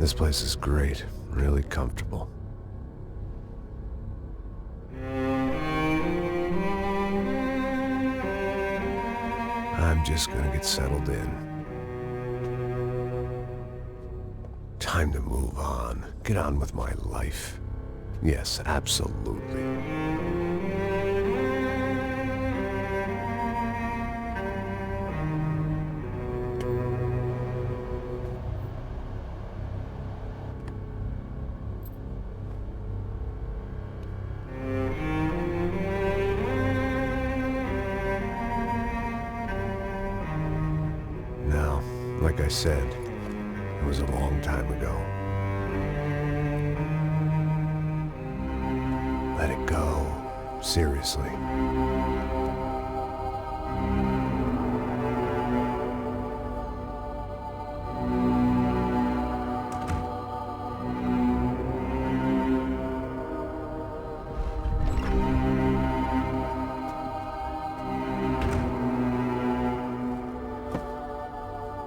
This place is great, really comfortable. I'm just gonna get settled in. Time to move on. Get on with my life. Yes, absolutely. Now, like I said, it was a long time ago. Let it go. Seriously.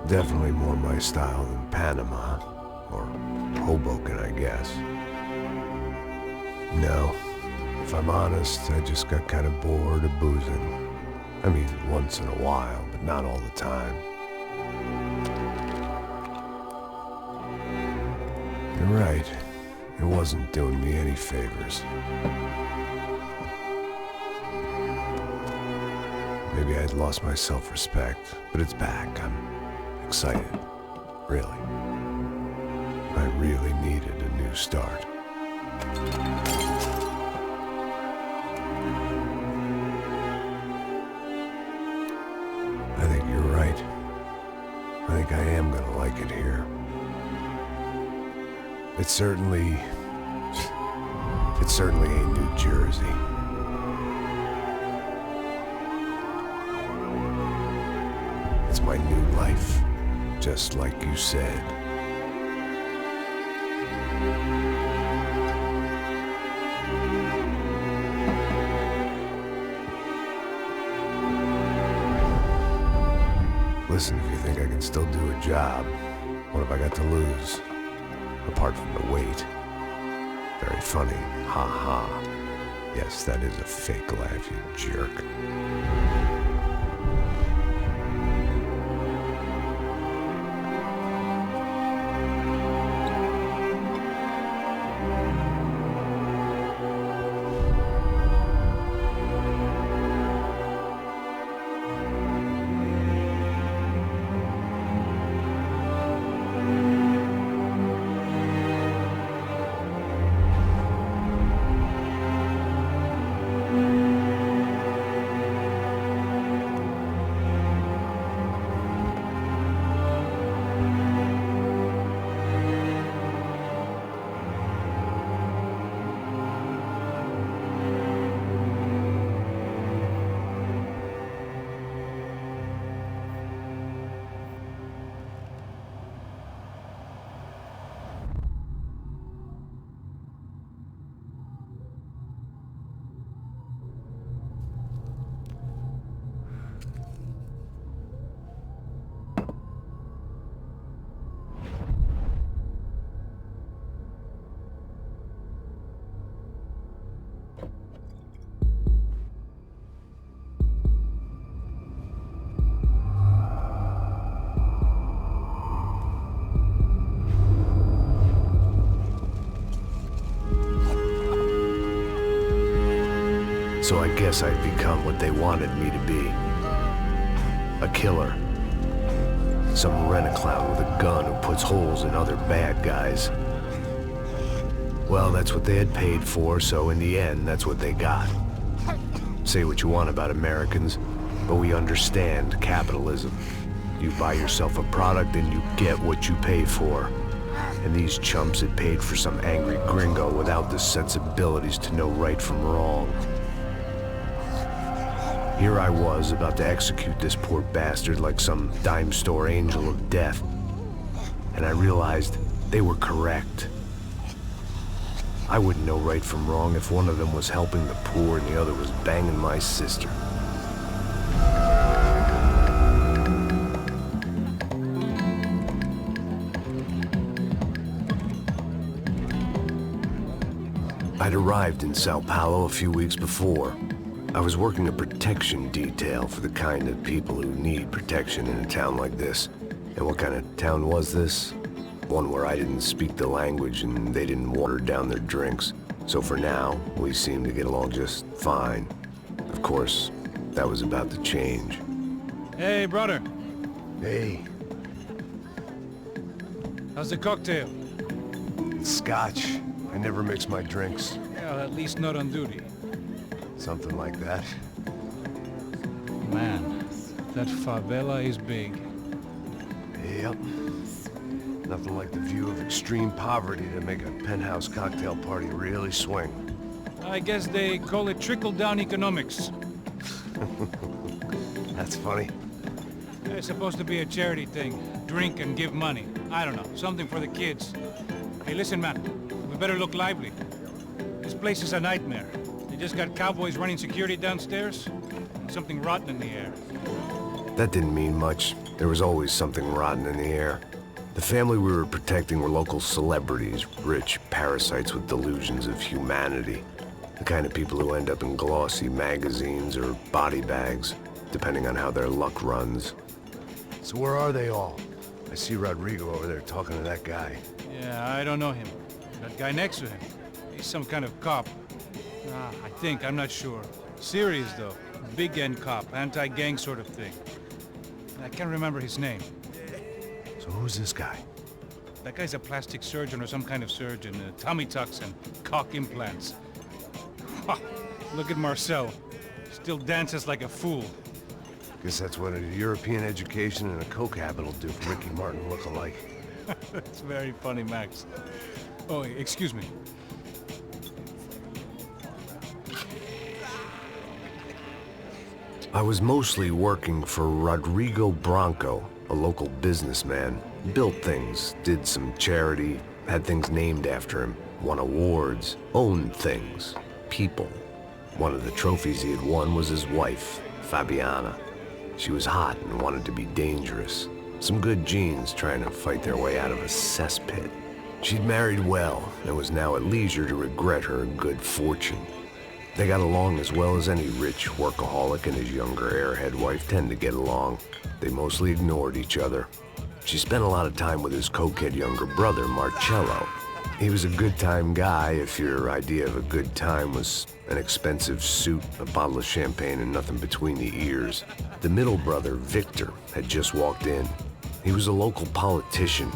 Definitely more my style than Panama, or Hoboken, I guess. No, if I'm honest, I just got kind of bored of boozing. I mean, once in a while, but not all the time. You're right, it wasn't doing me any favors. Maybe I'd lost my self-respect, but it's back. I'm excited, really. I really needed a new start. I think you're right. I think I am gonna like it here. It's certainly ain't New Jersey. It's my new life. Just like you said. Listen, if you think I can still do a job, what have I got to lose? Apart from the weight. Very funny. Ha ha. Yes, that is a fake laugh, you jerk. So I guess I'd become what they wanted me to be. A killer. Some rent-a-clown with a gun who puts holes in other bad guys. Well, that's what they had paid for, so in the end, that's what they got. Say what you want about Americans, but we understand capitalism. You buy yourself a product and you get what you pay for. And these chumps had paid for some angry gringo without the sensibilities to know right from wrong. Here I was, about to execute this poor bastard like some dime store angel of death. And I realized they were correct. I wouldn't know right from wrong if one of them was helping the poor and the other was banging my sister. I'd arrived in São Paulo a few weeks before. I was working a protection detail for the kind of people who need protection in a town like this. And what kind of town was this? One where I didn't speak the language and they didn't water down their drinks. So for now, we seemed to get along just fine. Of course, that was about to change. Hey, brother. Hey. How's the cocktail? Scotch. I never mix my drinks. Well, at least not on duty. Something like that. Man, that favela is big. Yep. Nothing like the view of extreme poverty to make a penthouse cocktail party really swing. I guess they call it trickle-down economics. That's funny. It's supposed to be a charity thing. Drink and give money. I don't know, something for the kids. Hey, listen, man. We better look lively. This place is a nightmare. They just got cowboys running security downstairs, and something rotten in the air. That didn't mean much. There was always something rotten in the air. The family we were protecting were local celebrities, rich parasites with delusions of humanity. The kind of people who end up in glossy magazines or body bags, depending on how their luck runs. So where are they all? I see Rodrigo over there talking to that guy. Yeah, I don't know him. That guy next to him. He's some kind of cop. I think, I'm not sure. Serious, though. Big end cop, anti-gang sort of thing. I can't remember his name. So who's this guy? That guy's a plastic surgeon or some kind of surgeon. Tummy tucks and cock implants. Look at Marcel. Still dances like a fool. Guess that's what a European education and a coke habit will do for Ricky Martin look-alike. That's very funny, Max. Oh, excuse me. I was mostly working for Rodrigo Branco, a local businessman. Built things, did some charity, had things named after him, won awards, owned things, people. One of the trophies he had won was his wife, Fabiana. She was hot and wanted to be dangerous. Some good genes trying to fight their way out of a cesspit. She'd married well and was now at leisure to regret her good fortune. They got along as well as any rich workaholic and his younger airhead wife tend to get along. They mostly ignored each other. She spent a lot of time with his cokehead younger brother, Marcello. He was a good-time guy if your idea of a good time was an expensive suit, a bottle of champagne, and nothing between the ears. The middle brother, Victor, had just walked in. He was a local politician.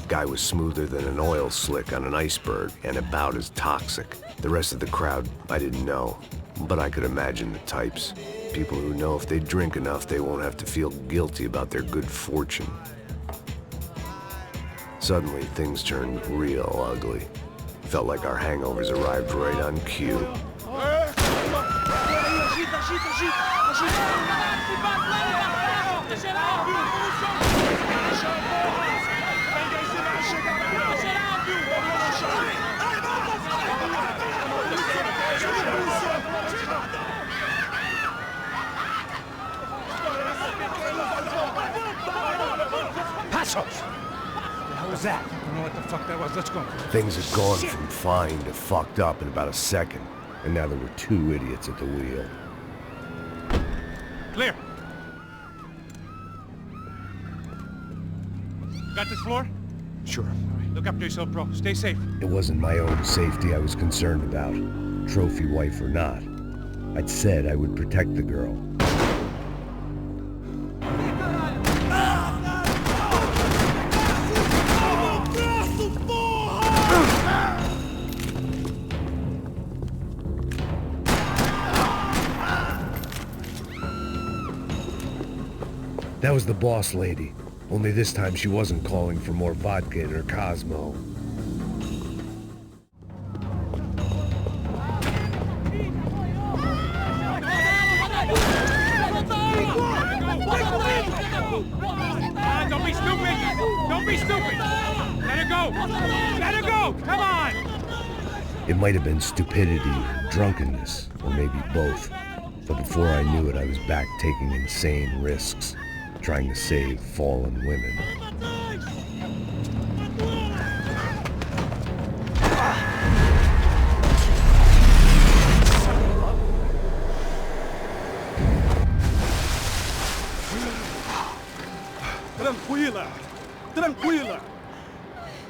Guy was smoother than an oil slick on an iceberg and about as toxic. The rest of the crowd, I didn't know, but I could imagine the types. People who know if they drink enough, they won't have to feel guilty about their good fortune. Suddenly, things turned real ugly. Felt like our hangovers arrived right on cue. Passos! What was that? I don't know what the fuck that was. Let's go. Things had gone from fine to fucked up in about a second, and now there were two idiots at the wheel. Clear. Got this floor? Sure. All right, look after yourself, bro. Stay safe. It wasn't my own safety I was concerned about, trophy wife or not. I'd said I would protect the girl. That was the boss lady. Only this time she wasn't calling for more vodka in her Cosmo. Don't be stupid! Don't be stupid! Let her go! Let her go! Come on! It might have been stupidity, drunkenness, or maybe both. But before I knew it, I was back taking insane risks, trying to save fallen women. Tranquila!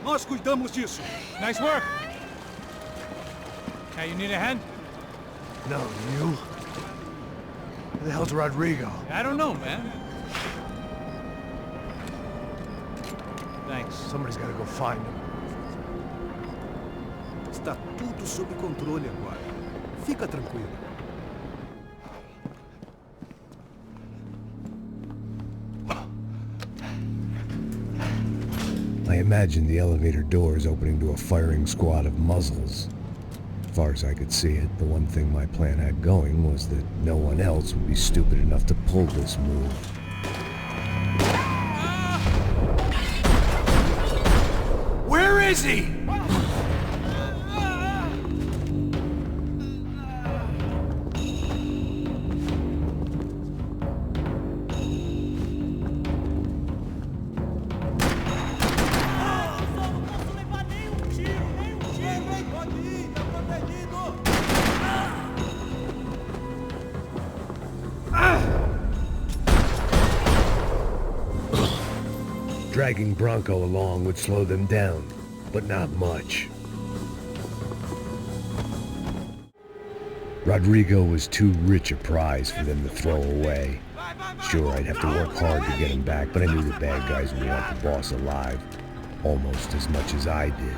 Nós cuidamos disso. Nice work. Hey, you need a hand? No, you? Who the hell's Rodrigo? I don't know, man. Thanks. Somebody's gotta go find him. Está tudo sob controle agora. Fica tranquilo. I imagined the elevator doors opening to a firing squad of muzzles. As far as I could see it, the one thing my plan had going was that no one else would be stupid enough to pull this move. Where is he? Dragging Branco along would slow them down, but not much. Rodrigo was too rich a prize for them to throw away. Sure, I'd have to work hard to get him back, but I knew the bad guys would want the boss alive, almost as much as I did.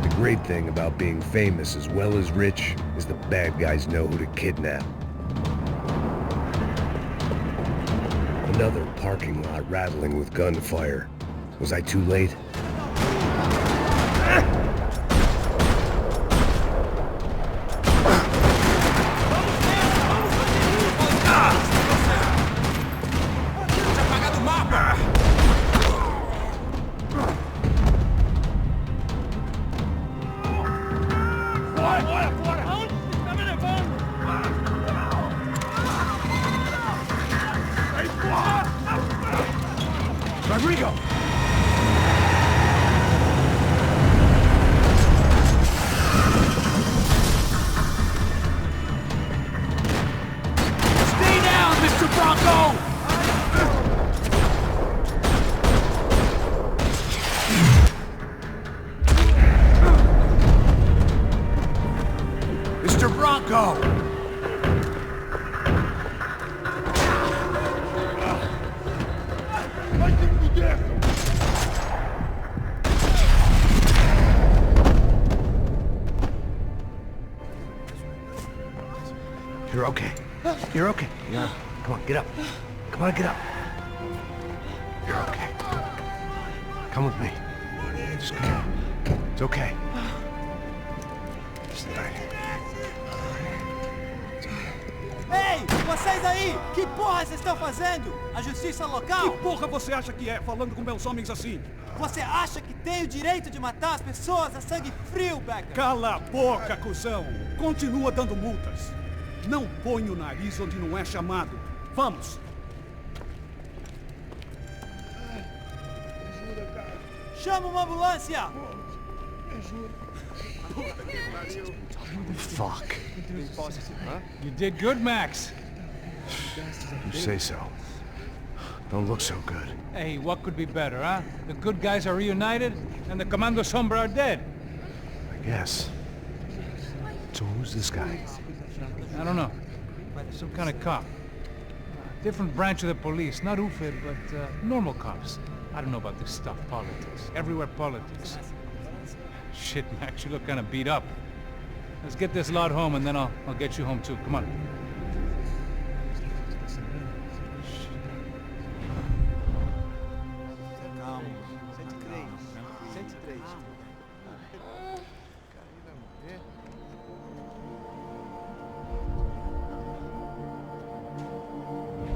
The great thing about being famous as well as rich is the bad guys know who to kidnap. Another parking lot rattling with gunfire. Was I too late? Rodrigo! Stay down, Mr. Branco! Mr. Branco! You're okay. You're okay. Yeah. Come on, get up. Come on, get up. You're okay. Come with me. Just come. It's okay. Just right. Ei, vocês aí! Que porra vocês estão fazendo? A justiça local? Que porra você acha que é, falando com meus homens assim? Você acha que tem o direito de matar as pessoas a sangue frio, Becker? Cala a boca, cuzão! Continua dando multas. Não põe o nariz onde não é chamado. Vamos! Chama uma ambulância! Fuck. You did good, Max. You say so. Don't look so good. Hey, what could be better, huh? The good guys are reunited, and the Commando Sombra are dead. I guess. So who's this guy? I don't know. Some kind of cop. Different branch of the police. Not UFID, but normal cops. I don't know about this stuff. Politics. Everywhere politics. Shit, Max, you look kind of beat up. Let's get this lot home, and then I'll get you home too. Come on. Calma. 103. 103.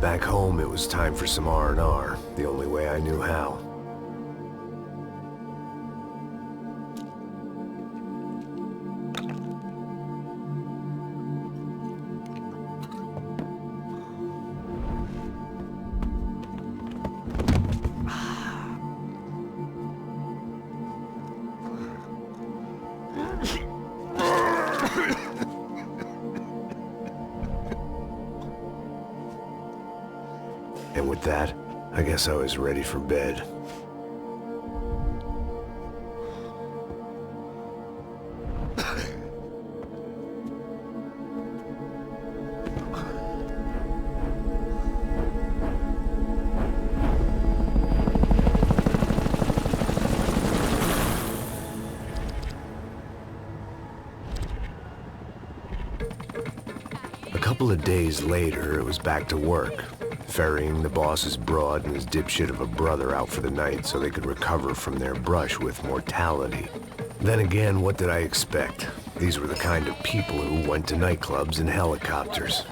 Back home, it was time for some R&R, the only way I knew how. And with that, I guess I was ready for bed. A couple of days later, it was back to work. Ferrying the boss's broad and his dipshit of a brother out for the night so they could recover from their brush with mortality. Then again, what did I expect? These were the kind of people who went to nightclubs in helicopters.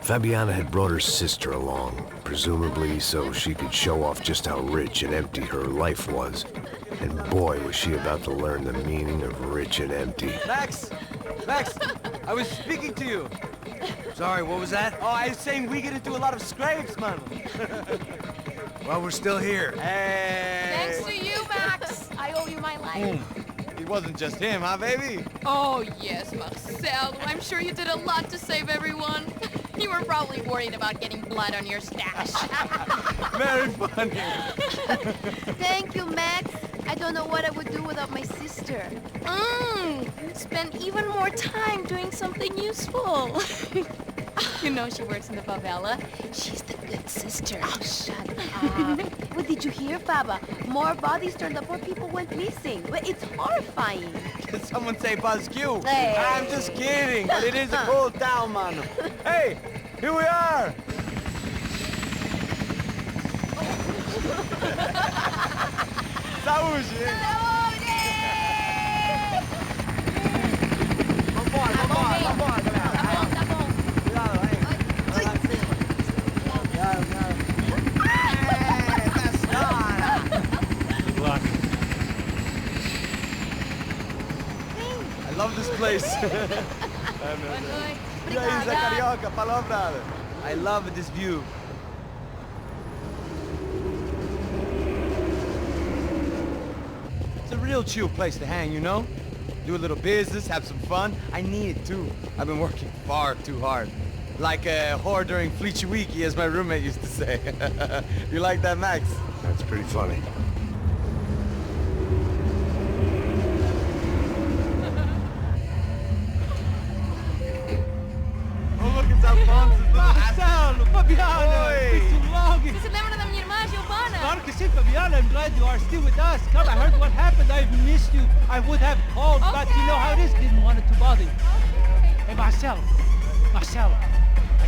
Fabiana had brought her sister along, presumably so she could show off just how rich and empty her life was. And boy, was she about to learn the meaning of rich and empty. Max! Max! I was speaking to you! Sorry, what was that? Oh, I was saying we get to do a lot of scrapes, man. Well, we're still here. Hey! Thanks to you, Max. I owe you my life. It wasn't just him, huh, baby? Oh, yes, Marcel. I'm sure you did a lot to save everyone. You were probably worried about getting blood on your stash. Very funny. Thank you, Max. I don't know what I would do without my sister. Spend even more time doing something useful. You know she works in the favela. She's the good sister. Oh, shut up. What did you hear, Baba? More bodies turned up, more people went missing. But it's horrifying. Did someone say Buzz Q? Hey. I'm just kidding, but it is a cool town, man. Hey, here we are. Saúde! Vambora, galera. Tá bom. Cuidado, aí. Good luck. I love this place. E aí, Zé Carioca, falou, brother. I love this view. It's a real chill place to hang, you know? Do a little business, have some fun. I need it too. I've been working far too hard. Like a whore during Fleechy Weeky, as my roommate used to say. You like that, Max? That's pretty funny. Oh, look, it's Alfonso's little Marcelo, Fabiana, Oi. it's too long. Você se lembra da minha irmã, Giovanna? Claro que sim, Fabiana. I'm glad you are still with us. Come, I heard what happened. I've missed you. I would have called, but you know how it is. Didn't want it to bother you. Hey, Marcelo, I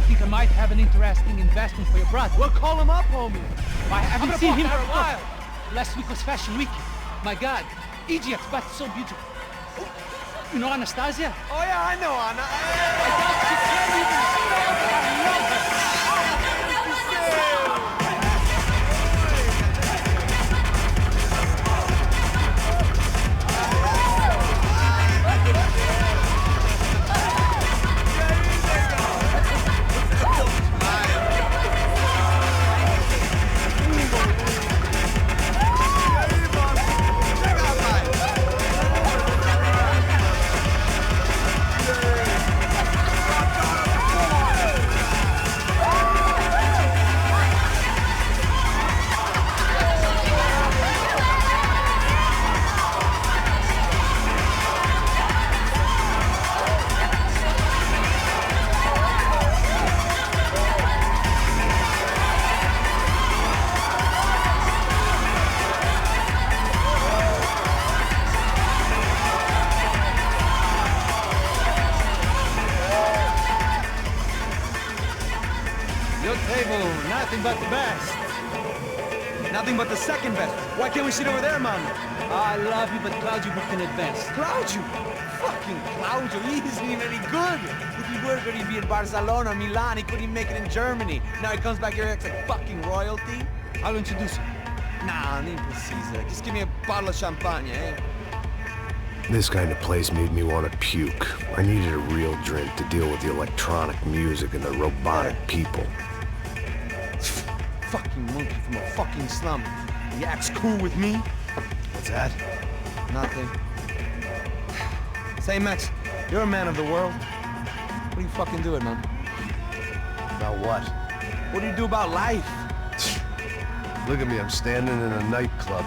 think I might have an interesting investment for your brother. Well, call him up, homie. I haven't seen him for a while. Last week was Fashion Week. My God, Egypt, but so beautiful. You know Anastasia? Oh, yeah, I know, Anna. I doubt she can't even spell, but I love her. Your table, nothing but the best. Nothing but the second best. Why can't we sit over there, man? I love you, but Claudio booked in advance. Claudio? Fucking Claudio, he isn't even any good. If he were good, he'd be in Barcelona or Milan. He couldn't even make it in Germany. Now he comes back here and acts like fucking royalty. I'll introduce you. Nah, need precisa. Just give me a bottle of champagne, eh? This kind of place made me want to puke. I needed a real drink to deal with the electronic music and the robotic people. Fucking monkey from a fucking slum. He acts cool with me. What's that? Nothing. Say, Max, you're a man of the world. What are you fucking doing, man? About what? What do you do about life? Look at me, I'm standing in a nightclub,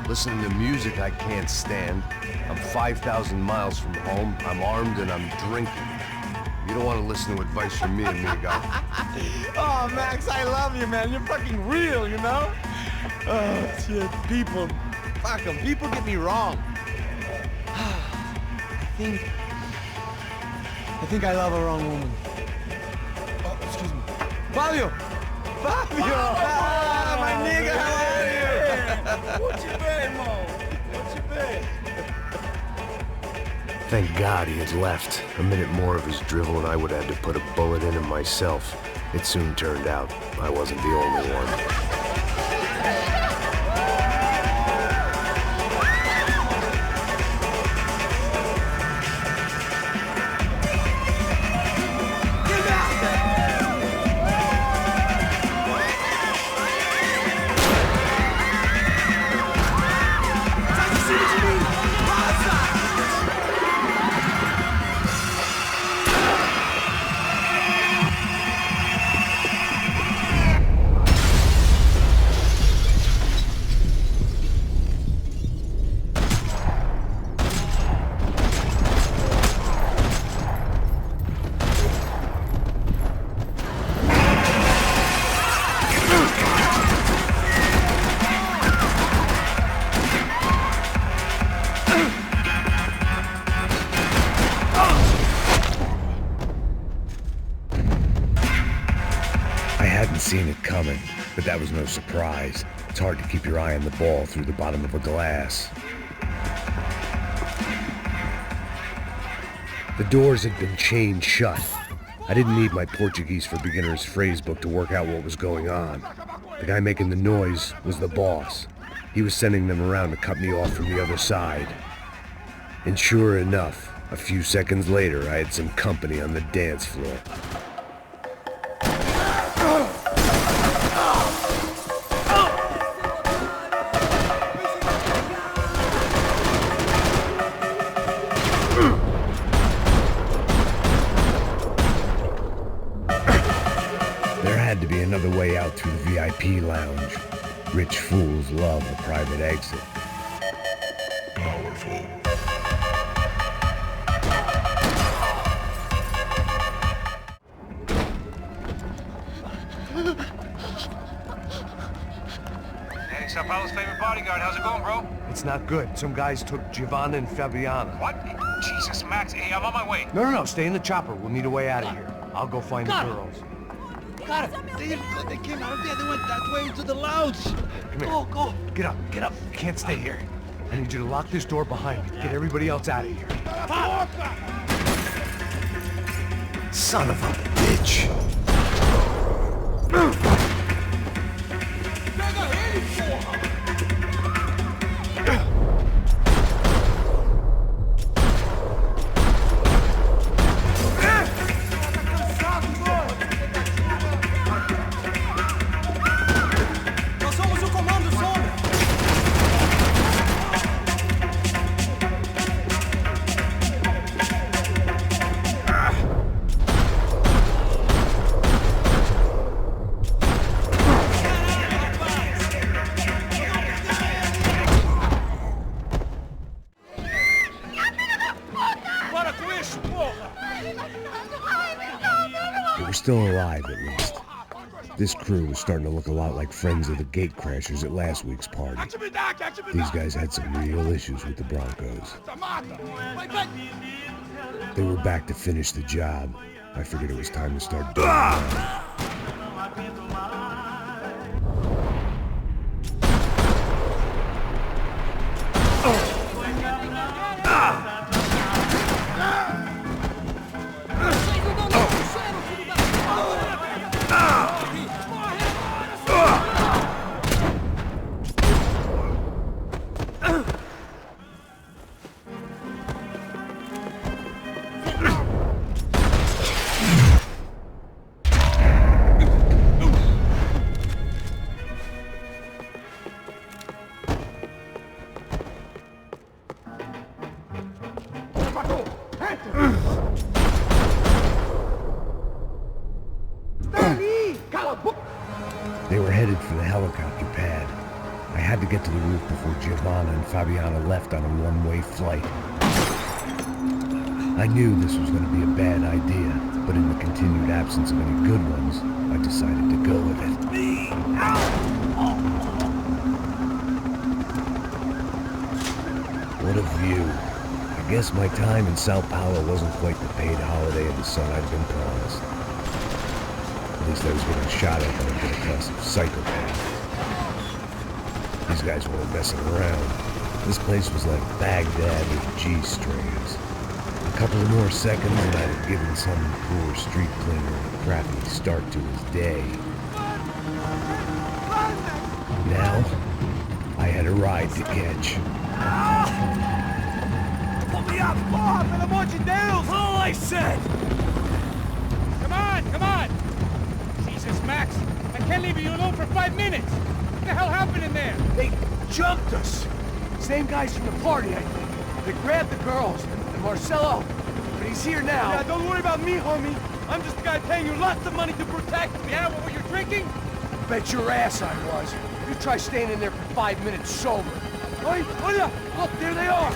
listening to music I can't stand. I'm 5,000 miles from home, I'm armed, and I'm drinking. You don't want to listen to advice from me, amigo. Oh, Max, I love you, man. You're fucking real, you know? Oh, shit. People. Fuck 'em. People get me wrong. I think I love a wrong woman. Oh, excuse me. Fabio! Fabio! Ah, my nigga, how are you? What you been, Mo? What you been? Thank God he had left. A minute more of his drivel and I would have had to put a bullet in him myself. It soon turned out I wasn't the only one. Seen it coming, but that was no surprise. It's hard to keep your eye on the ball through the bottom of a glass. The doors had been chained shut. I didn't need my Portuguese for Beginners phrase book to work out what was going on. The guy making the noise was the boss. He was sending them around to cut me off from the other side. And sure enough, a few seconds later, I had some company on the dance floor. Another way out through the VIP lounge. Rich fools love a private exit. Powerful. Hey, São Paulo's favorite bodyguard. How's it going, bro? It's not good. Some guys took Giovanna and Fabiana. What? Jesus, Max. Hey, I'm on my way. No, stay in the chopper. We'll need a way out of here. I'll go find the girls. Got it. They came out of there. They went that way into the lounge. Come here. Go. Get up. You can't stay here. I need you to lock this door behind me. Get everybody else out of here. Son of a bitch. Still alive, at least. This crew was starting to look a lot like friends of the gatecrashers at last week's party. These guys had some real issues with the Broncos. They were back to finish the job. I figured it was time to start doing for the helicopter pad. I had to get to the roof before Giovanna and Fabiana left on a one-way flight. I knew this was going to be a bad idea, but in the continued absence of any good ones, I decided to go with it. What a view. I guess my time in São Paulo wasn't quite the paid holiday in the sun I'd been promised. At least I was getting shot at by a middle-class psychopath. These guys weren't messing around. This place was like Baghdad with G-strings. A couple of more seconds and I'd have given some poor street cleaner a crappy start to his day. Now, I had a ride to catch. Put me up, Bob, and I want you down! All I said! Come on, come on! Jesus, Max, I can't leave you alone for 5 minutes! What the hell happened in there? They jumped us! Same guys from the party, I think. They grabbed the girls, and Marcelo, but he's here now. Yeah, don't worry about me, homie. I'm just the guy paying you lots of money to protect me. Yeah, what were you drinking? Bet your ass I was. You try staying in there for 5 minutes sober. Oi, Oya! Look, there they are!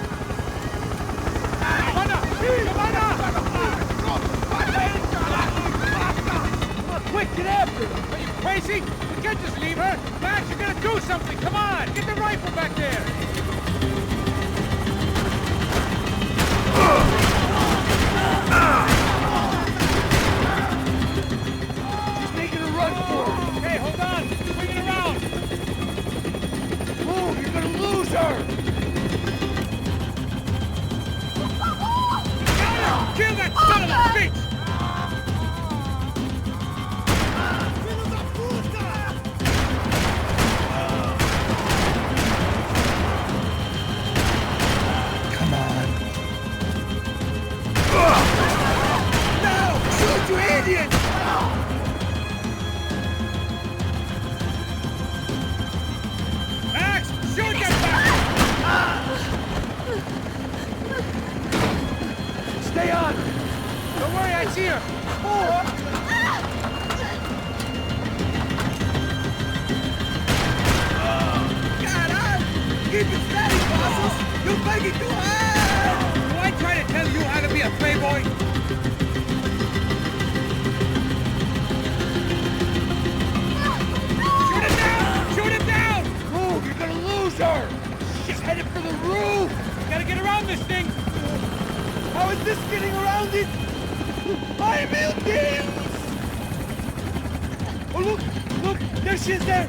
Come on, quick, get after them! Are you crazy? We can't just leave her! Max, you gotta do something! Come on! Get the rifle back there! She's making a run for it! Okay, hold on! Swing it around! Move, you're gonna lose her! Kill that son of a bitch! Come on. No! Shoot, you idiot! Max, shoot that bastard! Stay on! Don't worry, I see her! Keep it steady, bosses! You're making too high! Do I try to tell you how to be a playboy? Shoot him down! Shoot him down! Move, you're gonna lose her! She's headed for the roof! Gotta get around this thing! How is this getting around it? I will deal! Oh, look! There she is there!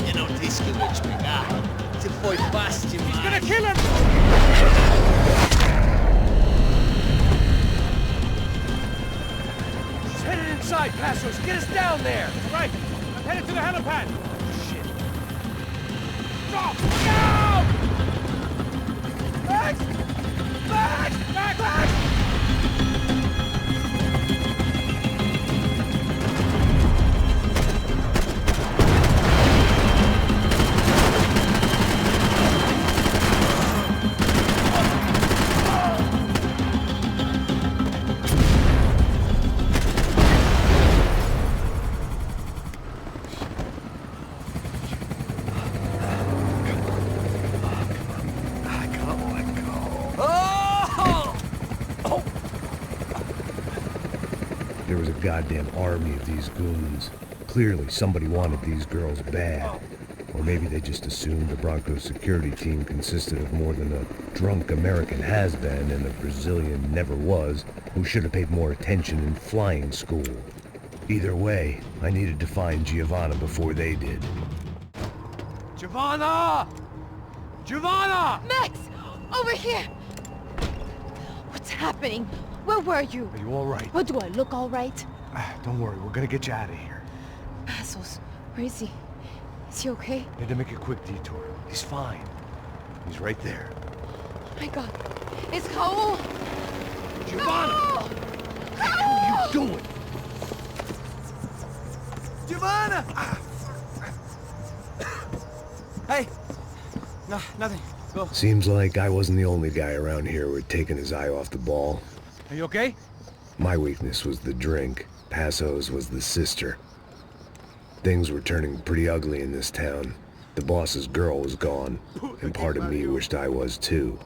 Eu não disse que eu ia te pegar. Você foi fácil demais. He's gonna kill him! She's headed inside, Passos! Get us down there! Right, I'm headed to the helipad. Shit! Stop! No! Max! Max! Max! Max! There was a goddamn army of these goons. Clearly, somebody wanted these girls bad. Or maybe they just assumed the Broncos security team consisted of more than a drunk American has-been and a Brazilian never was who should have paid more attention in flying school. Either way, I needed to find Giovanna before they did. Giovanna! Giovanna! Max! Over here! What's happening? Where were you? Are you all right? What, do I look all right? Don't worry, we're gonna get you out of here. Passos, where is he? Is he okay? Had to make a quick detour. He's fine. He's right there. Oh my god. It's Raul! Giovanna! No! What are you doing? Giovanna! Hey! No, nothing. Go. Seems like I wasn't the only guy around here who had taken his eye off the ball. Are you okay? My weakness was the drink. Passo's was the sister. Things were turning pretty ugly in this town. The boss's girl was gone, and part of me wished I was too.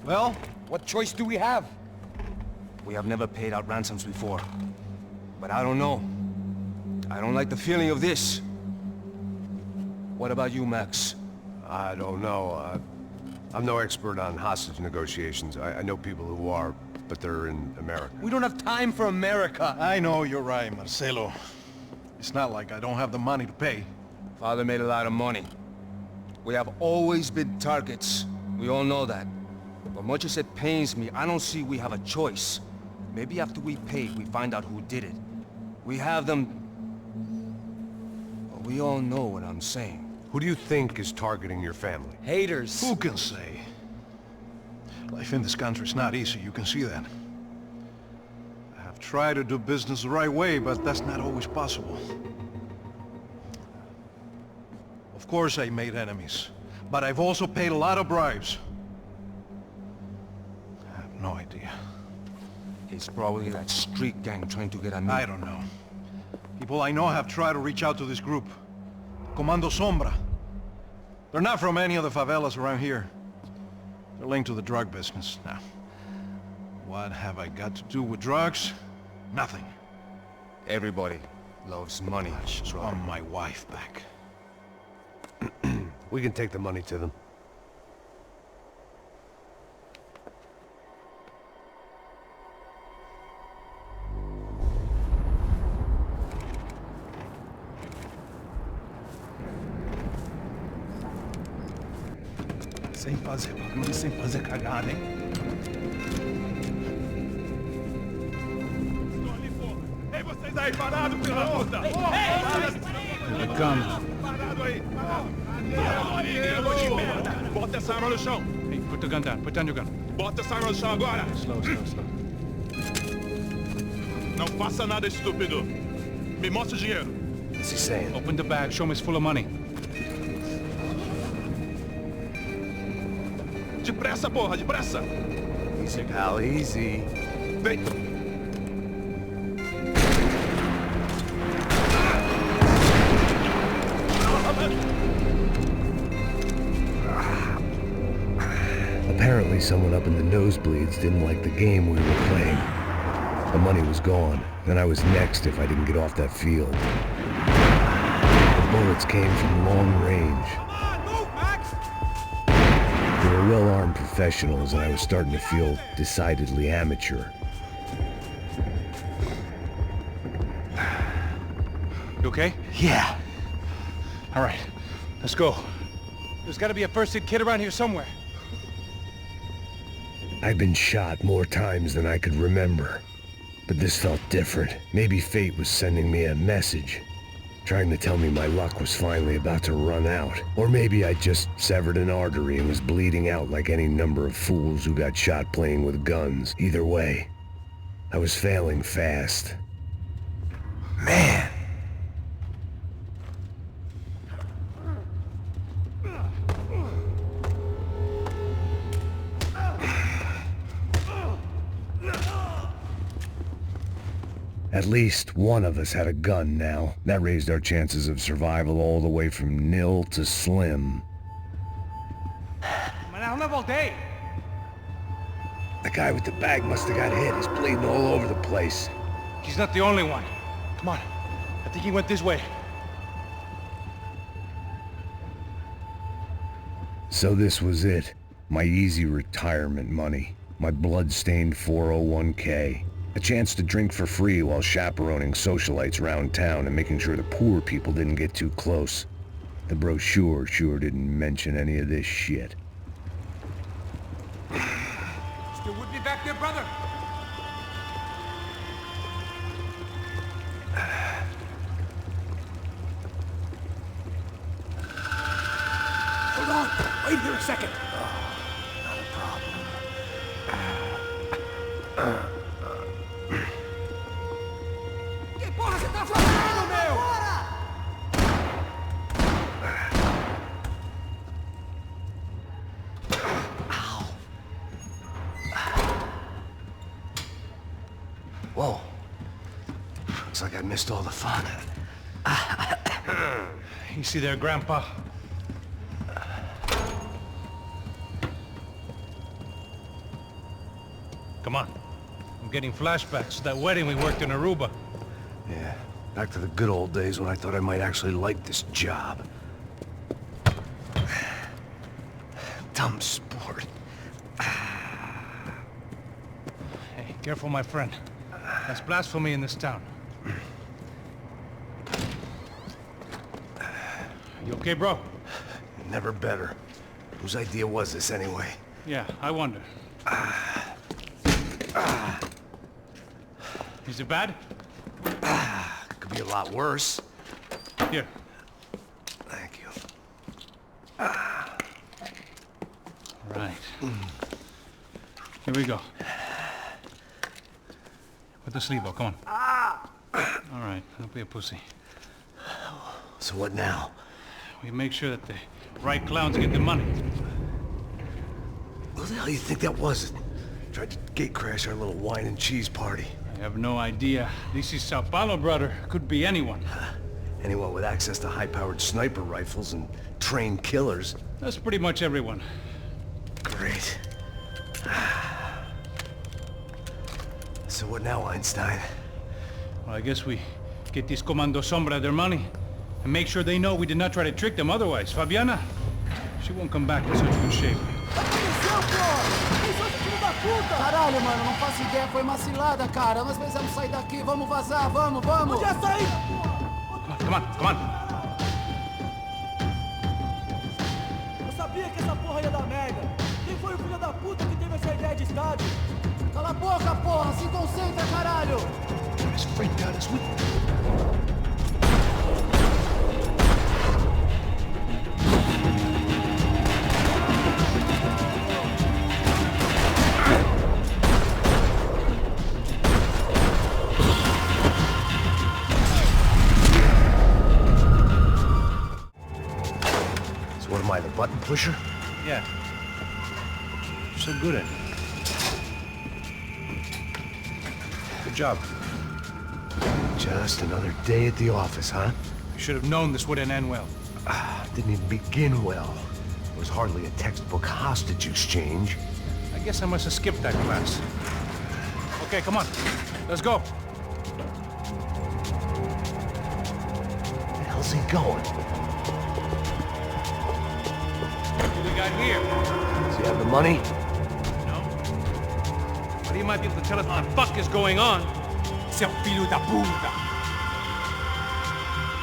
Well, what choice do we have? We have never paid out ransoms before. But I don't know. I don't like the feeling of this. What about you, Max? I don't know. I'm no expert on hostage negotiations. I know people who are, but they're in America. We don't have time for America. I know you're right, Marcelo. It's not like I don't have the money to pay. Father made a lot of money. We have always been targets. We all know that. But much as it pains me, I don't see we have a choice. Maybe after we pay, we find out who did it. We have them... Well, we all know what I'm saying. Who do you think is targeting your family? Haters. Who can say? Life in this country is not easy, you can see that. I have tried to do business the right way, but that's not always possible. Of course I made enemies, but I've also paid a lot of bribes. I have no idea. It's probably that street gang trying to get at me. I don't know. People I know have tried to reach out to this group. Comando Sombra. They're not from any of the favelas around here. They're linked to the drug business. Now, what have I got to do with drugs? Nothing. Everybody loves money. I just want my wife back. We can take the money to them. Sem fazer barulho, sem fazer cagada, hein? Estou ali, porra! Ei, vocês aí, parados, filha da puta! Ei, Come. parado aí! Bota essa arma no chão! Hey, put the gun down. Put down your gun. Bota essa arma no chão agora! Slow, slow, slow. Não faça nada, estúpido! Me mostra o dinheiro! What's he saying? Open the bag. Show me it's full of money. Depressa, porra, depressa! Easy, pal, easy. Vem! Apparently someone up in the nosebleeds didn't like the game we were playing. The money was gone, and I was next if I didn't get off that field. The bullets came from long range. They were well-armed professionals, and I was starting to feel decidedly amateur. You okay? Yeah. All right. Let's go. There's got to be a first-aid kit around here somewhere. I'd been shot more times than I could remember. But this felt different. Maybe fate was sending me a message. Trying to tell me my luck was finally about to run out. Or maybe I just severed an artery and was bleeding out like any number of fools who got shot playing with guns. Either way, I was failing fast. Man! At least one of us had a gun now. That raised our chances of survival all the way from nil to slim. The guy with the bag must have got hit. He's bleeding all over the place. He's not the only one. Come on. I think he went this way. So this was it. My easy retirement money. My blood-stained 401k. A chance to drink for free while chaperoning socialites around town and making sure the poor people didn't get too close. The brochure sure didn't mention any of this shit. Still with me back there, brother? Hold on! Wait here a second! Not a problem. Que porra você tá fazendo, meu? Whoa. Looks like I missed all the fun. You see there, Grandpa? Come on. I'm getting flashbacks to that wedding we worked in Aruba. Yeah, back to the good old days when I thought I might actually like this job. Dumb sport. Hey, careful, my friend. That's blasphemy in this town. You okay, bro? Never better. Whose idea was this anyway? Yeah, I wonder. Is it bad? Could be a lot worse. Here. Thank you. Right. Here we go. Put the sleeve on, come on. All right, don't be a pussy. So what now? We make sure that the right clowns get the money. Who the hell do you think that was? Tried to gate crash our little wine and cheese party. I have no idea. This is São Paulo, brother. Could be anyone. Anyone with access to high-powered sniper rifles and trained killers. That's pretty much everyone. Great. So what now, Einstein? Well, I guess we get these Comando Sombra their money and make sure they know we did not try to trick them otherwise. Fabiana, she won't come back in such good shape. Caralho, mano, não faço ideia, foi uma cilada, cara. Nós precisamos sair daqui, vamos vazar, vamos, vamos! Onde é sair? Come on, come on! Eu sabia que essa porra ia dar merda. Quem foi o filho da puta que teve essa ideia de estádio? Cala a boca, porra! Se concentra, caralho! This freaked out as we... What am I, the button pusher? Yeah. You're so good at it. Good job. Just another day at the office, huh? You should have known this wouldn't end well. Didn't even begin well. It was hardly a textbook hostage exchange. I guess I must have skipped that class. Okay, come on. Let's go. Where the hell's he going? What do we got here? Does he have the money? No. But he might be able to tell us what the fuck is going on. Seu filho da puta!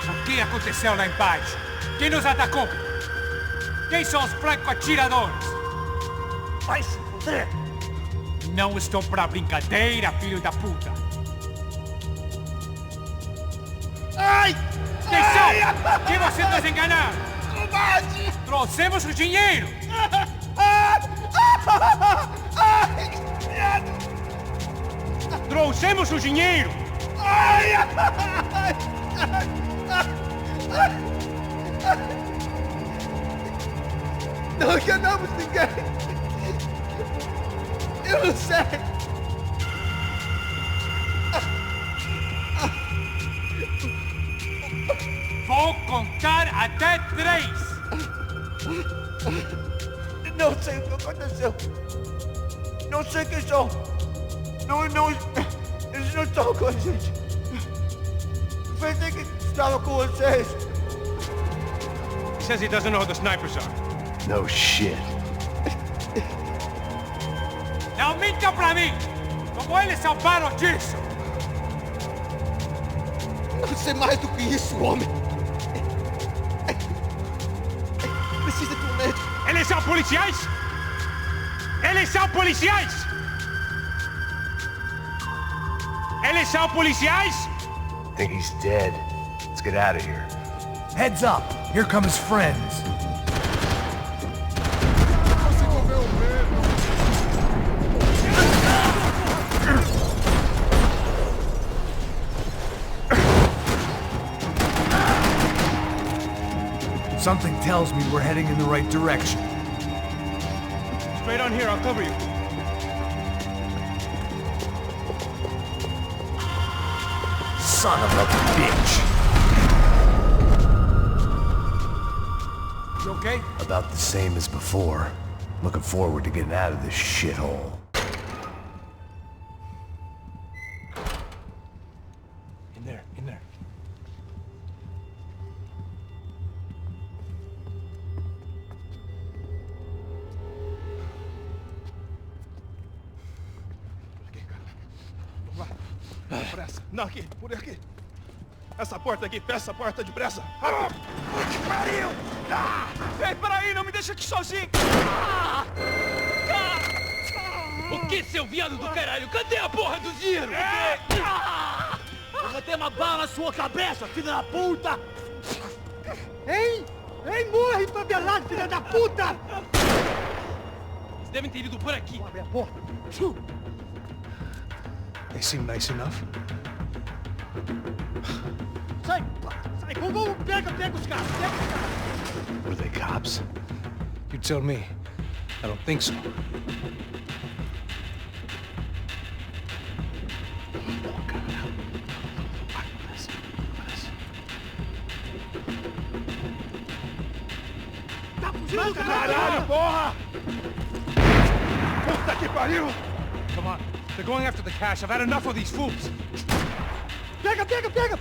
O que aconteceu lá embaixo? Quem nos atacou? Quem são os franco-atiradores? Vai se fuder! Não estou pra brincadeira, filho da puta! Ai! Quem são? Quem você nos enganar? Combate! Trouxemos o dinheiro! Trouxemos o dinheiro! Não enganamos ninguém! Eu não sei! Vou contar até 3! Não sei o que aconteceu! Não sei quem são! Não Eles não estão com a gente. Pensei que estavam com vocês. He says he doesn't know who the snipers are. No shit. Não minta pra mim! Como eles salvaram disso? Não sei mais do que isso, homem. Precisa de um médico. Eles são policiais? Eles são policiais? Eles são policiais? Think he's dead. Let's get out of here. Heads up! Here come his friends. Something tells me we're heading in the right direction. Straight on here, I'll cover you. Son of a bitch! You okay? About the same as before. Looking forward to getting out of this shithole. In there, in there. Depressa. Não, aqui, por aqui. Essa porta aqui, fecha essa porta depressa. Ah, que pariu! Ah! Ei, peraí, não me deixa aqui sozinho! Ah! O que, seu viado do caralho? Cadê a porra do dinheiro? Eu vou ter uma bala na sua cabeça, filha da puta! Ei! Ei, morre, favelado, filha da puta! Eles devem ter ido por aqui. Abre a porta. They seem nice enough. Sai! Sai! Vamos, pega os caras! Pega os caras! What are they, cops? You tell me. I don't think so. Tá fugindo, caralho, porra! Puta que pariu! Come on. They're going after the cash. I've had enough of these fools. Pega, pega, pega!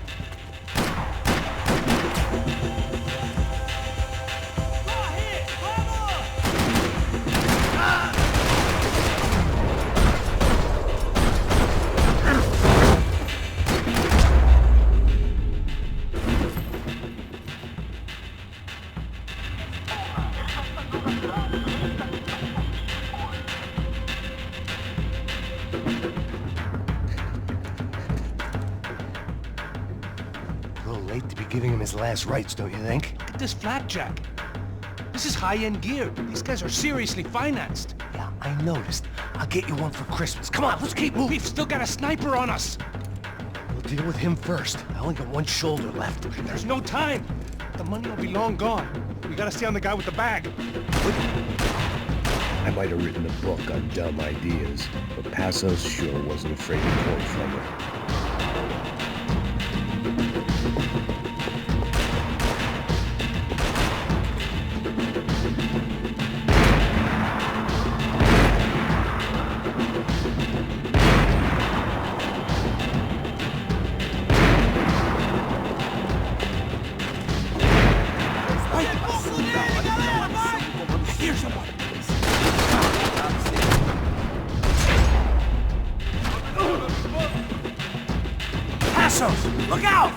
Giving him his last rites, don't you think? Look at this flapjack. This is high-end gear. These guys are seriously financed. Yeah, I noticed. I'll get you one for Christmas. Come on, let's keep moving. We've still got a sniper on us. We'll deal with him first. I only got one shoulder left. There's no time. The money will be long gone. We gotta stay on the guy with the bag. I might have written a book on dumb ideas, but Passos sure wasn't afraid to quote from it. Look out!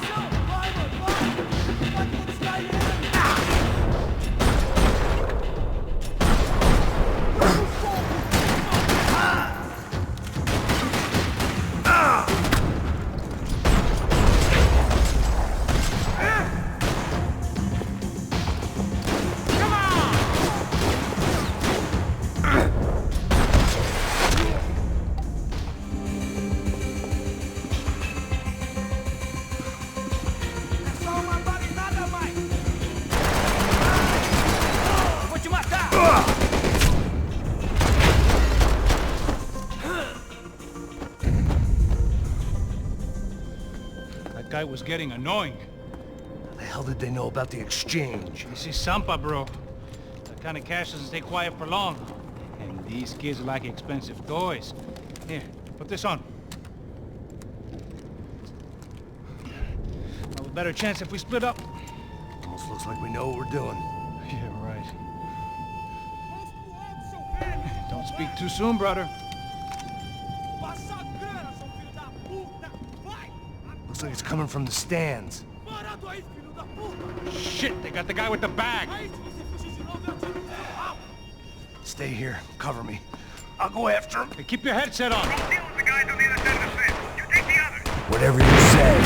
That guy was getting annoying. How the hell did they know about the exchange? This is Sampa, bro. That kind of cash doesn't stay quiet for long. And these kids like expensive toys. Here, put this on. Better chance if we split up. Almost looks like we know what we're doing. Yeah, right. Don't speak too soon, brother. Looks like it's coming from the stands. Shit, they got the guy with the bag. Stay here. Cover me. I'll go after him. Hey, keep your headset on. Whatever you say.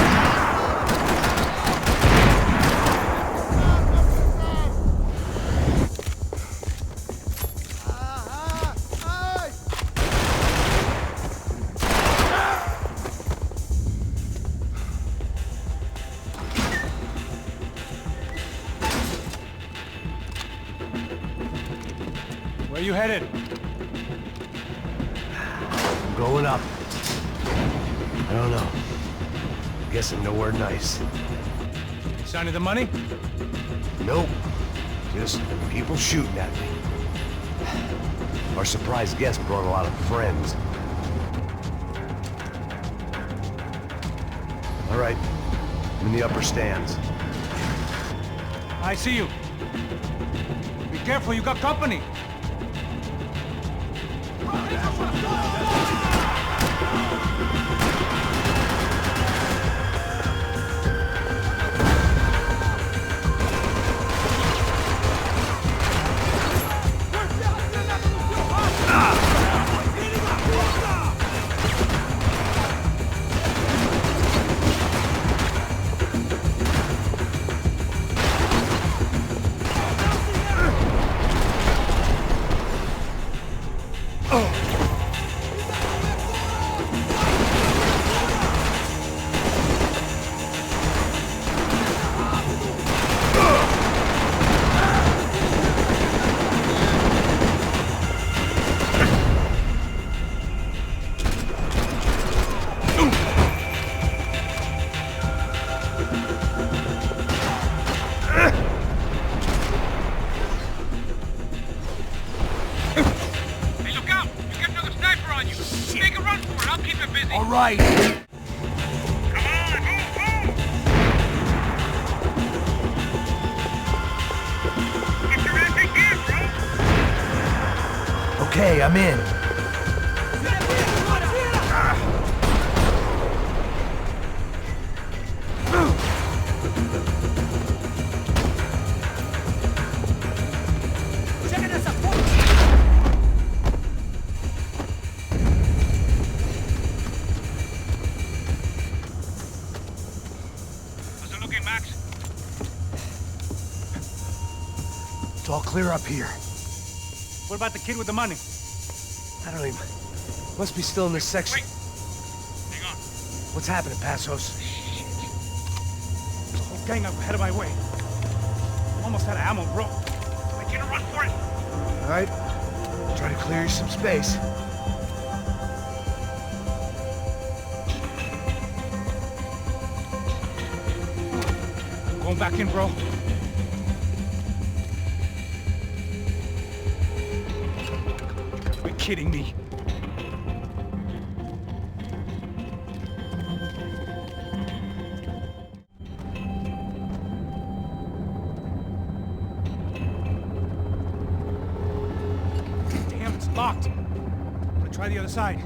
Where you headed? I'm going up. I don't know. Guessing nowhere nice. Sign of the money? Nope. Just people shooting at me. Our surprise guest brought a lot of friends. All right. I'm in the upper stands. I see you. Be careful, you got company. All right. Okay, I'm in. It's all clear up here. What about the kid with the money? I don't even... Must be still in this section. Wait. Hang on. What's happening, Passos? There's a whole gang up ahead of my way. I'm almost out of ammo, bro. I can't run for it. All right. Try to clear you some space. Going back in, bro. Are you kidding me? Damn, it's locked. I'm gonna try the other side.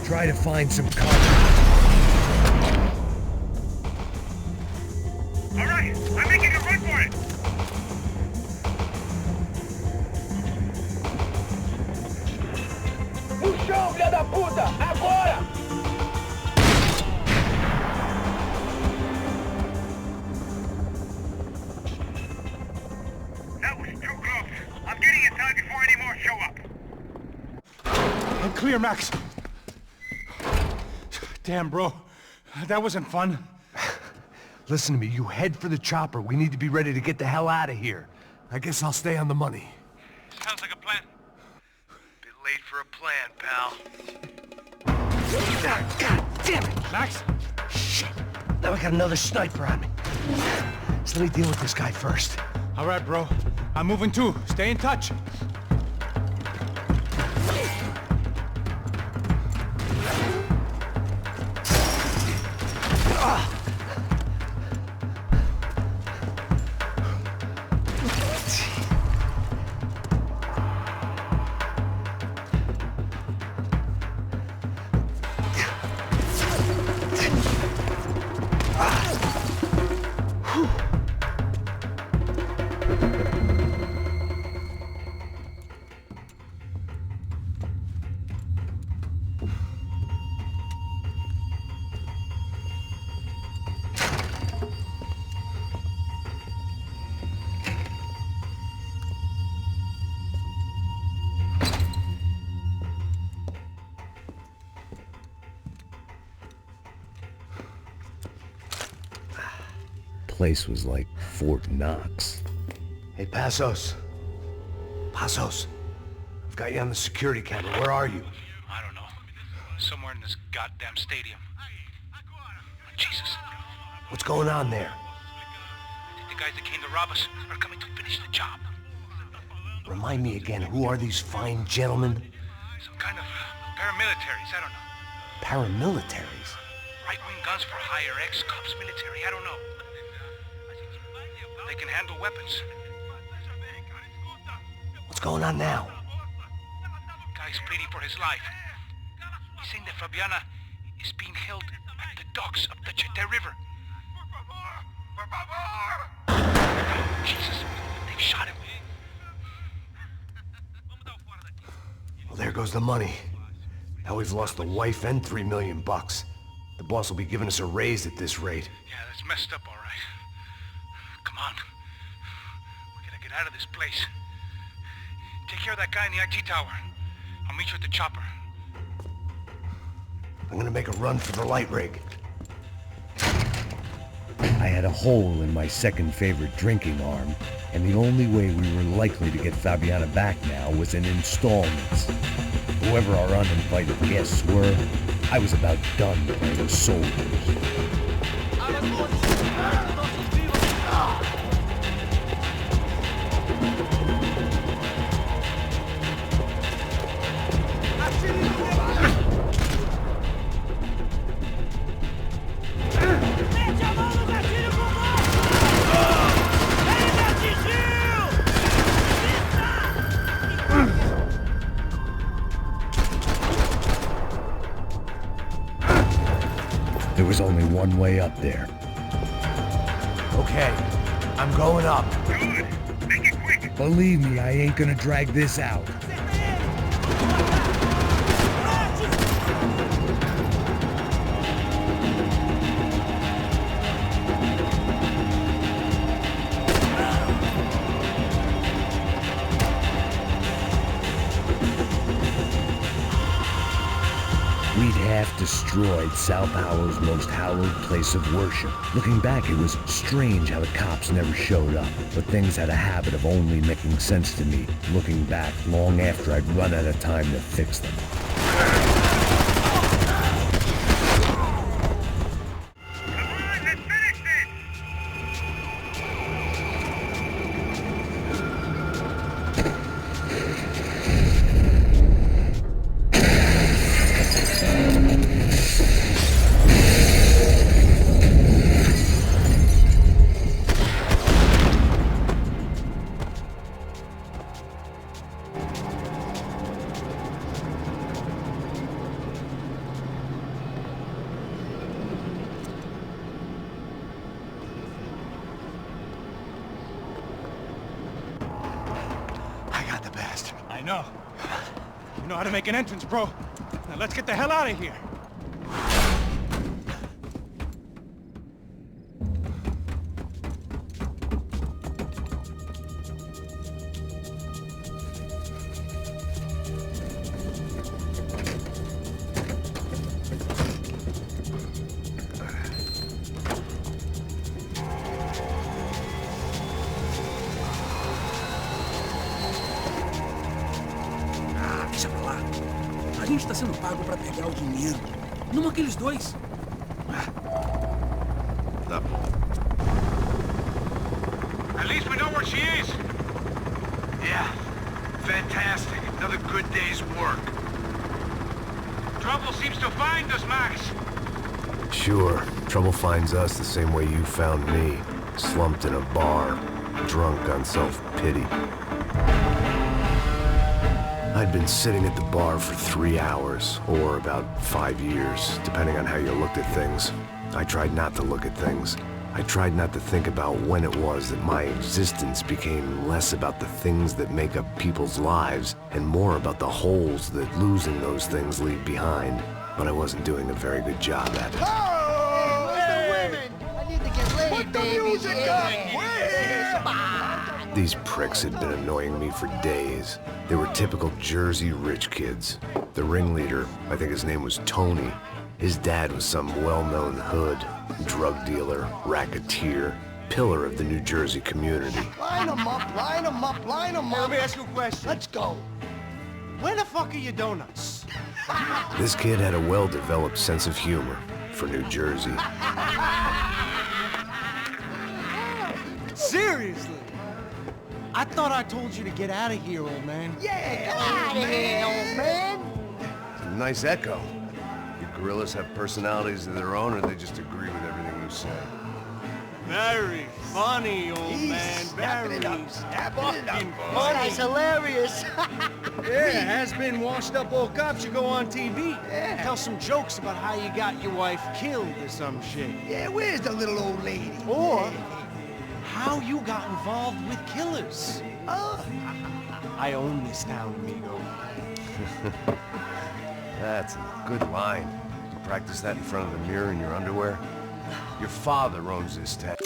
Try to find some cover. All right, I'm making a run for it. No chão, filha da puta! Agora! That was too close. I'm getting inside before any more show up. I'm clear, Max. Damn, bro. That wasn't fun. Listen to me, you head for the chopper. We need to be ready to get the hell out of here. I guess I'll stay on the money. Sounds like a plan. Bit late for a plan, pal. God damn it! Max? Shit. Now I got another sniper on me. So let me deal with this guy first. All right, bro. I'm moving too. Stay in touch. Place was like Fort Knox. Hey, Passos. Passos. I've got you on the security camera. Where are you? I don't know. Somewhere in this goddamn stadium. Jesus. What's going on there? I think the guys that came to rob us are coming to finish the job. Remind me again, who are these fine gentlemen? Some kind of paramilitaries, I don't know. Paramilitaries? Right-wing guns for hire, ex-cops, military, I don't know. They can handle weapons. What's going on now? Guy's pleading for his life. He's saying that Fabiana is being held at the docks of the Chete River. Jesus, they've shot him. Well, there goes the money. Now we've lost the wife and $3 million bucks. The boss will be giving us a raise at this rate. Yeah, that's messed up, all right. Come on. We gotta get out of this place. Take care of that guy in the IT tower. I'll meet you at the chopper. I'm gonna make a run for the light rig. I had a hole in my second favorite drinking arm, and the only way we were likely to get Fabiana back now was in installments. Whoever our uninvited guests were, I was about done playing soldiers. There was only one way up there. Okay, I'm going up. Good. Make it quick. Believe me, I ain't gonna drag this out. We'd half destroyed Sao Paulo's most hallowed place of worship. Looking back, it was strange how the cops never showed up, but things had a habit of only making sense to me, looking back long after I'd run out of time to fix them. I know. You know how to make an entrance, bro. Now let's get the hell out of here. Deixa pra lá. A gente tá sendo pago pra pegar o dinheiro. Não aqueles dois. Tá. At least we know where she is. Yeah. Fantastic. Another good day's work. Trouble seems to find us, Max. Sure. Trouble finds us the same way you found me. Slumped in a bar. Drunk on self-pity. I'd been sitting at the bar for 3 hours, or about 5 years, depending on how you looked at things. I tried not to look at things. I tried not to think about when it was that my existence became less about the things that make up people's lives, and more about the holes that losing those things leave behind. But I wasn't doing a very good job at it. Oh! Hey! The women! I need to get laid, Put baby. The music up! These pricks had been annoying me for days. They were typical Jersey rich kids. The ringleader, I think his name was Tony. His dad was some well-known hood, drug dealer, racketeer, pillar of the New Jersey community. Line them up, line them up, line them up. Let me ask you a question. Let's go. Where the fuck are your donuts? This kid had a well-developed sense of humor for New Jersey. Seriously? I thought I told you to get out of here, old man. Yeah, get out of here, old man. It's a nice echo. You gorillas have personalities of their own, or they just agree with everything you say? Very funny, old man. Very fucking funny. That's hilarious. Yeah, has-been washed-up old cop should go on TV. Yeah. Tell some jokes about how you got your wife killed or some shit. Yeah, where's the little old lady? Or how you got involved with killers. I own this town, amigo. That's a good line. You practice that in front of the mirror in your underwear? Your father owns this town.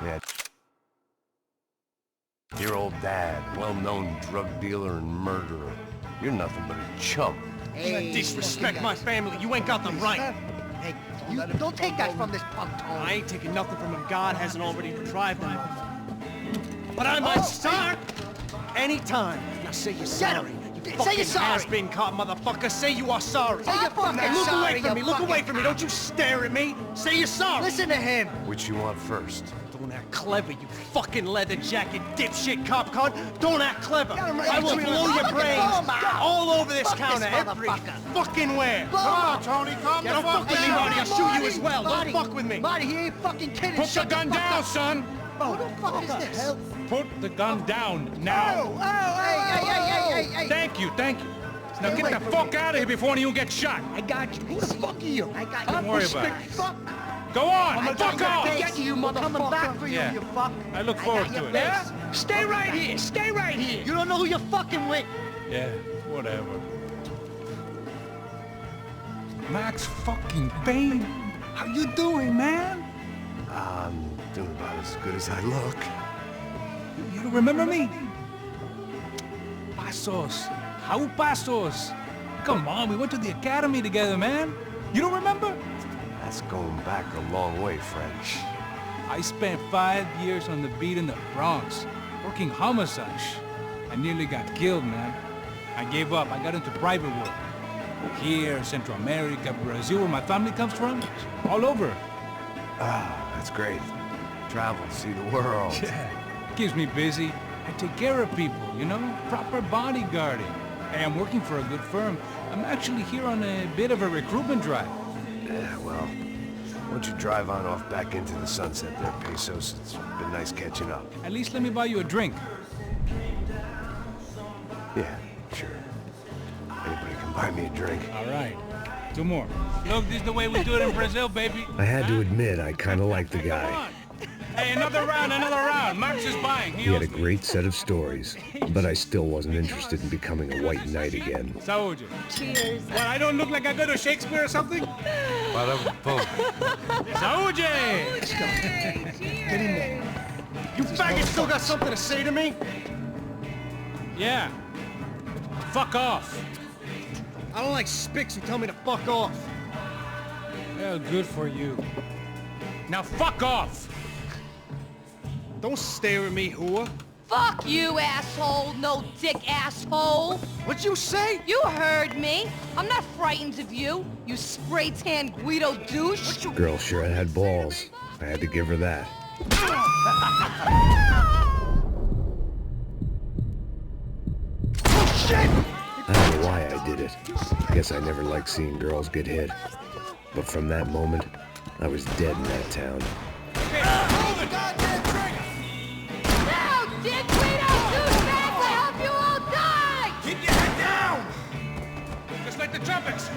Yeah. Your old dad, well-known drug dealer and murderer. You're nothing but a chump. Hey, disrespect my family. You ain't got the right. Hey, you don't take that from this punk, Tony. I ain't taking nothing from him. God hasn't already deprived him of. But I might start anytime. Now say you're sorry. Say you're sorry. Has-been caught, motherfucker. Say you are sorry. Say you're fucking Look sorry, away from me. Look away from me. Don't you stare at me. Say you're sorry. Listen to him. Which you want first? Don't act clever, you fucking leather jacket dipshit cop cunt. Don't act clever. I will blow your brains all over this counter every fucking where. Come on, Tony. Come don't fuck with me, Marty. I'll shoot you as well. Don't fuck with me. Marty, he ain't fucking kidding. Put the gun down, son! Who the fuck is this? Put the gun down now. Hey. Thank you. Now get the fuck out of here before you get shot. I got you. Who the fuck are you? I got you. Don't worry about it. Fuck. Go on, fuck off! I got you, motherfucker. Coming back for you, Yeah. you fuck. I look forward to it. Yeah? Stay right here. Stay right here. You don't know who you're fucking with. Yeah, whatever. Max fucking Payne. How you doing, man? I'm doing about as good as I look. You don't remember me? Pasos. How Pasos? Come on, we went to the academy together, man. You don't remember? That's going back a long way, friend. I spent 5 years on the beat in the Bronx, working homicide. I nearly got killed, man. I gave up. I got into private work. Here, Central America, Brazil, where my family comes from. All over. Ah, that's great. Travel, see the world. Yeah, keeps me busy. I take care of people, you know? Proper bodyguarding. Hey, I'm working for a good firm. I'm actually here on a bit of a recruitment drive. Yeah, well, why don't you drive on off back into the sunset there, Pesos? It's been nice catching up. At least let me buy you a drink. Yeah, sure. Anybody can buy me a drink. All right. 2 more. Look, this is the way we do it in Brazil, baby. I had to admit, I kind of liked the guy. Hey, another round. Max is buying. He had a great set of stories, but I still wasn't interested in becoming a white knight again. Saúde. Cheers. What, I don't look like I go to Shakespeare or something? Saúde! Let's go. Get in there. You faggot still got something to say to me? Yeah. Fuck off. I don't like spics who tell me to fuck off. Well, good for you. Now fuck off! Don't stare at me, whore. Fuck you, asshole! No dick asshole! What'd you say? You heard me! I'm not frightened of you, you spray-tan Guido douche! Girl sure had balls. I had to give her that. Oh, shit! I don't know why I did it. I guess I never liked seeing girls get hit. But from that moment, I was dead in that town. Pull the goddamn trigger! No, dick Guido douchebags! I hope you all die! Keep your head down! Just like the trumpets.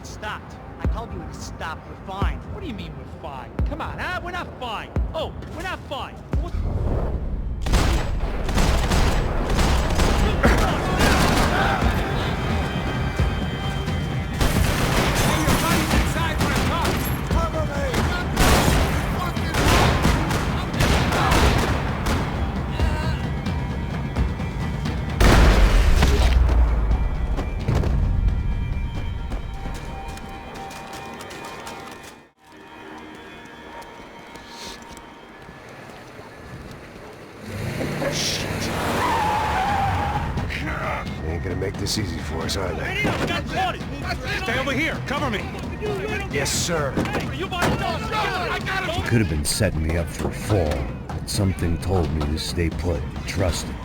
Stopped. I told you to stop. We're fine. What do you mean we're fine? Come on, huh? We're not fine. Oh, we're not fine. What? Cover me! They ain't gonna make this easy for us, are they? Stay over here. Cover me. Yes, sir. Could have been setting me up for a fall, but something told me to stay put and trust it.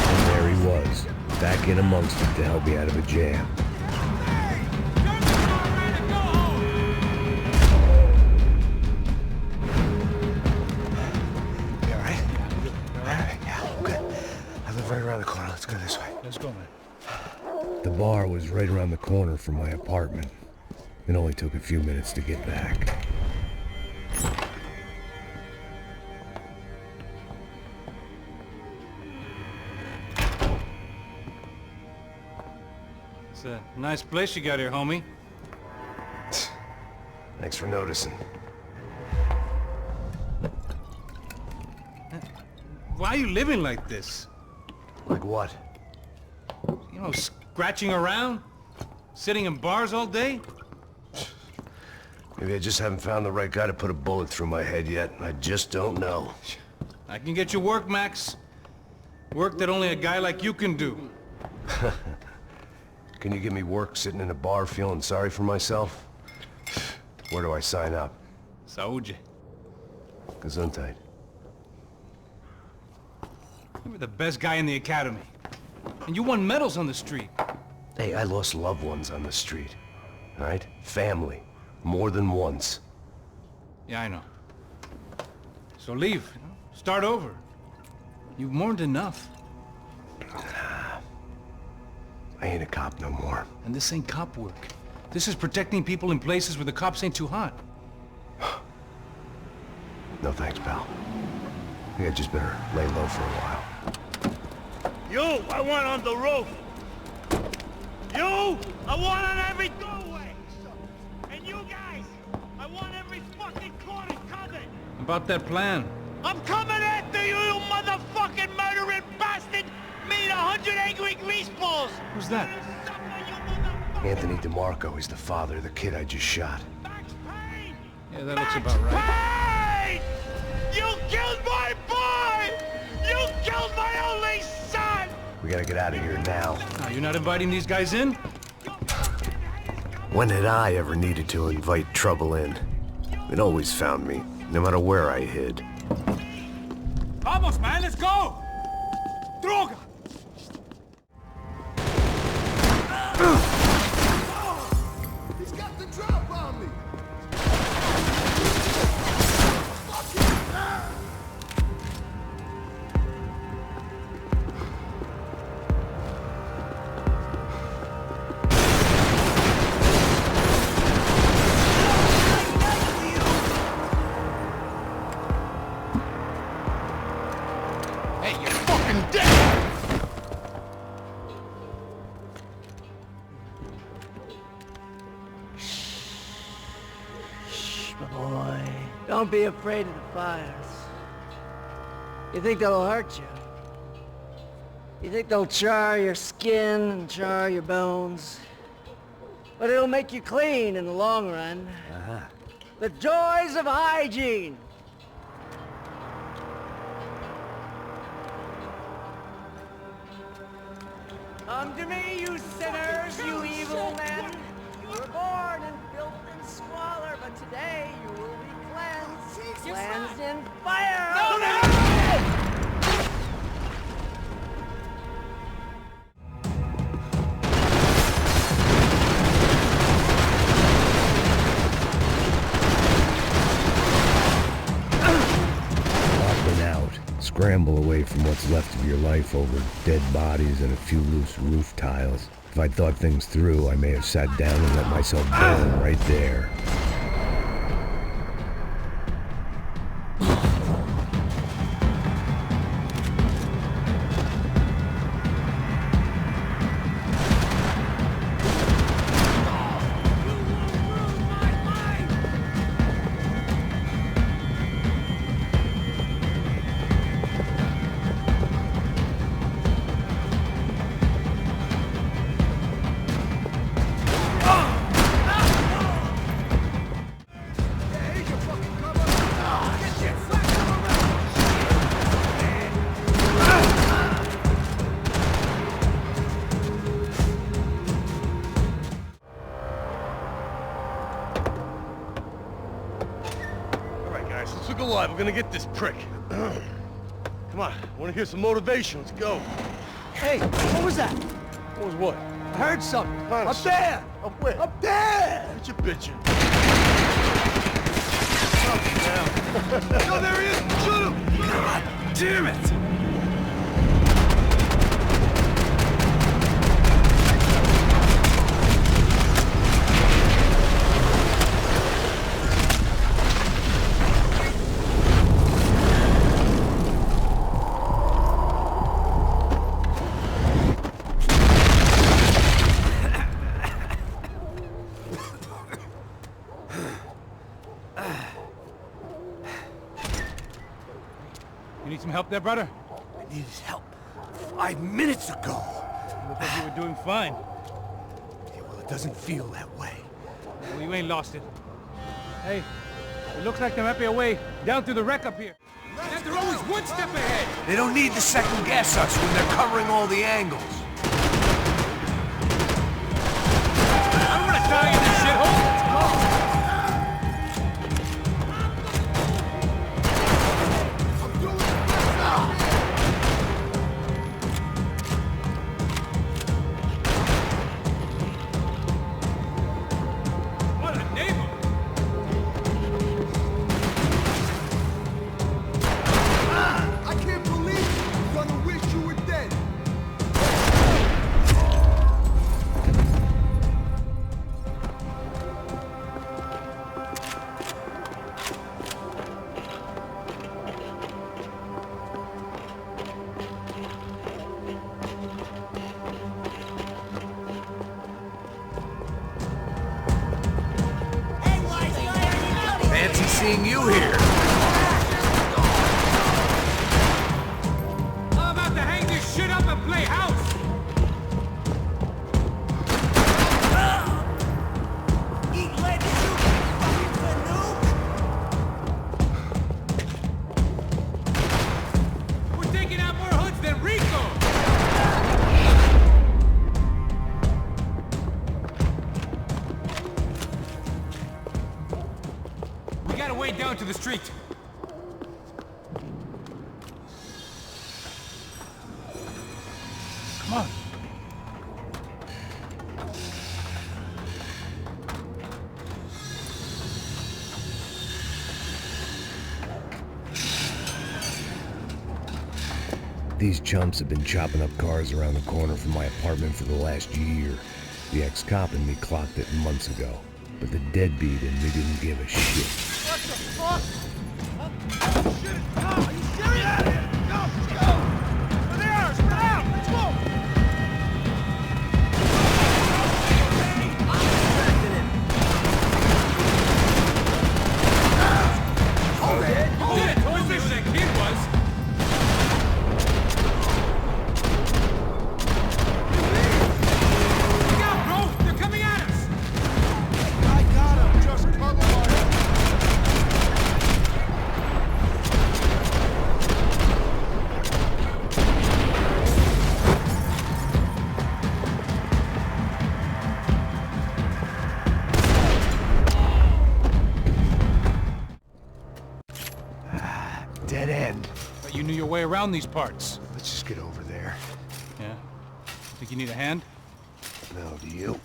And there he was, back in amongst it to help me out of a jam. You all right? All right, yeah, good. I live right around the corner. Let's go this way. Let's go, man. The bar was right around the corner from my apartment. It only took a few minutes to get back. It's a nice place you got here, homie. Thanks for noticing. Why are you living like this? Like what? You know, scratching around? Sitting in bars all day? Maybe I just haven't found the right guy to put a bullet through my head yet. I just don't know. I can get you work, Max. Work that only a guy like you can do. Can you give me work sitting in a bar feeling sorry for myself? Where do I sign up? Saúde. Gesundheit. You were the best guy in the academy. And you won medals on the street. Hey, I lost loved ones on the street. All right? Family. More than once. Yeah, I know. So leave. You know? Start over. You've mourned enough. I ain't a cop no more. And this ain't cop work. This is protecting people in places where the cops ain't too hot. No thanks, pal. I think I just better lay low for a while. You, I want on the roof. You, I want on every doorway. And you guys, I want every fucking corner covered. About that plan. I'm coming after you, you motherfucking murdering bastard! Meet 100 angry greaseballs! Who's that? Anthony DeMarco. He's the father of the kid I just shot. Max Payne! Yeah, that looks about right. Payne! You killed my boy! You killed my only son! We gotta get out of here now. Now, you're not inviting these guys in? When had I ever needed to invite trouble in? It always found me, no matter where I hid. Vamos, man, let's go! Droga! He's got the drop on me! Fuck boy. Don't be afraid of the fires. You think they'll hurt you? You think they'll char your skin and char your bones? But it'll make you clean in the long run. Uh-huh. The joys of hygiene! Come to me, you sinners, you evil men! You were born in filth and squalor, but today you will be cleansed. Cleansed in fire! Scramble away from what's left of your life over dead bodies and a few loose roof tiles. If I'd thought things through, I may have sat down and let myself burn right there. Alive, we're gonna get this prick. Come on, wanna hear some motivation? Let's go. Hey, what was that? What was what? I heard something. Up there! Up where? Up there! What you bitching? Oh, there he is! Shoot him! God damn it! You need some help there, brother? I needed help 5 minutes ago. You look like you were doing fine. Yeah, well, it doesn't feel that way. Well, you ain't lost it. Hey, it looks like there might be a way down through the wreck up here. And they're always one step ahead. They don't need to second guess us when they're covering all the angles. I'm gonna die in this shithole. Fancy seeing you here. I'm about to hang this shit up and play house. We're taking out more hoods than Rico. We gotta wade down to the street. Come on. These chumps have been chopping up cars around the corner from my apartment for the last year. The ex-cop in me clocked it months ago, but the deadbeat in me didn't give a shit. What the fuck? Oh, shit, come on, are you serious? Go, let's go! Over there, spread out, let's go! I'm expecting it. dead end. But you knew your way around these parts. Let's just get over there. Yeah? Think you need a hand? No, do you?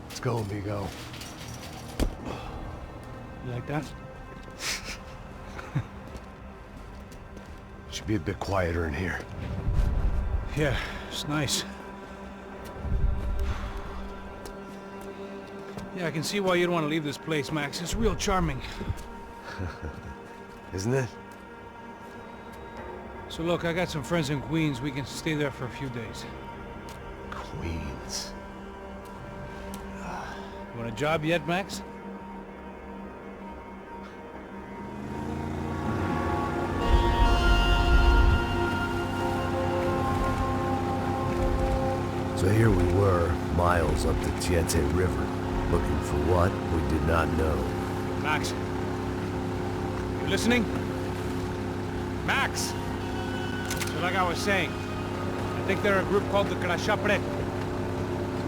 Let's go, amigo. You like that? Should be a bit quieter in here. Yeah, it's nice. Yeah, I can see why you'd want to leave this place, Max. It's real charming. Isn't it? So look, I got some friends in Queens. We can stay there for a few days. Queens. You want a job yet, Max? So here we were, miles up the Tiete River, looking for what we did not know. Max. You listening? Max! So like I was saying, I think they're a group called the Crashapret.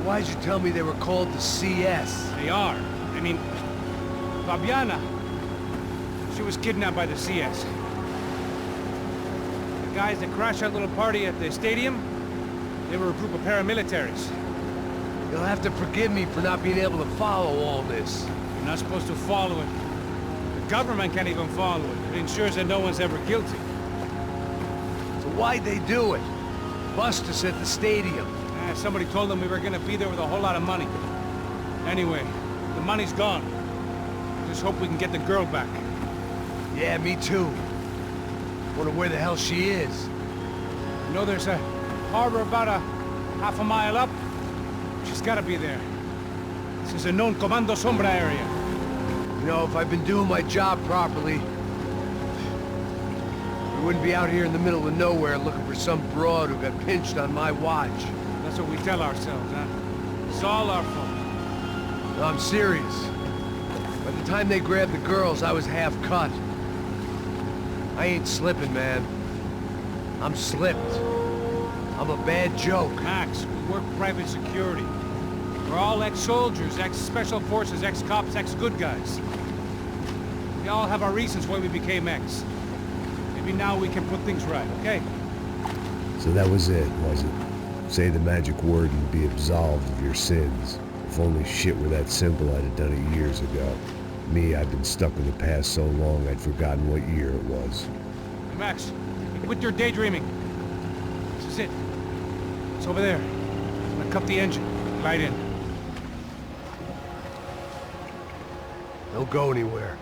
Why'd you tell me they were called the CS? They are. I mean, Fabiana, she was kidnapped by the CS. The guys that crashed that little party at the stadium, they were a group of paramilitaries. You'll have to forgive me for not being able to follow all this. You're not supposed to follow it. The government can't even follow it. It ensures that no one's ever guilty. So why'd they do it? Bust us at the stadium. Somebody told them we were gonna be there with a whole lot of money. Anyway, the money's gone. Just hope we can get the girl back. Yeah, me too. Wonder where the hell she is. You know there's a harbor about a half a mile up? She's gotta be there. This is a known Comando Sombra area. You know, if I've been doing my job properly, we wouldn't be out here in the middle of nowhere looking for some broad who got pinched on my watch. That's what we tell ourselves, huh? It's all our fault. No, I'm serious. By the time they grabbed the girls, I was half cut. I ain't slipping, man. I'm slipped. I'm a bad joke. Max, we work private security. We're all ex-soldiers, ex-special forces, ex-cops, ex-good guys. We all have our reasons why we became ex. Maybe now we can put things right, okay? So that was it, was it? Say the magic word and be absolved of your sins. If only shit were that simple, I'd have done it years ago. Me, I've been stuck in the past so long I'd forgotten what year it was. Hey, Max, quit your daydreaming. This is it. It's over there. I'm gonna cut the engine. Glide in. Don't go anywhere.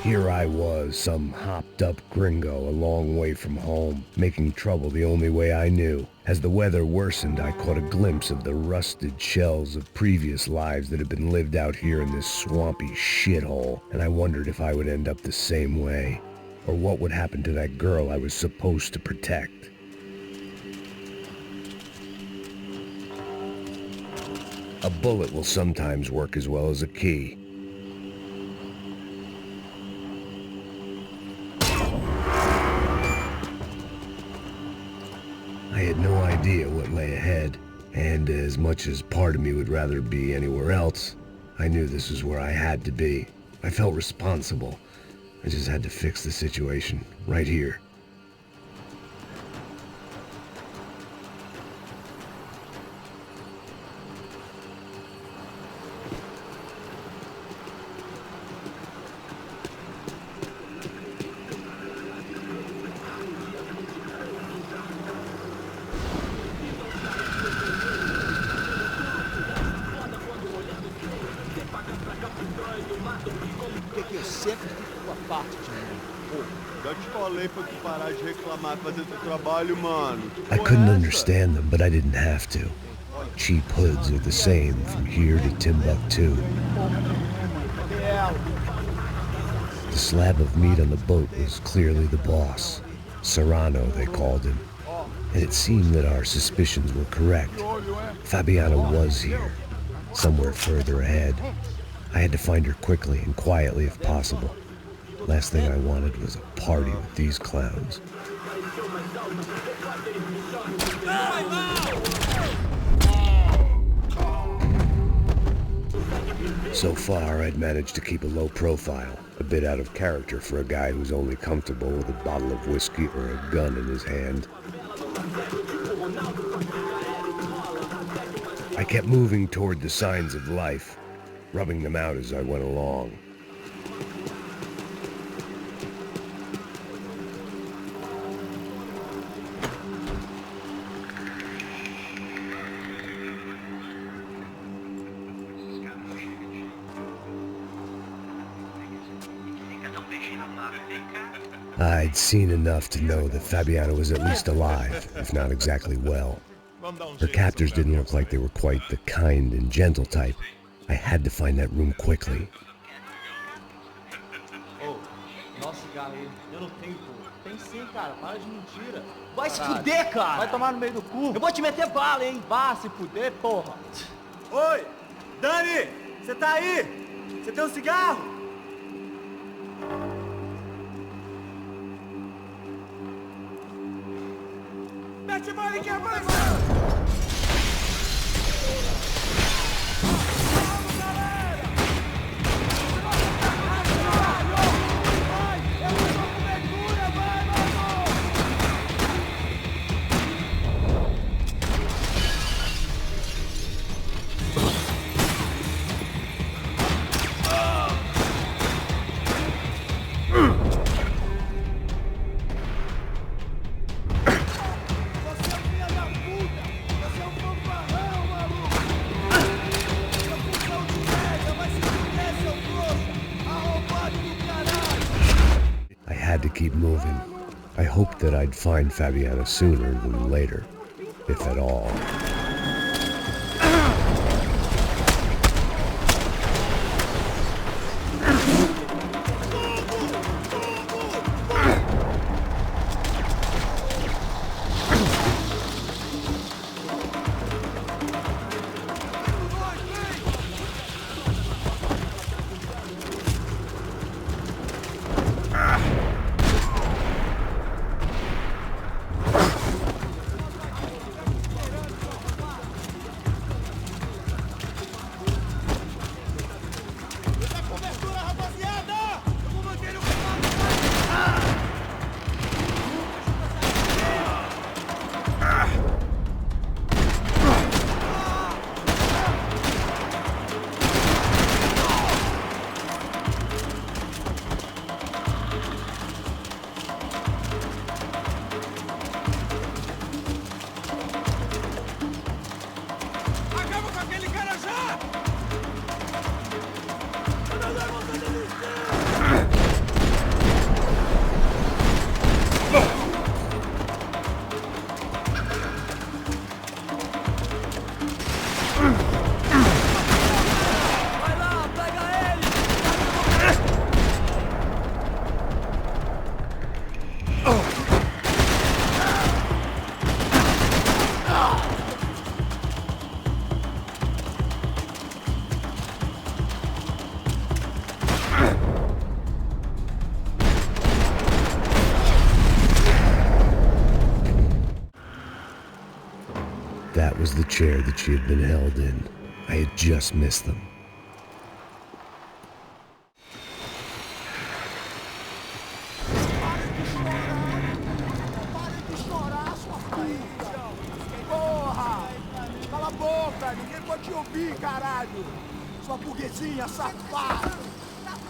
Here I was, some hopped-up gringo a long way from home, making trouble the only way I knew. As the weather worsened, I caught a glimpse of the rusted shells of previous lives that had been lived out here in this swampy shithole, and I wondered if I would end up the same way, or what would happen to that girl I was supposed to protect. A bullet will sometimes work as well as a key. I had no idea what lay ahead, and as much as part of me would rather be anywhere else, I knew this was where I had to be. I felt responsible. I just had to fix the situation, right here. Já te falei pra tu parar de reclamar e fazer teu trabalho, mano. I couldn't understand them, but I didn't have to. Cheap hoods are the same from here to Timbuktu. The slab of meat on the boat was clearly the boss. Serrano, they called him. And it seemed that our suspicions were correct. Fabiana was here, somewhere further ahead. I had to find her quickly and quietly if possible. Last thing I wanted was a party with these clowns. So far, I'd managed to keep a low profile, a bit out of character for a guy who's only comfortable with a bottle of whiskey or a gun in his hand. I kept moving toward the signs of life, rubbing them out as I went along. I'd seen enough to know that Fabiana was at least alive, if not exactly well. Her captors didn't look like they were quite the kind and gentle type. I had to find that room quickly. Oh, nossa, galera, eu não tenho, pô. Tem sim, cara, para de mentira. Vai se fuder, cara! Vai tomar no meio do cu. Eu vou te meter bala, hein? Vá se fuder, porra! Oi, Dani, você tá aí? Você tem um cigarro? Mete bala e quer mais! Keep moving. I hoped that I'd find Fabiana sooner than later, if at all. That was the chair that she had been held in. I had just missed them. Porra! Cala a boca! Ninguém pode te ouvir, caralho! Sua burguesinha safada!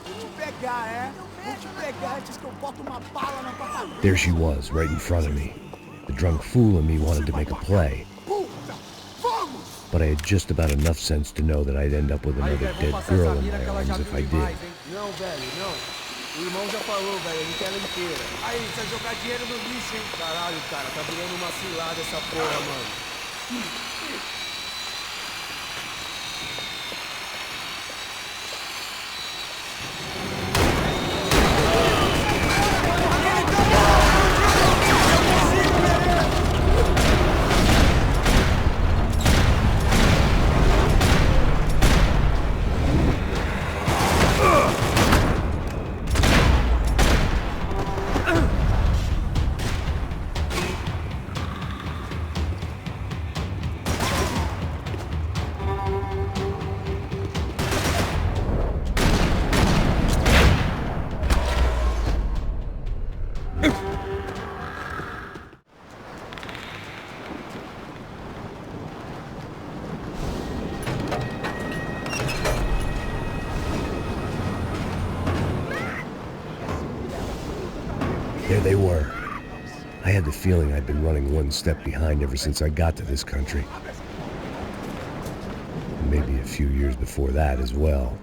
Vou te pegar, é? Vou te pegar antes que eu boto uma bala na tua cabeça! There she was, right in front of me. The drunk fool in me wanted to make a play. But I had just about enough sense to know that I'd end up with another dead girl in my arms if I did. Não, velho, não. O irmão já falou, velho, ele quer ela inteira. Aí, precisa jogar dinheiro no lixo, hein? Caralho, cara, tá virando uma cilada essa porra, mano. There they were. I had the feeling I'd been running one step behind ever since I got to this country. And maybe a few years before that as well.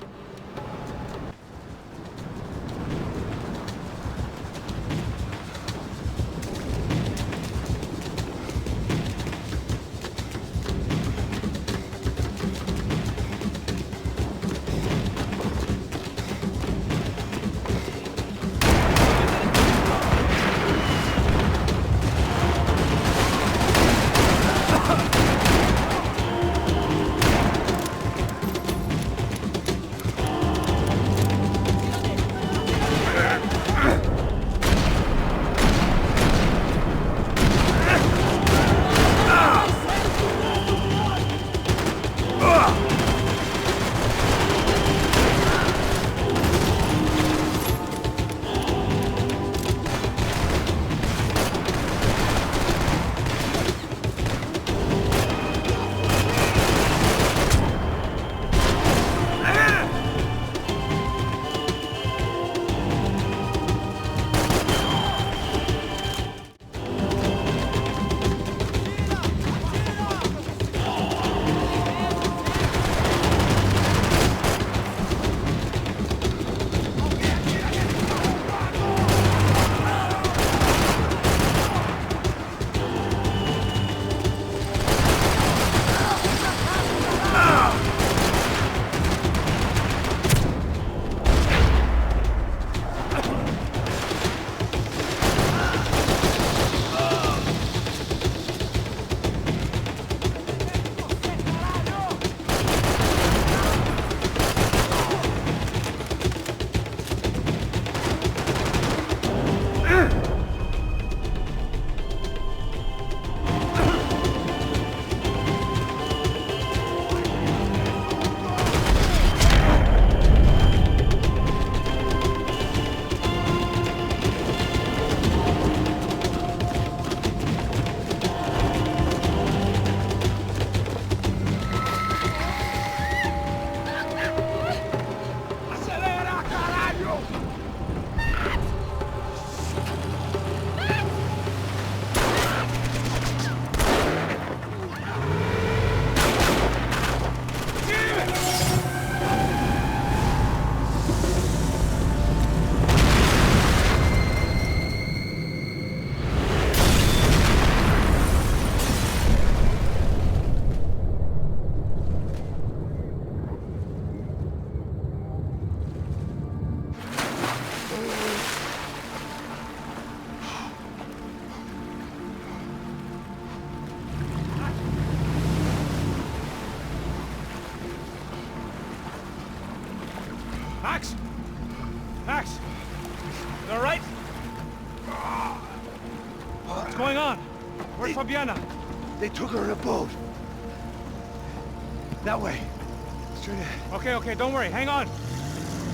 Max? Max? You all right? What's going on? Where's Fabiana? They took her in a boat. That way. Straight ahead. Okay, don't worry. Hang on.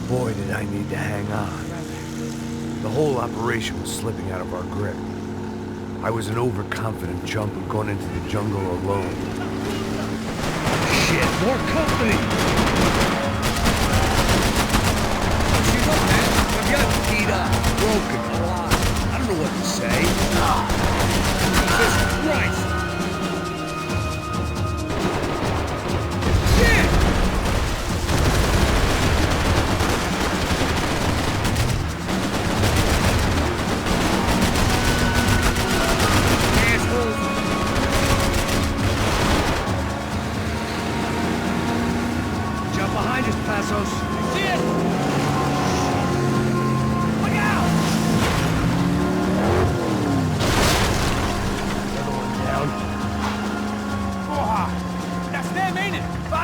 Boy, did I need to hang on. The whole operation was slipping out of our grip. I was an overconfident chump who'd gone into the jungle alone. Shit, more company! She's up, man. I've got beat up, broken, lost. I don't know what to say. Jesus Christ! Shit! 'em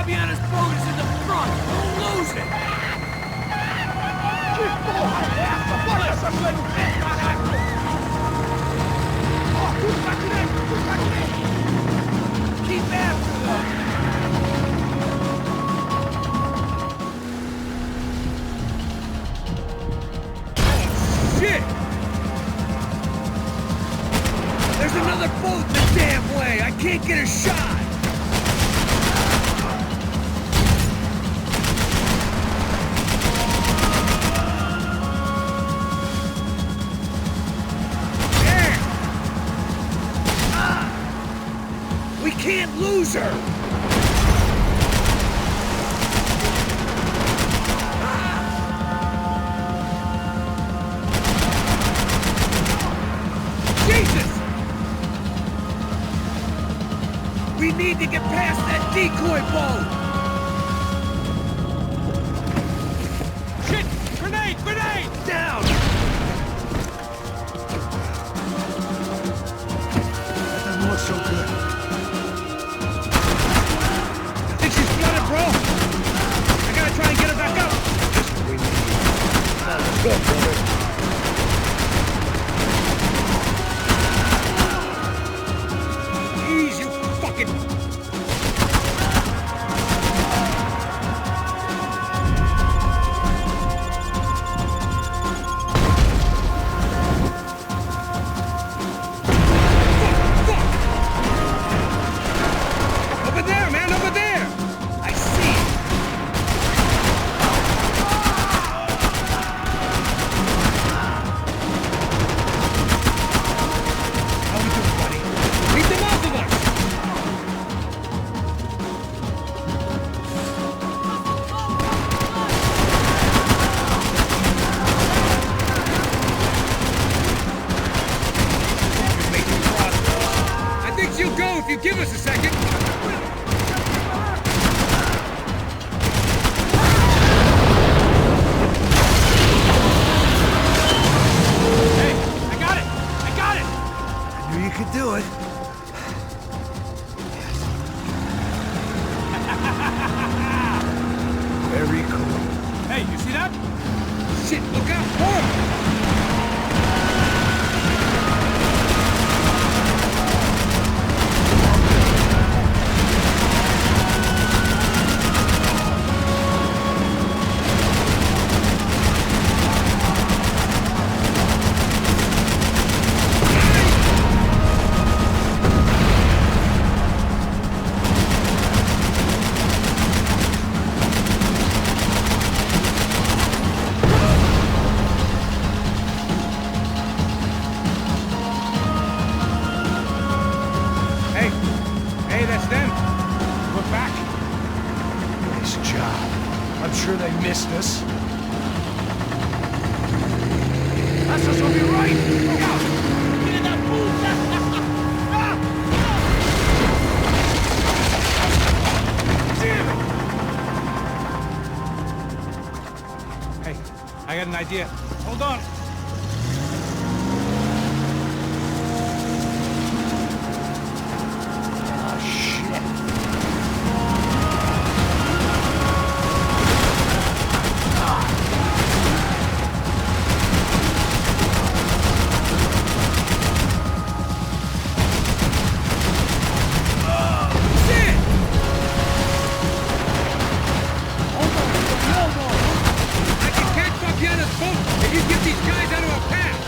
Fabiana's boat is in the front! Don't lose it! Que porra é essa? Bota essa coisa no pé, caralho! Ó, tudo pra direita, tudo pra direita! Keep after them! Shit! There's another boat the damn way! I can't get a shot! There! We can't lose her! We need to get past that decoy boat! Shit! Grenade! Grenade! Down! That doesn't look so good. I think she's flooded, bro! I gotta try and get her back up! This is what we need. Let's go, brother. Ease, you fucking... Over there, man, over there! I see it! How we doing, buddy? Beat them off of us! You're making progress. I think she'll go if you give us a second. Hey, I got it! I got it! I knew you could do it. Very cool. Hey, you see that? Shit, look out! More! Hey, that's them. We're back. Nice job. I'm sure they missed us. That's us on your right! Look out! Get in that puta! Damn it! Hey, I got an idea. Hold on. Oh, shit. I can catch Fabiana's boat if you get these guys out of our path!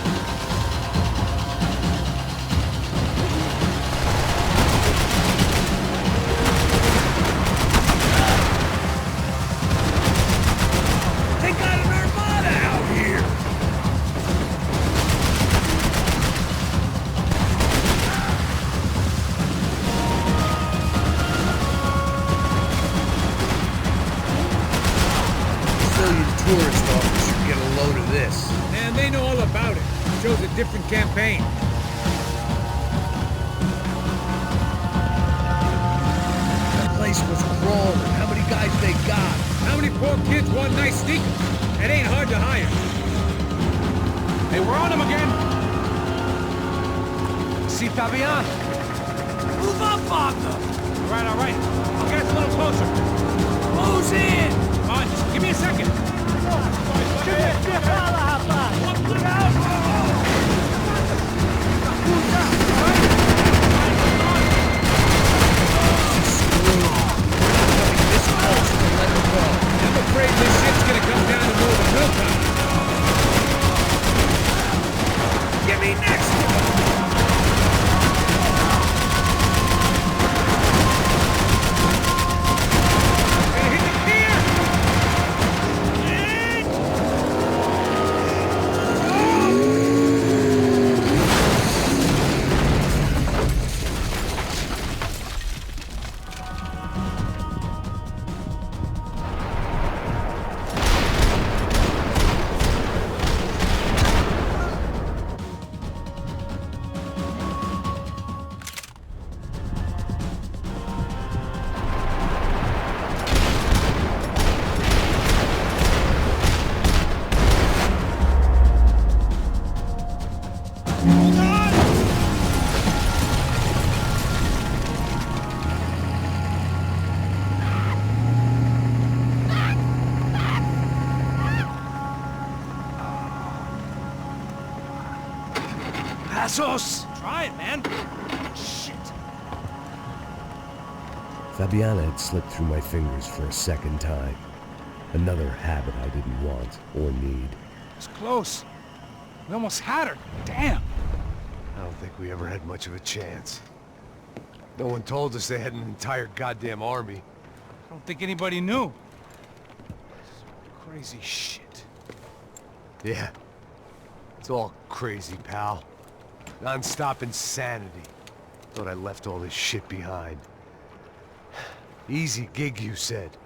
They got an armada out here! Brazilian tourist officer get a load of this. And they know all about it. Shows a different campaign. That place was crawling. How many guys they got? How many poor kids want nice sneakers? It ain't hard to hire. Hey, we're on them again! See Fabian? Move up, Wagner! All right, I'll get us a little closer. Fala, rapaz! I'm afraid this shit's gonna come down to moving no time. Give me next! Try it, man. Shit. Fabiana had slipped through my fingers for a second time. Another habit I didn't want or need. It's close. We almost had her. Damn. I don't think we ever had much of a chance. No one told us they had an entire goddamn army. I don't think anybody knew. Crazy shit. Yeah. It's all crazy, pal. Non-stop insanity. Thought I left all this shit behind. Easy gig, you said.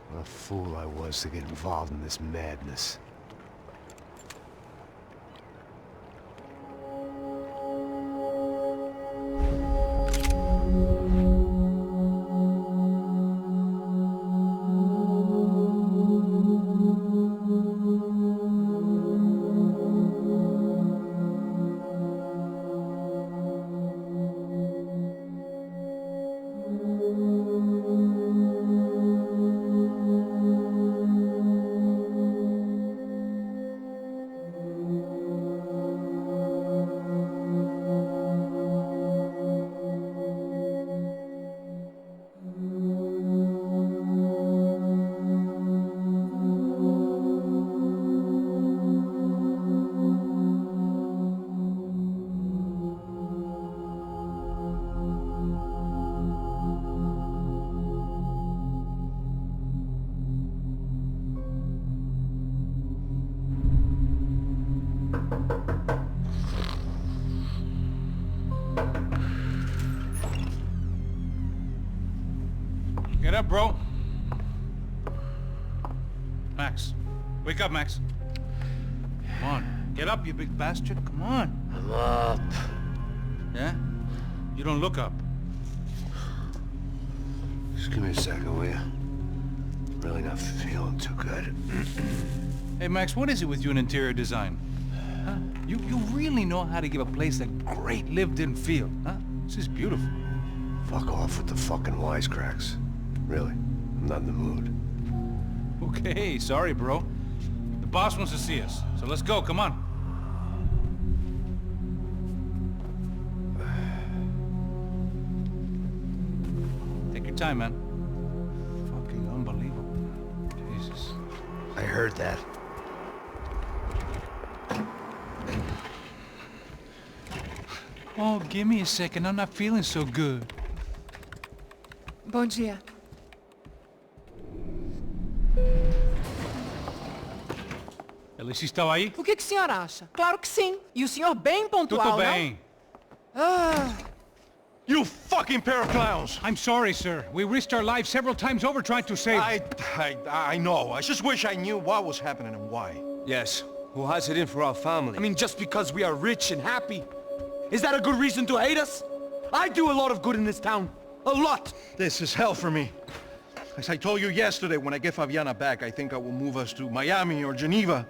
What a fool I was to get involved in this madness. Get up, bro. Max. Wake up, Max. Come on. Get up, you big bastard. Come on. I'm up. Yeah? You don't look up. Just give me a second, will you? Really not feeling too good. Hey, Max, what is it with you in interior design? Huh? You really know how to give a place a great lived-in feel, huh? This is beautiful. Fuck off with the fucking wisecracks. Really, I'm not in the mood. Okay, sorry, bro. The boss wants to see us, so let's go, come on. Take your time, man. Fucking unbelievable. Jesus. I heard that. Oh, give me a second. I'm not feeling so good. Bom dia. Alice estava aí? O que o senhor acha? Claro que sim. E o senhor bem pontual, Tudo bem. não? Ah. You fucking pair of clowns! I'm sorry, sir. We risked our lives several times over trying to save... I know. I just wish I knew what was happening and why. Yes. Who has it in for our family? I mean, just because we are rich and happy, is that a good reason to hate us? I do a lot of good in this town. A lot! This is hell for me. As I told you yesterday, when I get Fabiana back, I think I will move us to Miami or Geneva.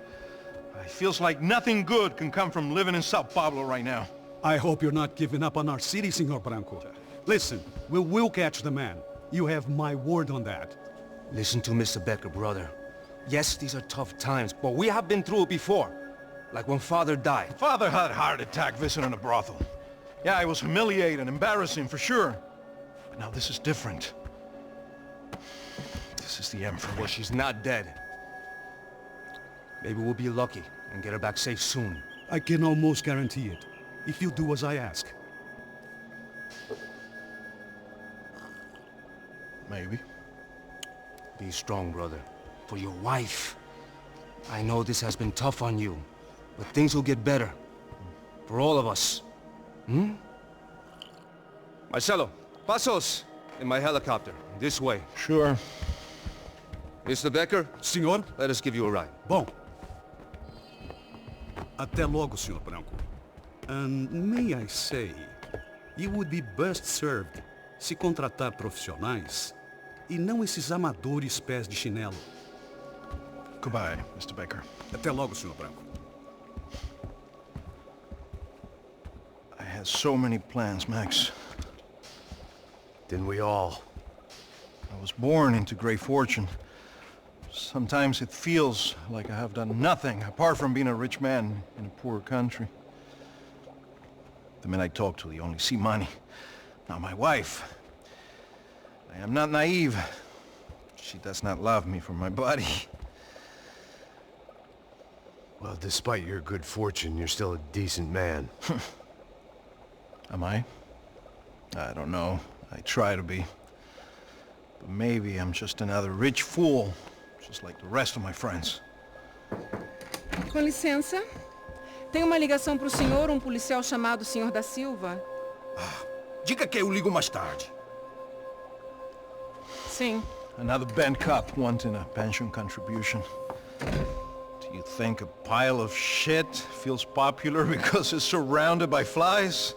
It feels like nothing good can come from living in São Paulo right now. I hope you're not giving up on our city, Senor Branco. Listen, we will catch the man. You have my word on that. Listen to Mr. Becker, brother. Yes, these are tough times, but we have been through it before. Like when Father died. Father had a heart attack visiting a brothel. Yeah, it was humiliating, embarrassing, for sure. But now this is different. This is the end for me. Well, she's not dead. Maybe we'll be lucky and get her back safe soon. I can almost guarantee it, if you do as I ask. Maybe. Be strong, brother. For your wife. I know this has been tough on you, but things will get better. For all of us. Hmm? Marcelo, pasos in my helicopter. This way. Sure. Mr. Becker? Senhor? Let us give you a ride. Bom. Até logo, Sr. Branco. And may I say, you would be best served se contratar profissionais e não esses amadores pés de chinelo. Goodbye, Mr. Becker. Até logo, Sr. Branco. I had so many plans, Max. Didn't we all? I was born into great fortune. Sometimes it feels like I have done nothing apart from being a rich man in a poor country. The men I talk to, they only see money. Now my wife. I am not naive. She does not love me for my body. Well, despite your good fortune, you're still a decent man. Am I? I don't know. I try to be. But maybe I'm just another rich fool, just like the rest of my friends. Com licença. Tem uma ligação para o senhor, um policial chamado Sr. da Silva. Diga que eu ligo mais tarde. Sim. Another bent cop wanting a pension contribution. Do you think a pile of shit feels popular because it's surrounded by flies?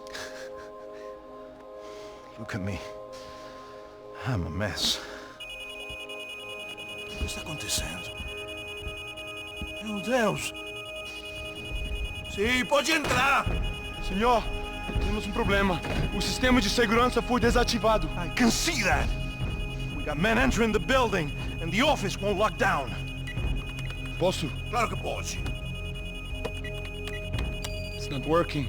Look at me. I'm a mess. O que está acontecendo? Meu Deus! Sim, pode entrar! Senhor, temos um problema. O sistema de segurança foi desativado. I can see that! We got men entering the building, and the office won't lock down. Posso? Claro que pode. It's not working.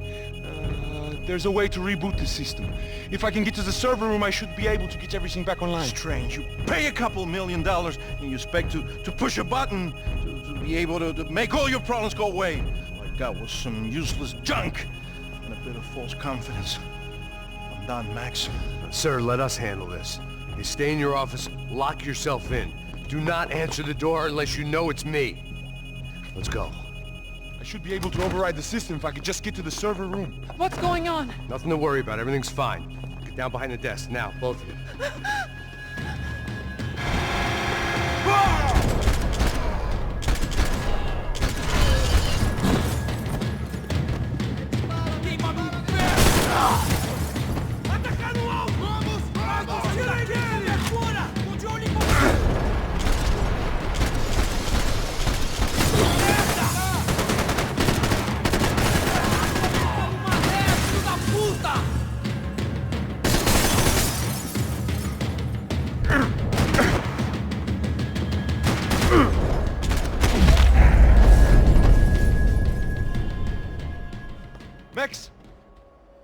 There's a way to reboot the system. If I can get to the server room, I should be able to get everything back online. Strange. You pay a couple $1 million, and you expect to push a button to be able to make all your problems go away. All I got was some useless junk and a bit of false confidence. I'm done, Max. Sir, let us handle this. You stay in your office, lock yourself in. Do not answer the door unless you know it's me. Let's go. I should be able to override the system if I could just get to the server room. What's going on? Nothing to worry about. Everything's fine. Get down behind the desk. Now, both of you. Max!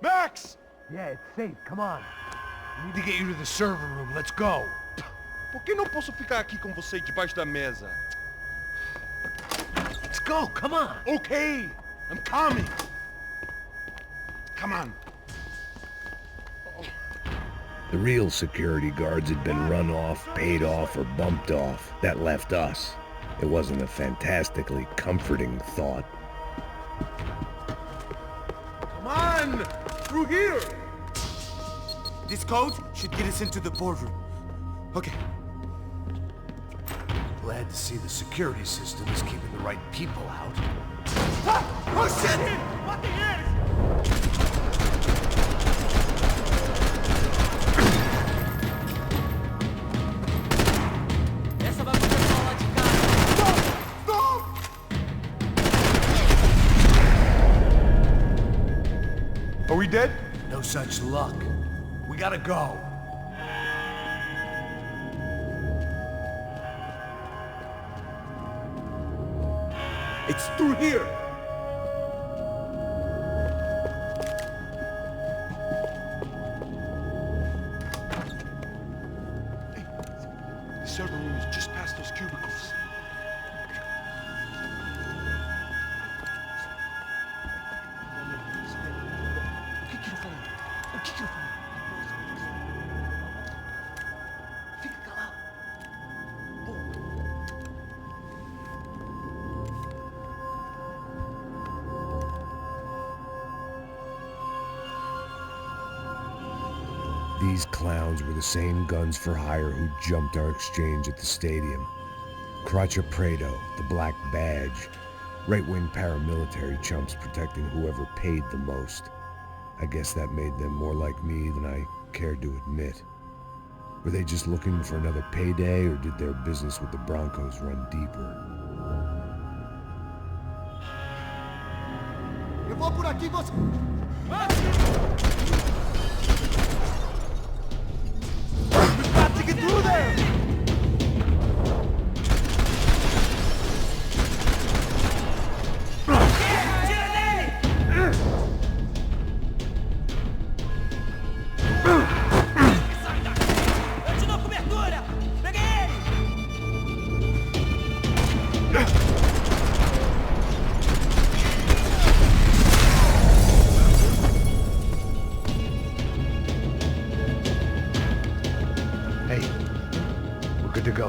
Max! Yeah, it's safe. Come on. We need to get you to the server room. Let's go. Por que não posso ficar aqui com você debaixo da mesa? Let's go. Come on. Okay, I'm coming. Come on. The real security guards had been run off, paid off, or bumped off. That left us. It wasn't a fantastically comforting thought. Come on! Through here! This code should get us into the boardroom. Okay. Glad to see the security system is keeping the right people out. Ah! Oh shit! What the hell? Are we dead? No such luck. We gotta go. It's through here! The server room is just past those cubicles. These clowns were the same guns for hire who jumped our exchange at the stadium. Crotcha Prado, the Black Badge, right-wing paramilitary chumps protecting whoever paid the most. I guess that made them more like me than I cared to admit. Were they just looking for another payday, or did their business with the Broncos run deeper? Eu vou por aqui, você...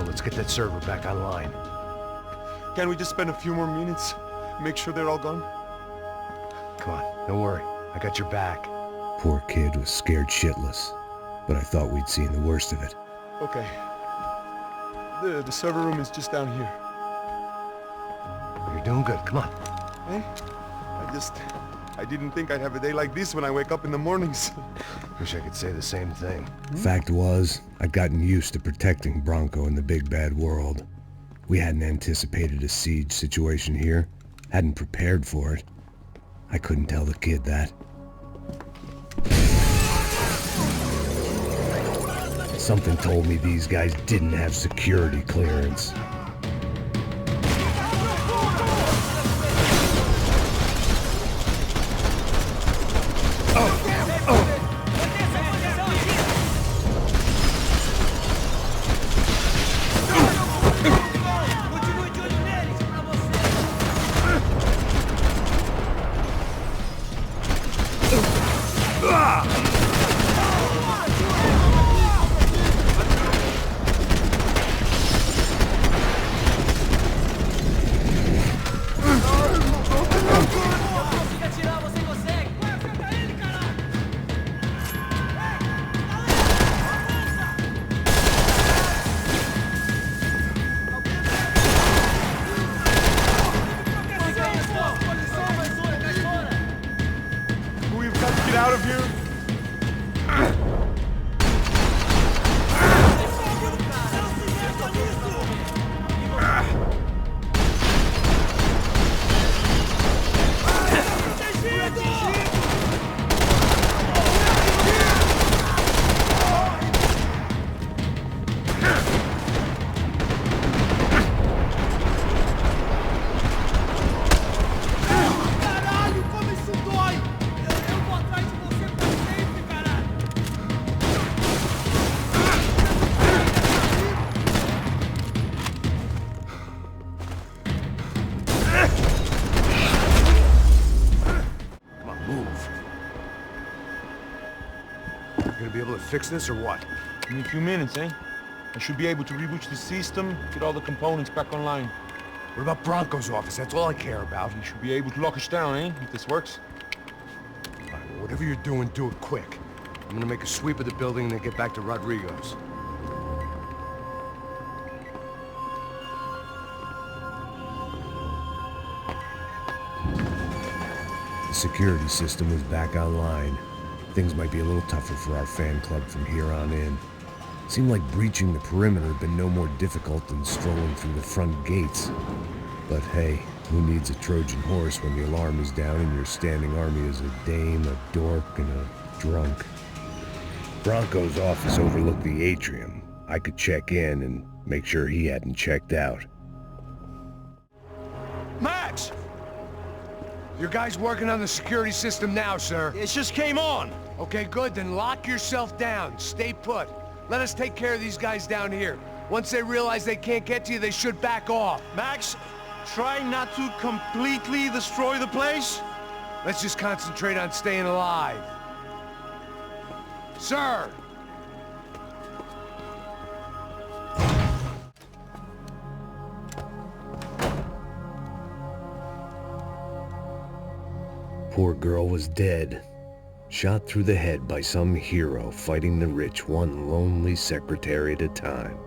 Let's get that server back online. Can't we just spend a few more minutes? Make sure they're all gone? Come on, don't worry. I got your back. Poor kid was scared shitless, but I thought we'd seen the worst of it. Okay. The server room is just down here. You're doing good. Come on. Hey? I didn't think I'd have a day like this when I wake up in the mornings. Wish I could say the same thing. Fact was, I'd gotten used to protecting Bronco in the big bad world. We hadn't anticipated a siege situation here, hadn't prepared for it. I couldn't tell the kid that. Something told me these guys didn't have security clearance. Out of here! Fix this or what? In a few minutes, eh? I should be able to reboot the system, get all the components back online. What about Bronco's office? That's all I care about. You should be able to lock us down, eh? If this works. All right, well, whatever you're doing, do it quick. I'm gonna make a sweep of the building and then get back to Rodrigo's. The security system is back online. Things might be a little tougher for our fan club from here on in. It seemed like breaching the perimeter had been no more difficult than strolling through the front gates. But hey, who needs a Trojan horse when the alarm is down and your standing army is a dame, a dork, and a drunk? Bronco's office overlooked the atrium. I could check in and make sure he hadn't checked out. Max! Your guy's working on the security system now, sir. It just came on. Okay, good, then lock yourself down. Stay put. Let us take care of these guys down here. Once they realize they can't get to you, they should back off. Max, try not to completely destroy the place. Let's just concentrate on staying alive. Sir! Poor girl was dead. Shot through the head by some hero fighting the rich one lonely secretary at a time.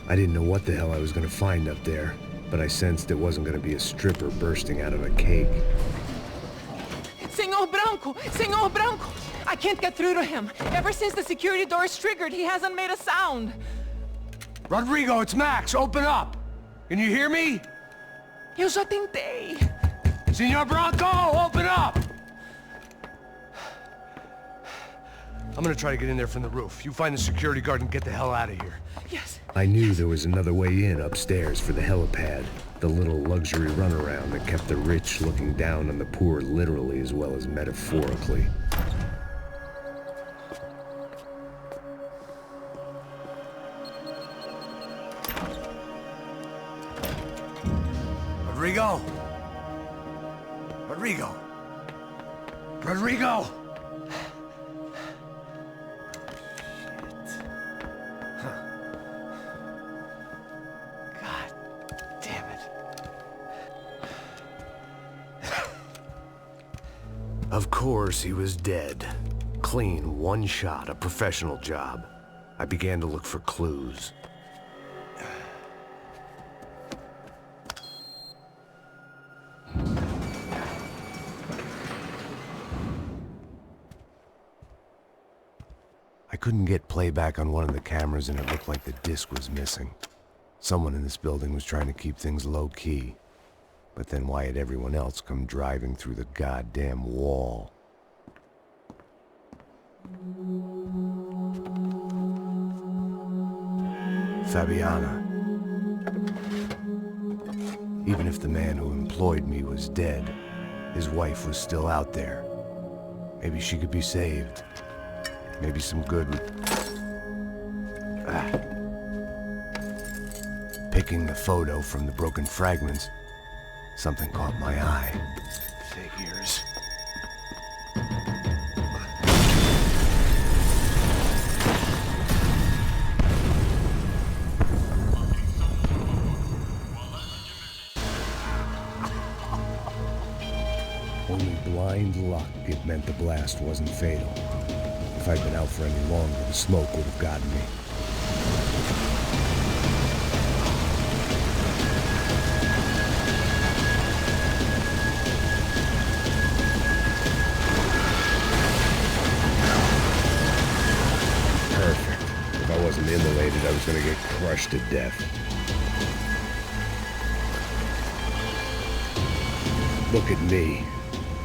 I didn't know what the hell I was going to find up there, but I sensed it wasn't going to be a stripper bursting out of a cake. Senor Branco! Senor Branco! I can't get through to him. Ever since the security door is triggered, he hasn't made a sound. Rodrigo, it's Max. Open up. Can you hear me? Eu já tentei. Senor Branco, open up! I'm gonna try to get in there from the roof. You find the security guard and get the hell out of here. Yes. I knew there was another way in upstairs for the helipad, the little luxury runaround that kept the rich looking down on the poor literally as well as metaphorically. Rodrigo! Rodrigo! Rodrigo! Of course, he was dead. Clean, one shot, a professional job. I began to look for clues. I couldn't get playback on one of the cameras and it looked like the disc was missing. Someone in this building was trying to keep things low-key. But then why had everyone else come driving through the goddamn wall? Fabiana. Even if the man who employed me was dead, his wife was still out there. Maybe she could be saved. Maybe some good would... Picking the photo from the broken fragments, something caught my eye. Figures. Only blind luck it meant the blast wasn't fatal. If I'd been out for any longer, the smoke would have gotten me. I was gonna get crushed to death. Look at me.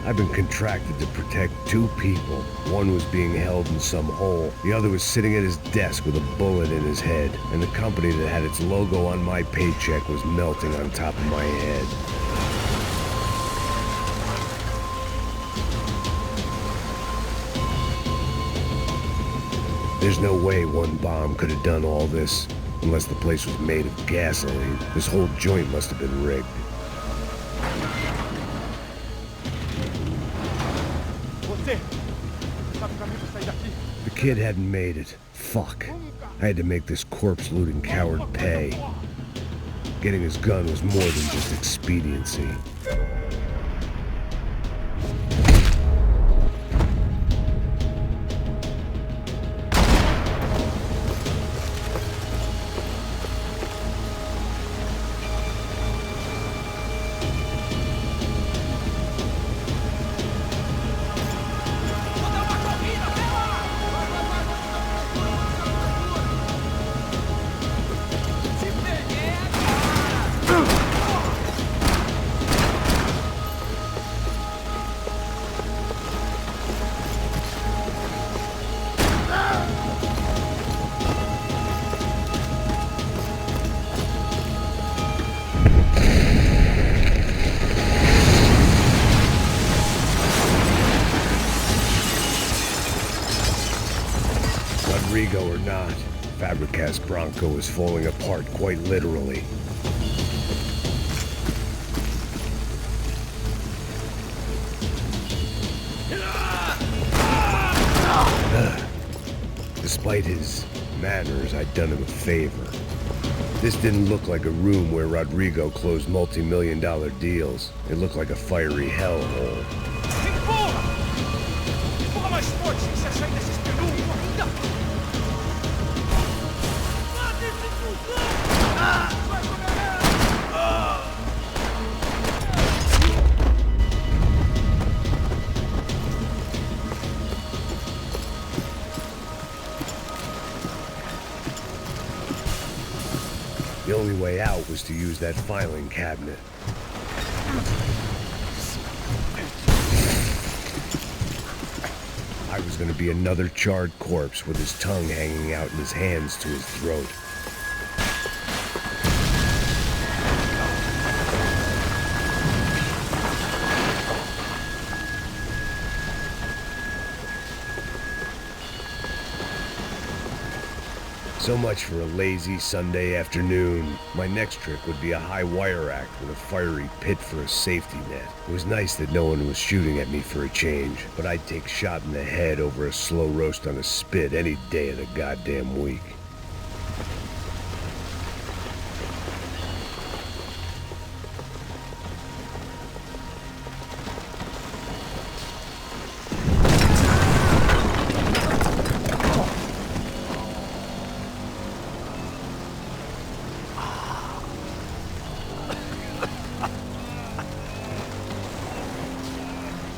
I've been contracted to protect two people. One was being held in some hole. The other was sitting at his desk with a bullet in his head. And the company that had its logo on my paycheck was melting on top of my head. There's no way one bomb could have done all this, unless the place was made of gasoline. This whole joint must have been rigged. The kid hadn't made it. Fuck. I had to make this corpse-looting coward pay. Getting his gun was more than just expediency. Rodrigo or not, FPS Branco is falling apart quite literally. Despite his manners, I'd done him a favor. This didn't look like a room where Rodrigo closed multi-million-dollar deals. It looked like a fiery hellhole. Porra mais forte sem se achar desses peludos ainda! Mata esse cuzão! Vai com a galera! The only way out was to use that filing cabinet. I was going to be another charred corpse with his tongue hanging out and his hands to his throat. So much for a lazy Sunday afternoon. My next trick would be a high wire act with a fiery pit for a safety net. It was nice that no one was shooting at me for a change, but I'd take shot in the head over a slow roast on a spit any day of the goddamn week.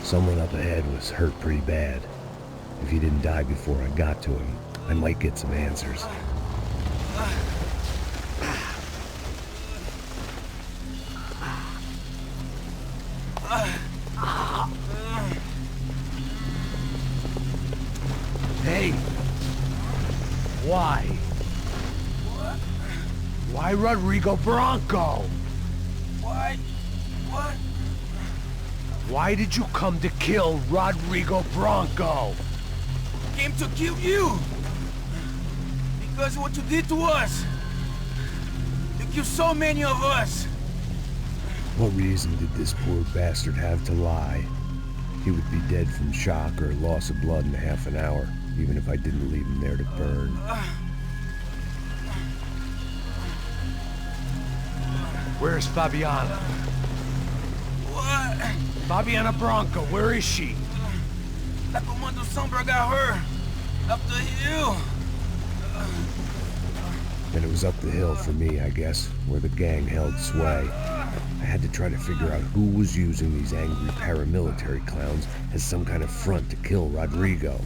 Someone up ahead was hurt pretty bad. If he didn't die before I got to him, I might get some answers. Hey! Why? What? Why Rodrigo Branco? Why? What? Why did you come to kill Rodrigo Branco? Came to kill you! Because of what you did to us! You killed so many of us! What reason did this poor bastard have to lie? He would be dead from shock or loss of blood in half an hour, even if I didn't leave him there to burn. Where's Fabiana? What? Fabiana Branco, where is she? La Comando Sombra got her. Up the hill. And it was up the hill for me, I guess, where the gang held sway. I had to try to figure out who was using these angry paramilitary clowns as some kind of front to kill Rodrigo.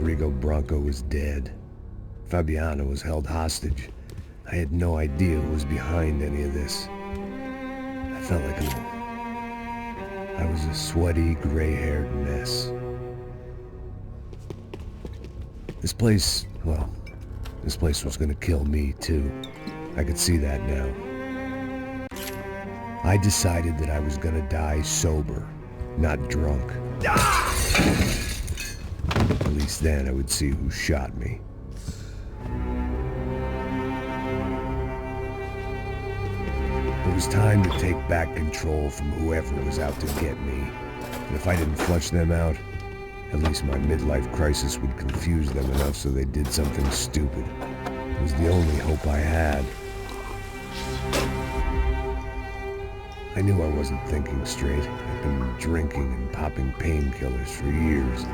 Rodrigo Branco was dead. Fabiana was held hostage. I had no idea who was behind any of this. I felt like I was a sweaty, gray-haired mess. This place was gonna kill me too. I could see that now. I decided that I was gonna die sober, not drunk. At least then I would see who shot me. It was time to take back control from whoever was out to get me. And if I didn't flush them out, at least my midlife crisis would confuse them enough so they did something stupid. It was the only hope I had. I knew I wasn't thinking straight. I'd been drinking and popping painkillers for years.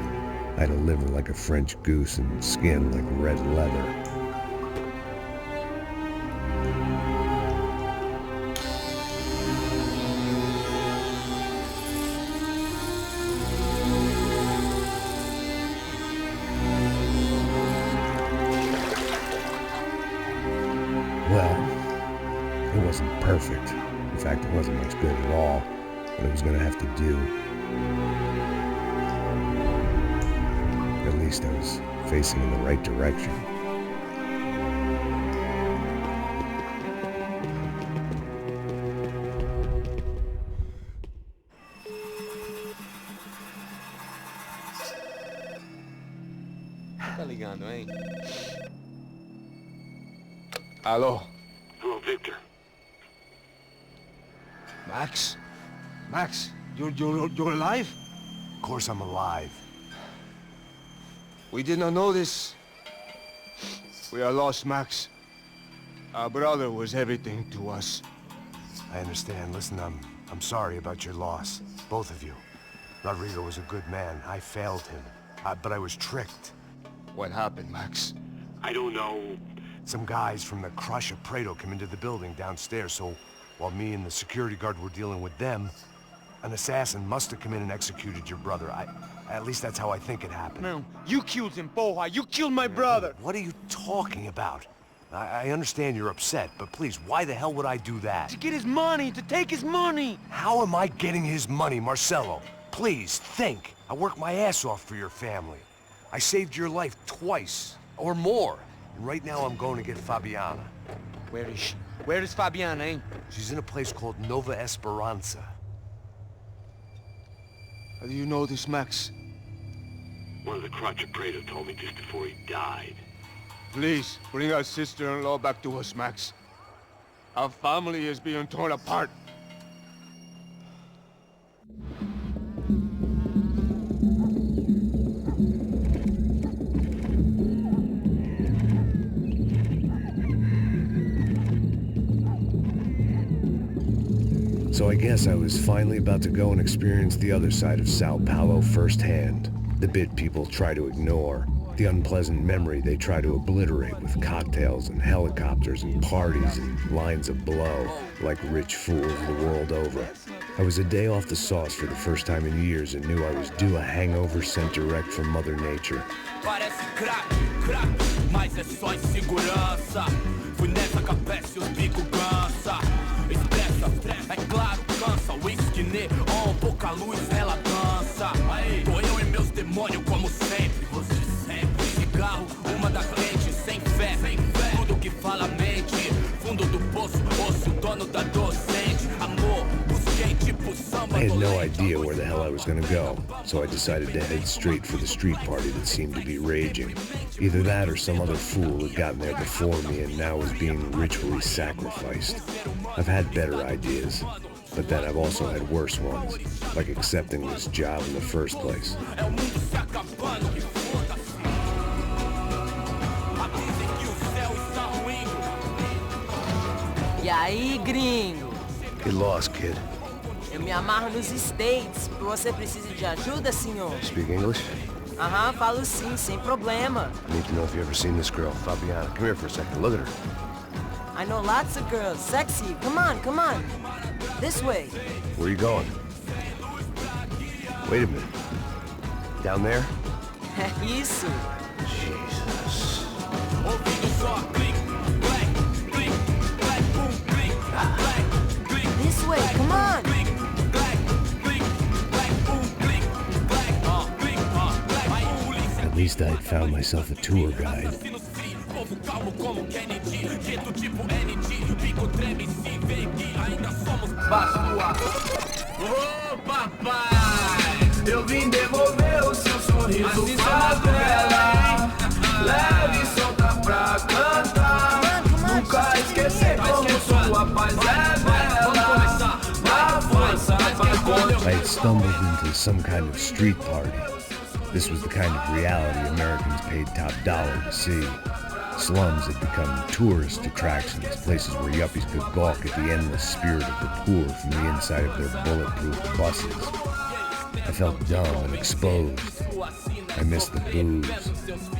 I had a liver like a French goose and skin like red leather. Well, it wasn't perfect. In fact, it wasn't much good at all. What I was gonna have to do. At least I was facing in the right direction. Tá ligando, hein? Hello. Hello, Victor. Max? Max, you're alive? Of course I'm alive. We did not know this. We are lost, Max. Our brother was everything to us. I understand. Listen, I'm sorry about your loss. Both of you. Rodrigo was a good man. I failed him. But I was tricked. What happened, Max? I don't know. Some guys from the Crush of Prado came into the building downstairs, so while me and the security guard were dealing with them, an assassin must have come in and executed your brother. At least that's how I think it happened. No, you killed him, Porra. You killed my brother. What are you talking about? I understand you're upset, but please, why the hell would I do that? To get his money, to take his money. How am I getting his money, Marcelo? Please, think. I worked my ass off for your family. I saved your life twice, or more. And right now I'm going to get Fabiana. Where is she? Where is Fabiana, eh? She's in a place called Nova Esperanza. How do you know this, Max? One of the Crotch of Prado told me just before he died. Please, bring our sister-in-law back to us, Max. Our family is being torn apart. So I guess I was finally about to go and experience the other side of Sao Paulo firsthand. The bit people try to ignore. The unpleasant memory they try to obliterate with cocktails and helicopters and parties and lines of blow, like rich fools the world over. I was a day off the sauce for the first time in years and knew I was due a hangover sent direct from Mother Nature. Parece crack, mas é só insegurança. Fui nessa capeste, os bico cansa. Expressa, é claro, cansa. Whisky, neon, pouca luz, ela dança. Aí, tô eu e meus demônios como sempre. Você sempre. Cigarro, uma da frente, sem fé. Tudo que fala mente. Fundo do poço, osso, dono da docente. Amor, busquei tipo samba. I had no idea where the hell I was gonna go, so I decided to head straight for the street party that seemed to be raging. Either that or some other fool had gotten there before me and now was being ritually sacrificed. I've had better ideas, but then I've also had worse ones, like accepting this job in the first place. E aí, gringo? Get lost, kid. Eu me amarro nos States. Você precisa de ajuda, senhor? Speak English? Aham, falo sim, sem problema. I need to know if you've ever seen this girl, Fabiana. Come here for a second. Look at her. I know lots of girls. Sexy. Come on, come on. This way. Where are you going? Wait a minute. Down there? Isso. Jesus. This way, come on. At least I'd found myself a tour guide. Ô papai, eu vim devolver o seu sorriso favela. Leve e solta pra cantar. Nunca esquecer como sua paz é bela. Na força pra I had stumbled into some kind of street party. This was the kind of reality Americans paid top dollar to see. Slums had become tourist attractions, places where yuppies could gawk at the endless spirit of the poor from the inside of their bulletproof buses. I felt dumb and exposed. I missed the booze.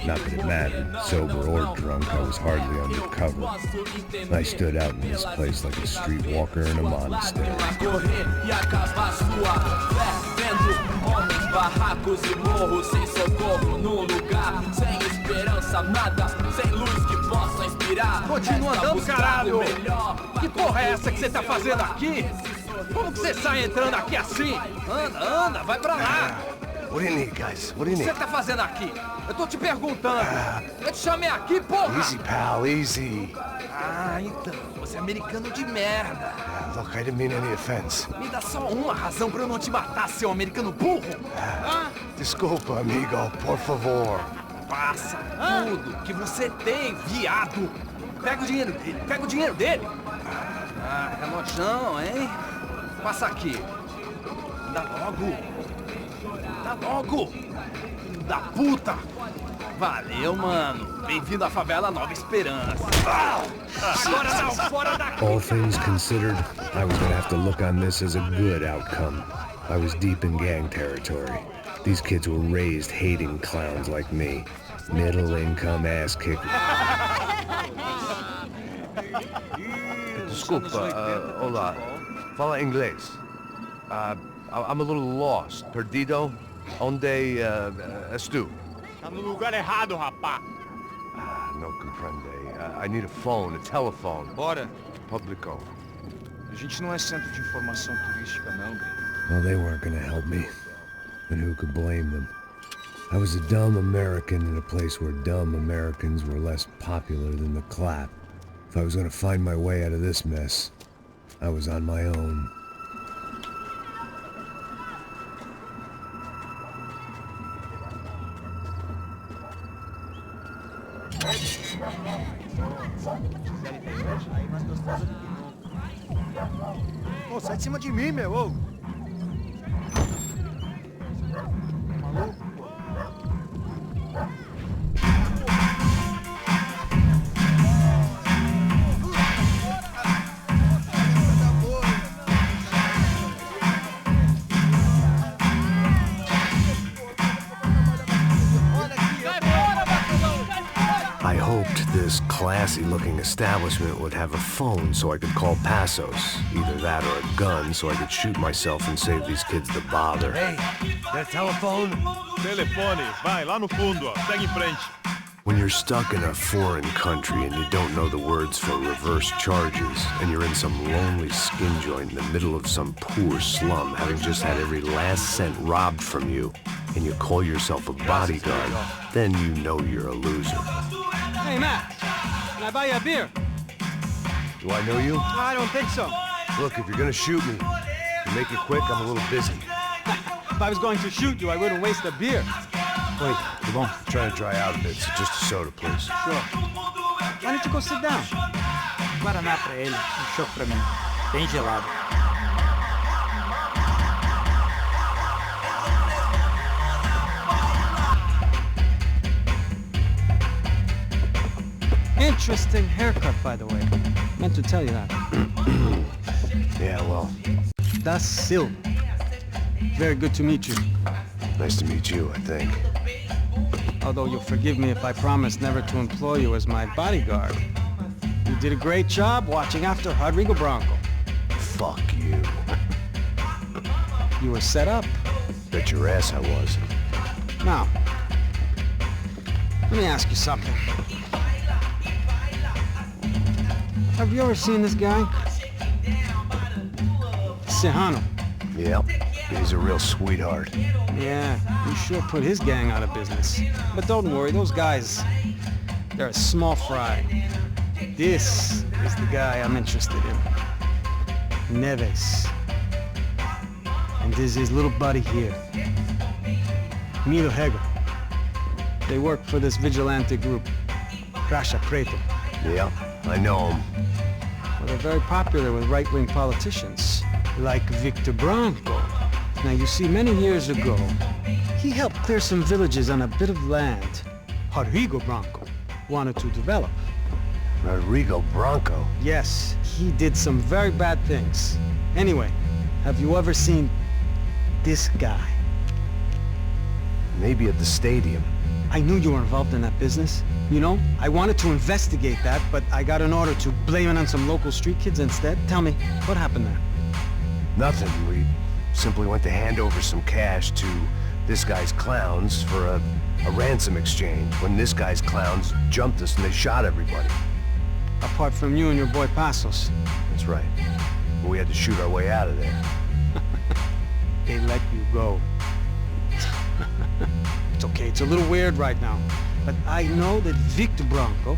Not that it mattered. Sober or drunk, I was hardly undercover. I stood out in this place like a streetwalker in a monastery. barracos e morros, sem socorro num lugar, sem esperança, nada, sem luz que possa inspirar. Continua andando, caralho! Que porra é essa que você tá fazendo aqui? Como que você sai entrando aqui assim? Anda, vai pra lá! What do you need, guys? What do you O que need? você tá fazendo aqui? Eu tô te perguntando. Eu te chamei aqui, porra! Easy, pal, easy. Ah, então, você é americano de merda. Look, I didn't mean any offense. Me dá só uma razão pra eu não te matar, seu americano burro. Desculpa, amigo, por favor. Passa tudo que você tem, viado. Pega o dinheiro dele, Ah, relojão, hein? Passa aqui. Dá logo. Filho da puta. Valeu, mano. Bem-vindo à favela Nova Esperança. Agora não, fora daqui. All things considered, I was gonna have to look on this as a good outcome. I was deep in gang territory. These kids were raised hating clowns like me. Middle-income ass kickers. Desculpa, olá. Fala inglês. I'm a little lost. Perdido? Onde és tu? Tá no lugar errado, rapá. Não compreende. I need a phone, a telephone. Bora. Publico. A gente não é centro de informação turística, não, gringo. Well, they weren't gonna help me. And who could blame them? I was a dumb American in a place where dumb Americans were less popular than the clap. If I was gonna find my way out of this mess, I was on my own. Ô, sai de cima de mim, meu! Ô. Maluco? I hoped this classy-looking establishment would have a phone so I could call Passos. Either that or a gun so I could shoot myself and save these kids the bother. Hey, got a telephone? Telefone, vai lá no fundo, ó. Segue em frente. When you're stuck in a foreign country and you don't know the words for reverse charges, and you're in some lonely skin joint in the middle of some poor slum, having just had every last cent robbed from you, and you call yourself a bodyguard, then you know you're a loser. Hey, Max, can I buy you a beer? Do I know you? I don't think so. Look, if you're gonna shoot me, you make it quick, I'm a little busy. If I was going to shoot you, I wouldn't waste a beer. Wait, come on. I'm trying to dry out a bit, so just a soda, please. Sure. Why don't you go sit down? Guaraná pra ele, chopp pra mim. Bem gelado. Interesting haircut, by the way. Meant to tell you that. Yeah, well. Das Silva. Very good to meet you. Nice to meet you, I think. Although you'll forgive me if I promise never to employ you as my bodyguard. You did a great job watching after Rodrigo Branco. Fuck you. You were set up. Bet your ass I was. Now, Let me ask you something. Have you ever seen this guy? Sejano. Yep, he's a real sweetheart. Yeah, he sure put his gang out of business. But don't worry, those guys, they're a small fry. This is the guy I'm interested in. Neves. And this is his little buddy here. Milo Hegel. They work for this vigilante group, Crasha Preto. Yeah, I know him. Well, they're very popular with right-wing politicians, like Victor Branco. Now, you see, many years ago, he helped clear some villages on a bit of land Rodrigo Branco wanted to develop. Rodrigo Branco? Yes, he did some very bad things. Anyway, have you ever seen this guy? Maybe at the stadium. I knew you were involved in that business. You know, I wanted to investigate that, but I got an order to blame it on some local street kids instead. Tell me, what happened there? Nothing. We simply went to hand over some cash to this guy's clowns for a ransom exchange when this guy's clowns jumped us and they shot everybody. Apart from you and your boy Passos. That's right. But we had to shoot our way out of there. They let you go. It's okay, it's a little weird right now. But I know that Victor Branco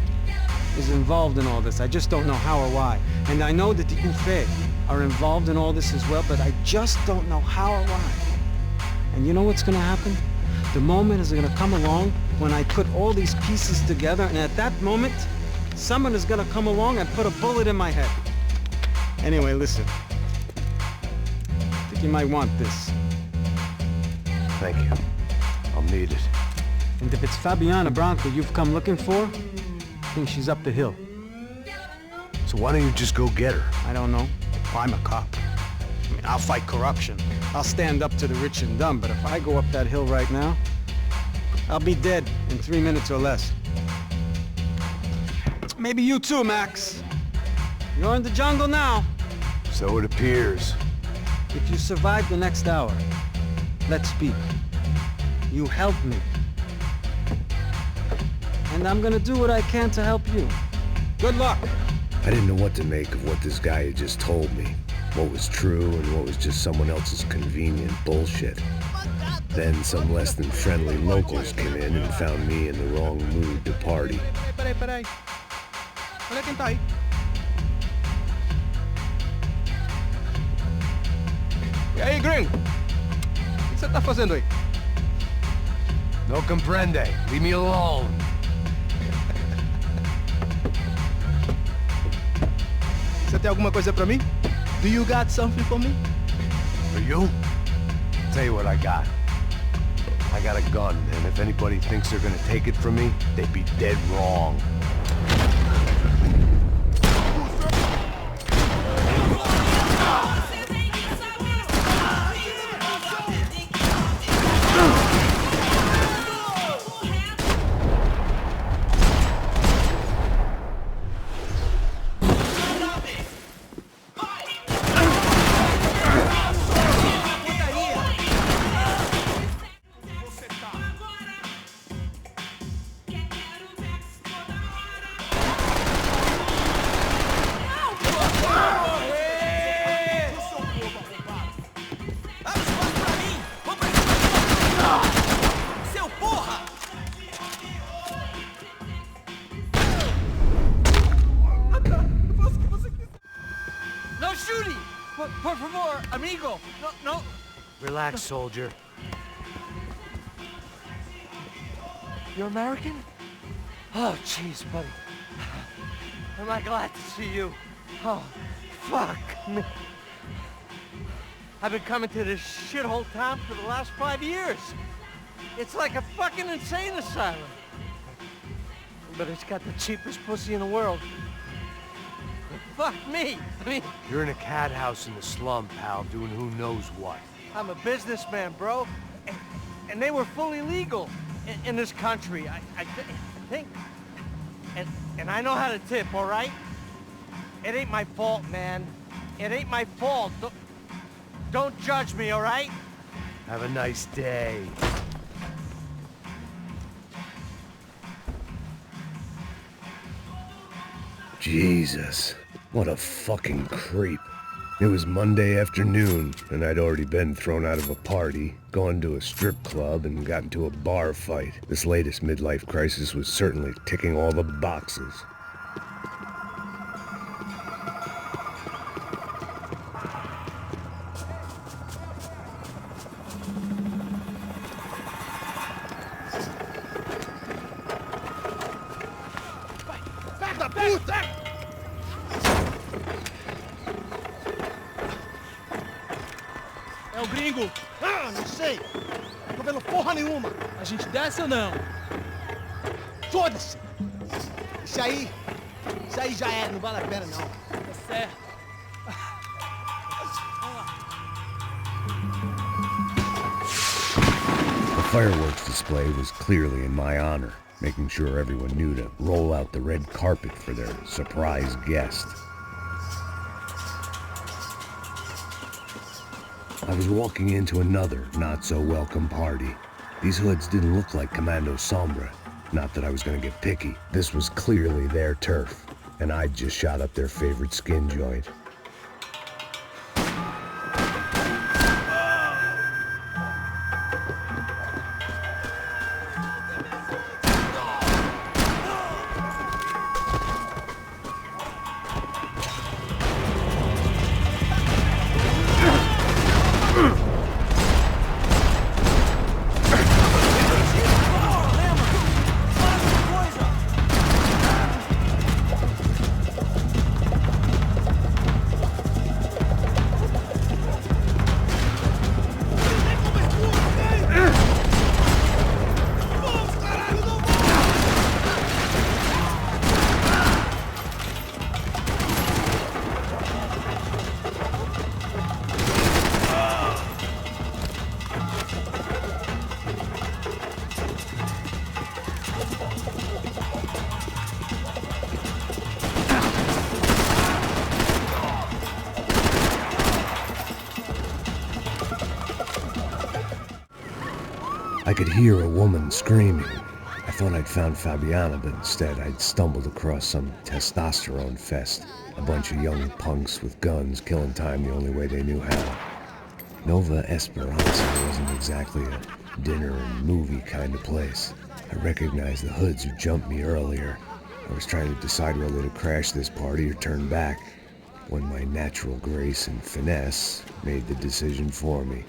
is involved in all this. I just don't know how or why. And I know that the UFE are involved in all this as well, but I just don't know how or why. And you know what's gonna happen? The moment is gonna come along when I put all these pieces together, and at that moment, someone is gonna come along and put a bullet in my head. Anyway, listen. I think you might want this. Thank you. I'll need it. And if it's Fabiana Branco you've come looking for, I think she's up the hill. So why don't you just go get her? I don't know. Well, I'm a cop. I mean, I'll fight corruption. I'll stand up to the rich and dumb, but if I go up that hill right now, I'll be dead in 3 minutes or less. Maybe you too, Max. You're in the jungle now. So it appears. If you survive the next hour, let's speak. You help me. And I'm gonna do what I can to help you. Good luck! I didn't know what to make of what this guy had just told me. What was true and what was just someone else's convenient bullshit. Then some less than friendly locals came in and found me in the wrong mood to party. Peraí. Olha quem tá aí. E aí, gringo? O que você tá fazendo aí? No comprende. Leave me alone. Você tem alguma coisa pra mim? Do you got something for me? For you? Tell you what I got. I got a gun, and if anybody thinks they're gonna take it from me, they'd be dead wrong. Por favor, amigo. No. Relax, soldier. You're American? Oh, jeez, buddy. Am I glad to see you? Oh, fuck me. I've been coming to this shithole town for the last 5 years. It's like a fucking insane asylum. But it's got the cheapest pussy in the world. Fuck me. I mean... You're in a cat house in the slum, pal, doing who knows what. I'm a businessman, bro. And they were fully legal in this country. I think... And I know how to tip, all right? It ain't my fault, man. It ain't my fault. Don't judge me, all right? Have a nice day. Jesus, what a fucking creep. It was Monday afternoon, and I'd already been thrown out of a party, gone to a strip club, and got into a bar fight. This latest midlife crisis was certainly ticking all the boxes. É o gringo! Ah, não sei! Não tô vendo porra nenhuma! A gente desce ou não? Foda-se! Isso aí já era, não vale a pena não. Tá certo. The fireworks display was clearly in my honor, making sure everyone knew to roll out the red carpet for their surprise guest. I was walking into another not-so-welcome party. These hoods didn't look like Commando Sombra. Not that I was gonna get picky. This was clearly their turf, and I'd just shot up their favorite skin joint. I could hear a woman screaming. I thought I'd found Fabiana, but instead I'd stumbled across some testosterone fest. A bunch of young punks with guns killing time the only way they knew how. Nova Esperanza wasn't exactly a dinner and movie kind of place. I recognized the hoods who jumped me earlier. I was trying to decide whether to crash this party or turn back, when my natural grace and finesse made the decision for me.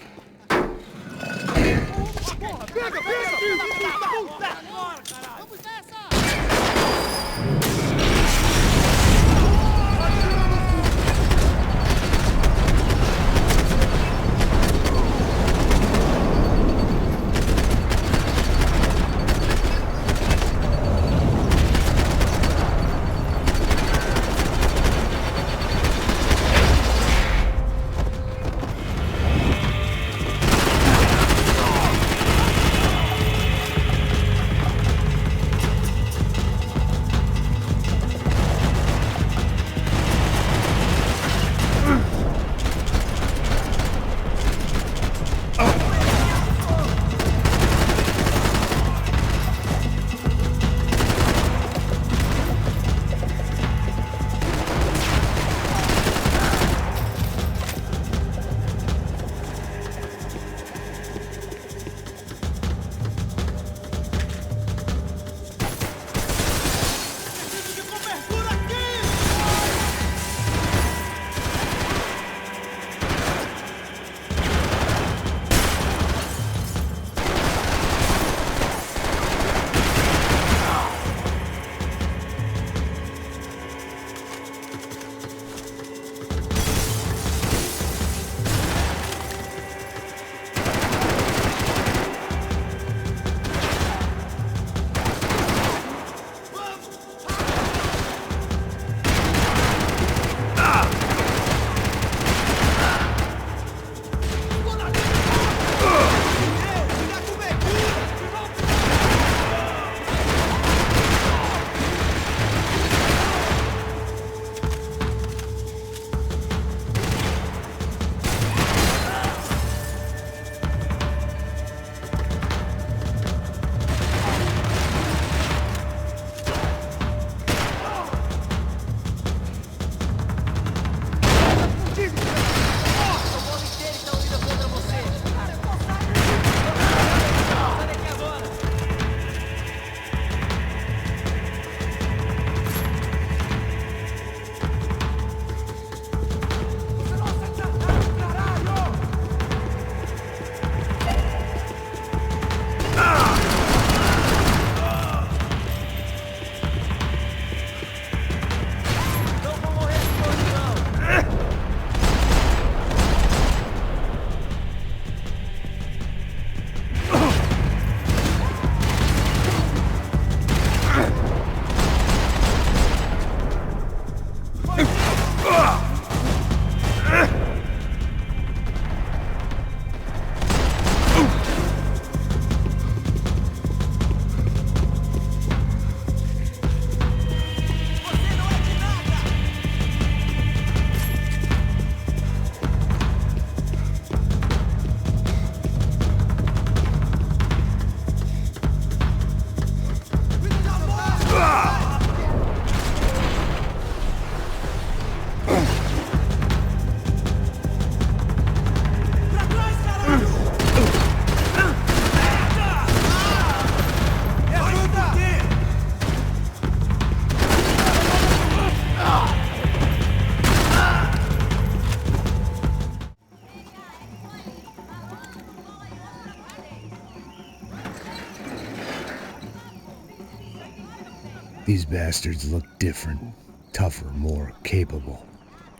These bastards looked different, tougher, more capable.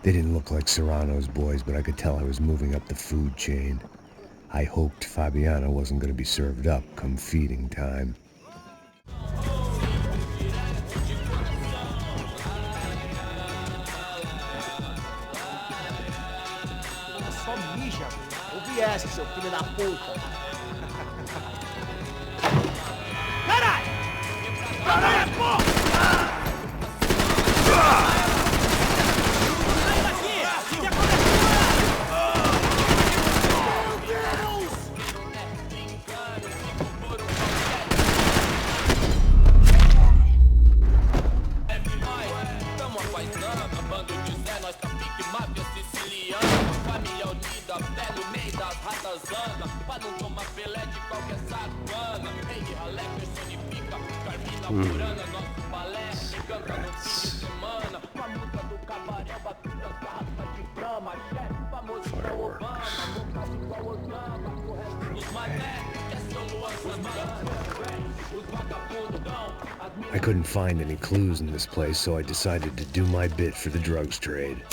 They didn't look like Serrano's boys, but I could tell I was moving up the food chain. I hoped Fabiana wasn't going to be served up come feeding time. Só mija, ouvi essa, seu filho da puta. Caralho! Caralho, porra! I couldn't find any clues in this place, so I decided to do my bit for the drugs trade.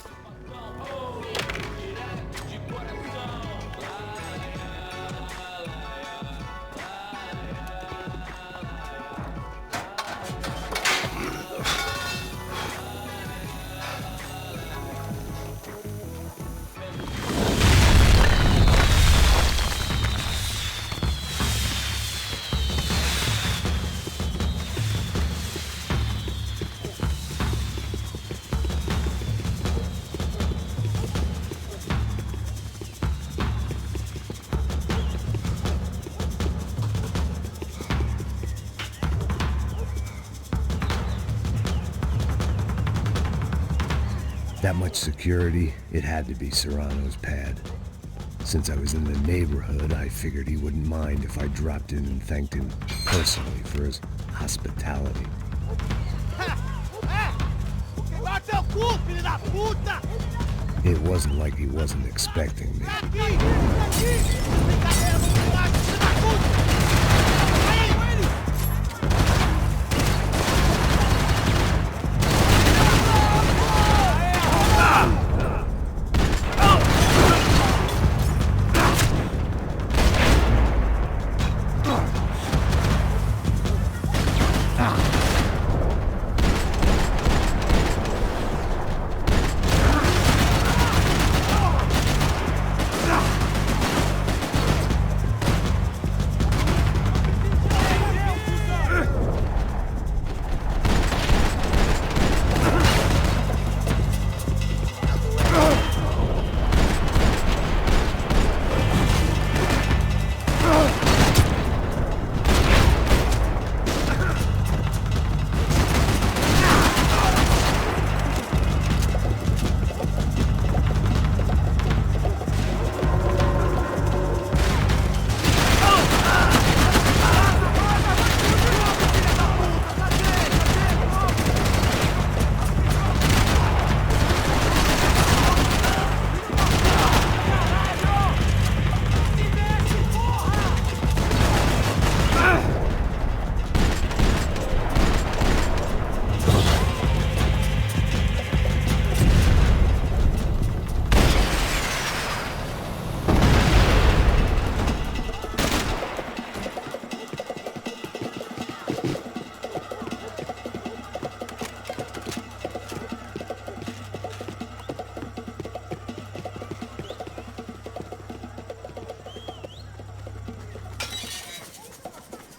That much security, it had to be Serrano's pad. Since I was in the neighborhood, I figured he wouldn't mind if I dropped in and thanked him personally for his hospitality. It wasn't like he wasn't expecting me.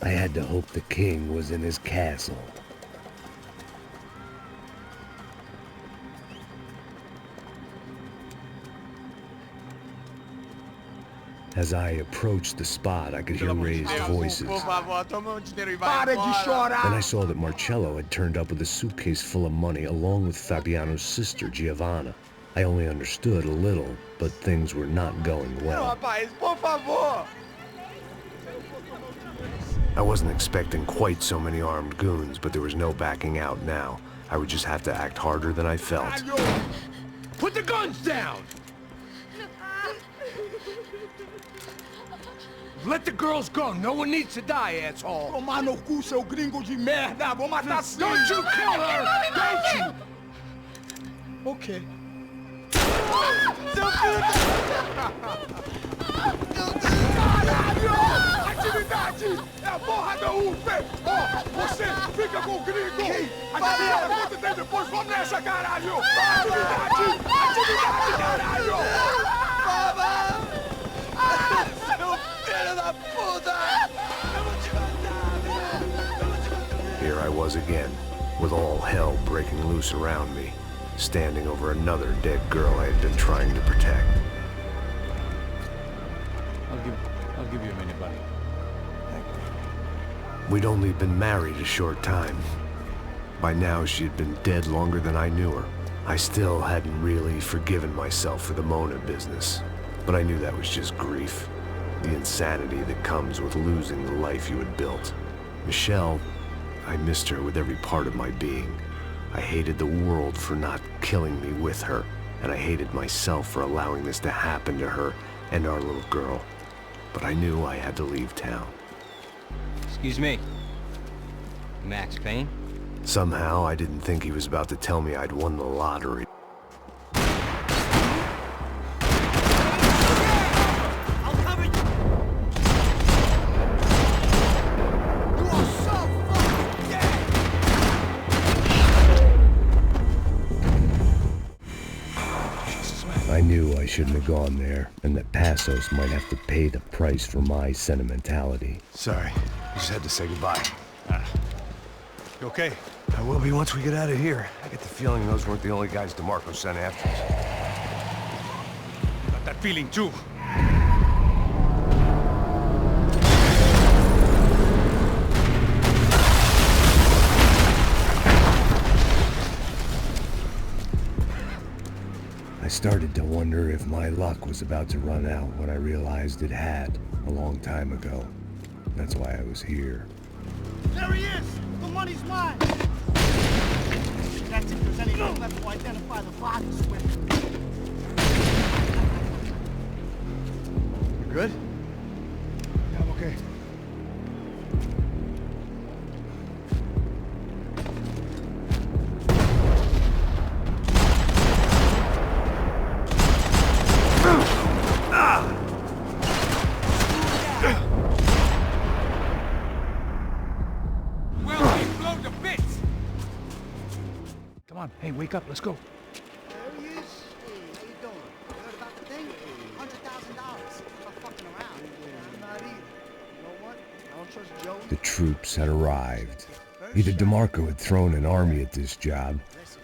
I had to hope the king was in his castle. As I approached the spot, I could hear raised voices. Then I saw that Marcello had turned up with a suitcase full of money along with Fabiano's sister, Giovanna. I only understood a little, but things were not going well. I wasn't expecting quite so many armed goons, but there was no backing out now. I would just have to act harder than I felt. Put the guns down! Let the girls go. No one needs to die, asshole. Tomar no cu, seu gringo de merda. Vou matar sim. Don't you kill her! Don't you! Ok. Caralho! Atividade! É a porra da UP! Ó, você fica com o gringo! A galera conta tem depois, vamos nessa, caralho! Atividade! Atividade, caralho! Baba! Seu filho da puta! Eu vou te matar! Here I was again, with all hell breaking loose around me, standing over another dead girl I had been trying to protect. I'll give you a minute, buddy. We'd only been married a short time. By now, she had been dead longer than I knew her. I still hadn't really forgiven myself for the Mona business, but I knew that was just grief. The insanity that comes with losing the life you had built. Michelle, I missed her with every part of my being. I hated the world for not killing me with her, and I hated myself for allowing this to happen to her and our little girl. But I knew I had to leave town. Excuse me. Max Payne? Somehow, I didn't think he was about to tell me I'd won the lottery. I knew I shouldn't have gone there, and that Passos might have to pay the price for my sentimentality. Sorry, I just had to say goodbye. You okay? I will be once we get out of here. I get the feeling those weren't the only guys DeMarco sent after us. Got that feeling too. I started to wonder if my luck was about to run out when I realized it had, a long time ago. That's why I was here. There he is! The money's mine! That's if there's anything left to identify the bodies with. You good? Yeah, I'm okay. Come on, hey, wake up, let's go. There he is. Hey, how you doing? You heard about the thing? $100,000. I'm not fucking around. I'm not either. You know what? I don't trust Joe. The troops had arrived. Either DeMarco had thrown an army at this job,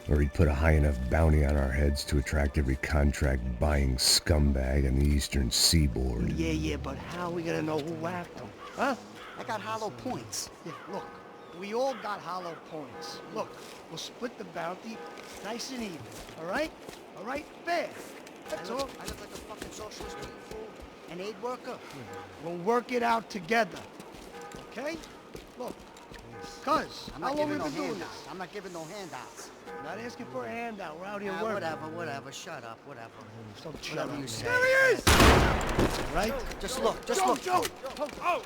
or he'd put a high enough bounty on our heads to attract every contract-buying scumbag on the eastern seaboard. Yeah, but how are we gonna know who whacked him? Huh? I got hollow points. Yeah, look. We all got hollow points. Look, we'll split the bounty nice and even, all right? All right? Fair. That's all. I look like a fucking socialist fool, an aid worker. We'll work it out together, okay? Look, cuz, how long have we been doing this? I'm not giving no handouts. Not asking for a handout. We're out here working. Whatever. Shut up, whatever. Don't shut up. You say. There he is! All right? Just look, look. Joe! Oh!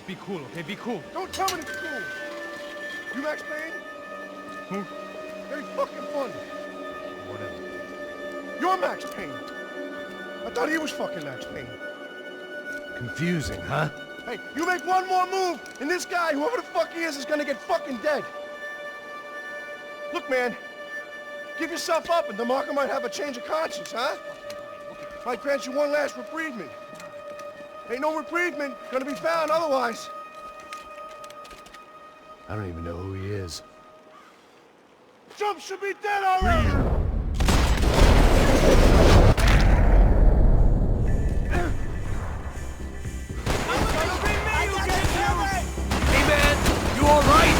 Be cool, okay? Be cool. Don't tell me it's cool. You Max Payne? Who? Very fucking funny. Whatever. You're Max Payne. I thought he was fucking Max Payne. Confusing, huh? Hey, you make one more move, and this guy, whoever the fuck he is gonna get fucking dead. Look, man. Give yourself up, and DeMarco might have a change of conscience, huh? Might grant you one last reprievement. Ain't no reprievement gonna be found otherwise. I don't even know who he is. Jump should be dead already! Hey man, you alright?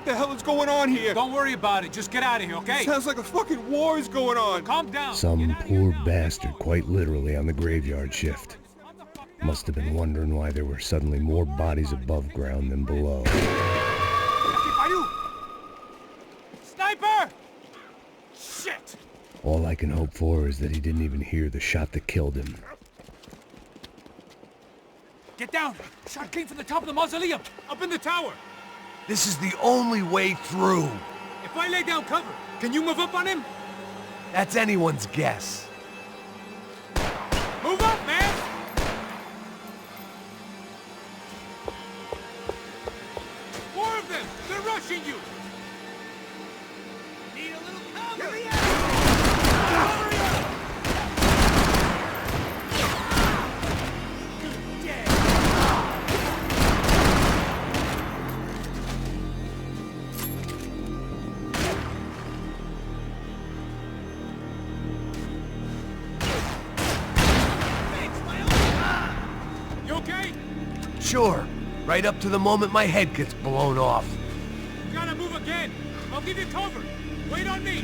the hell is going on here? Don't worry about it. Just get out of here, okay? Sounds like a fucking war is going on. Calm down. Some poor bastard quite literally on the graveyard shift. Must have been wondering why there were suddenly more bodies above ground than below. Sniper! Shit! All I can hope for is that he didn't even hear the shot that killed him. Get down! Shot came from the top of the mausoleum! Up in the tower! This is the only way through. If I lay down cover, can you move up on him? That's anyone's guess. Move up, man! More of them! They're rushing you! Need a little cover! Hurry up! Sure. Right up to the moment my head gets blown off. You gotta move again. I'll give you cover. Wait on me.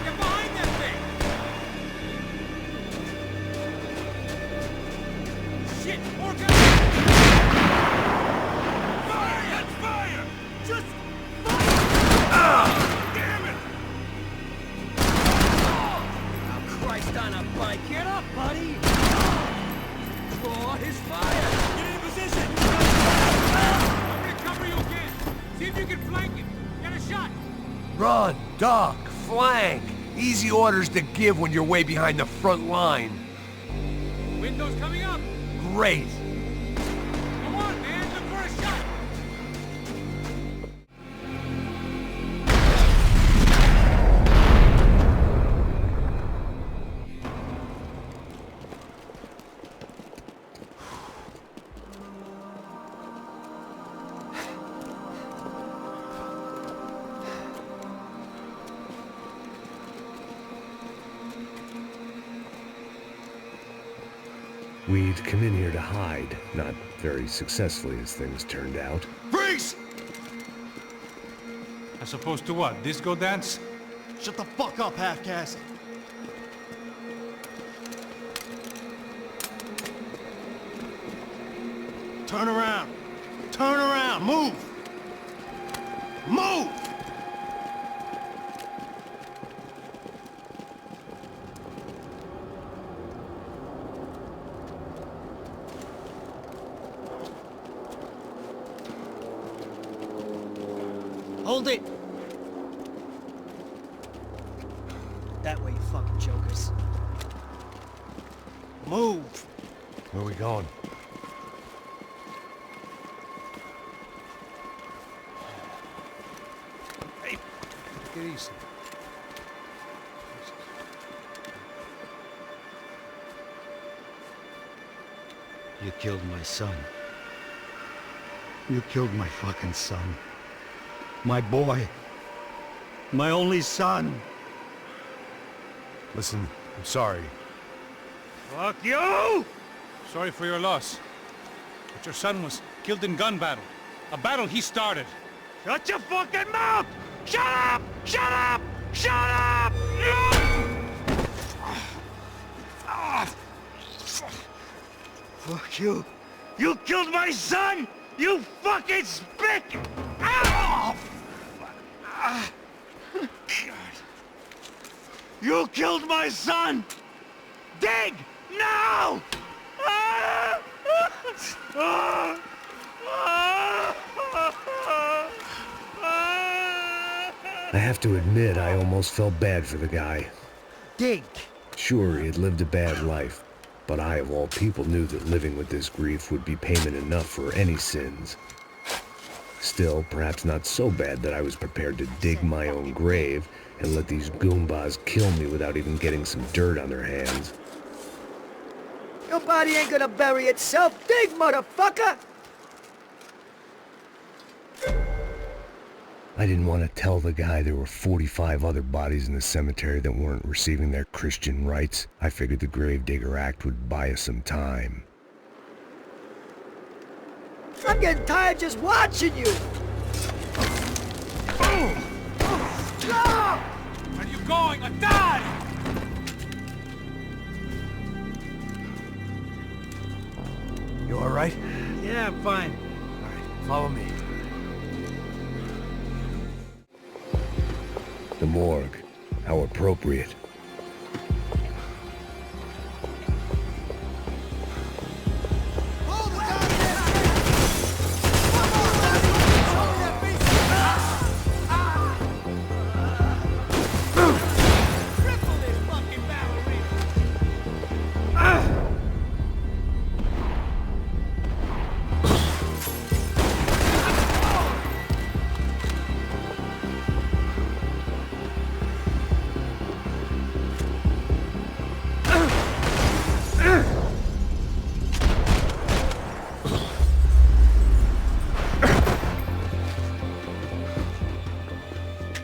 Get behind that thing. Shit, more guys. Fire! That's fire! Just fire! Damn it! Oh, Christ on a bike. Get up, buddy! Oh, his fire! Get in position! I'm gonna cover you again. See if you can flank him. Get a shot. Run, duck, flank. Easy orders to give when you're way behind the front line. Windows coming up. Great. Come on, man. Look for a shot. We'd come in here to hide, not very successfully as things turned out. Freeze! As opposed to what? Disco dance? Shut the fuck up, half-caste. Turn around. Turn around. Move. Move! Hold it! That way, you fucking jokers. Move! Where are we going? Hey, take it easy. You killed my son. You killed my fucking son. My boy. My only son. Listen, I'm sorry. Fuck you! Sorry for your loss. But your son was killed in gun battle. A battle he started. Shut your fucking mouth! Shut up! Shut up! Shut up! Fuck you. You killed my son! You fucking spick! Ow! God. You killed my son! Dig! Now! I have to admit, I almost felt bad for the guy. Dig! Sure, he had lived a bad life, but I, of all people, knew that living with this grief would be payment enough for any sins. Still, perhaps not so bad that I was prepared to dig my own grave and let these goombas kill me without even getting some dirt on their hands. Your body ain't gonna bury itself. Dig, motherfucker! I didn't want to tell the guy there were 45 other bodies in the cemetery that weren't receiving their Christian rites. I figured the Gravedigger Act would buy us some time. I'm getting tired just watching you. Where are you going? A die! You all right? Yeah, I'm fine. All right, follow me. The morgue. How appropriate.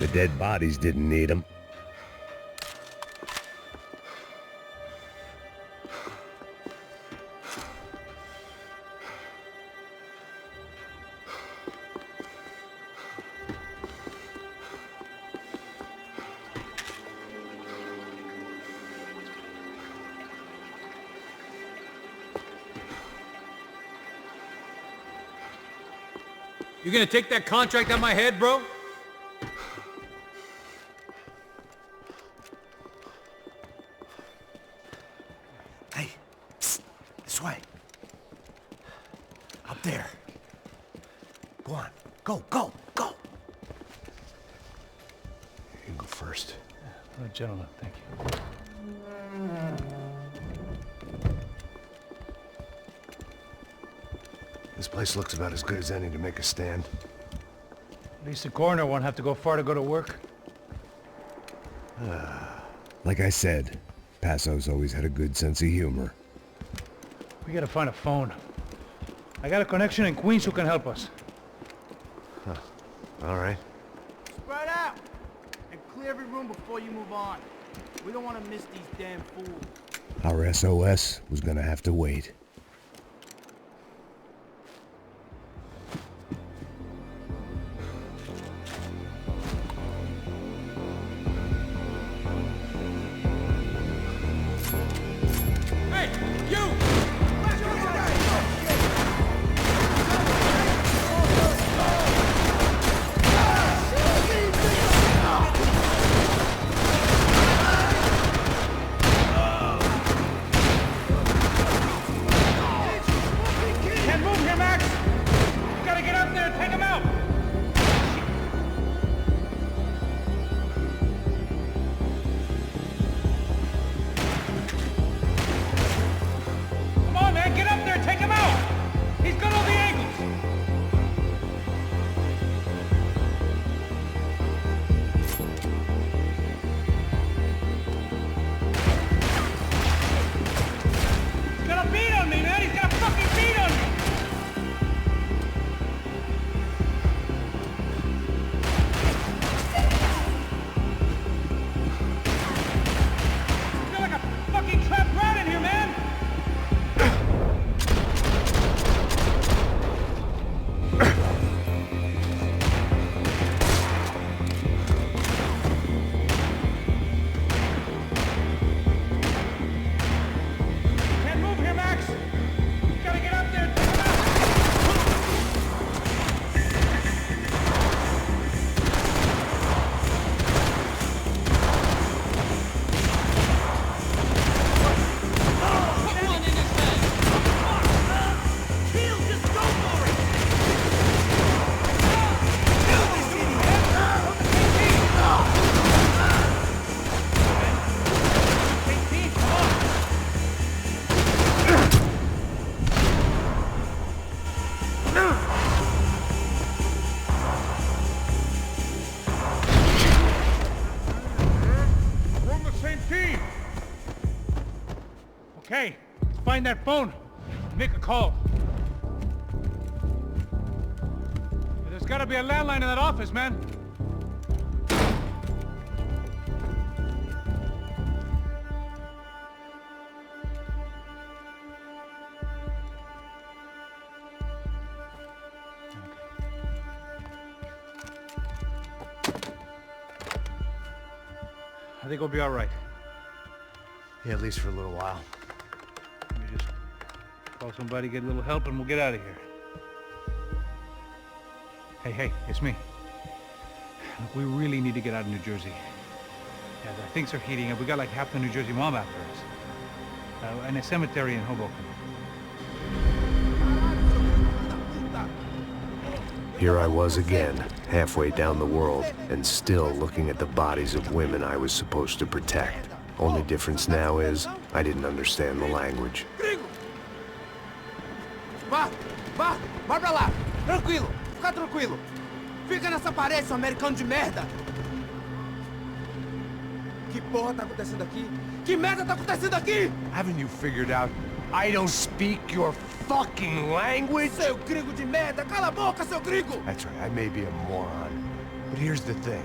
The dead bodies didn't need them. You gonna take that contract on my head, bro? Hey, psst, this way. Up there. Go on, go, go, go. You go first. Oh, gentlemen, thank you. This place looks about as good as any to make a stand. At least the coroner won't have to go far to go to work. Like I said, Passo's always had a good sense of humor. We gotta find a phone. I got a connection in Queens who can help us. Huh. All right. Spread out! And clear every room before you move on. We don't want to miss these damn fools. Our SOS was gonna have to wait. Okay, let's find that phone. Make a call. There's gotta be a landline in that office, man. I think we'll be all right. Yeah, at least for a little while. Let me just call somebody, get a little help, and we'll get out of here. Hey, it's me. Look, we really need to get out of New Jersey. Yeah, things are heating up. We got like half the New Jersey mob after us. And a cemetery in Hoboken. Here I was again, halfway down the world, and still looking at the bodies of women I was supposed to protect. Only difference now is, I didn't understand the language. Vai pra lá! Tranquilo! Fica tranquilo! Fica nessa parede, seu americano de merda! Que porra tá acontecendo aqui? Que merda tá acontecendo aqui? Haven't you figured out I don't speak your fucking language? Seu gringo de merda! Cala a boca, seu gringo! That's right, I may be a moron, but here's the thing.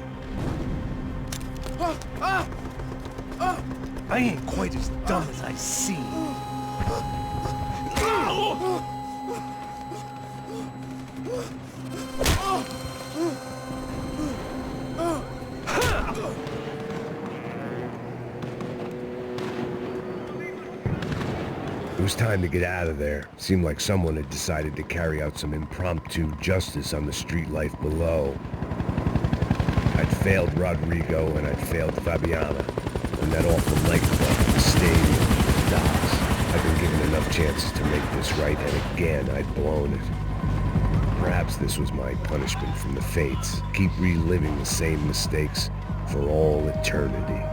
I ain't quite as dumb as I seem. It was time to get out of there. Seemed like someone had decided to carry out some impromptu justice on the street life below. I'd failed Rodrigo and I'd failed Fabiana. And that awful nightclub, the stadium, the docks. I'd been given enough chances to make this right, and again I'd blown it. Perhaps this was my punishment from the fates. Keep reliving the same mistakes for all eternity.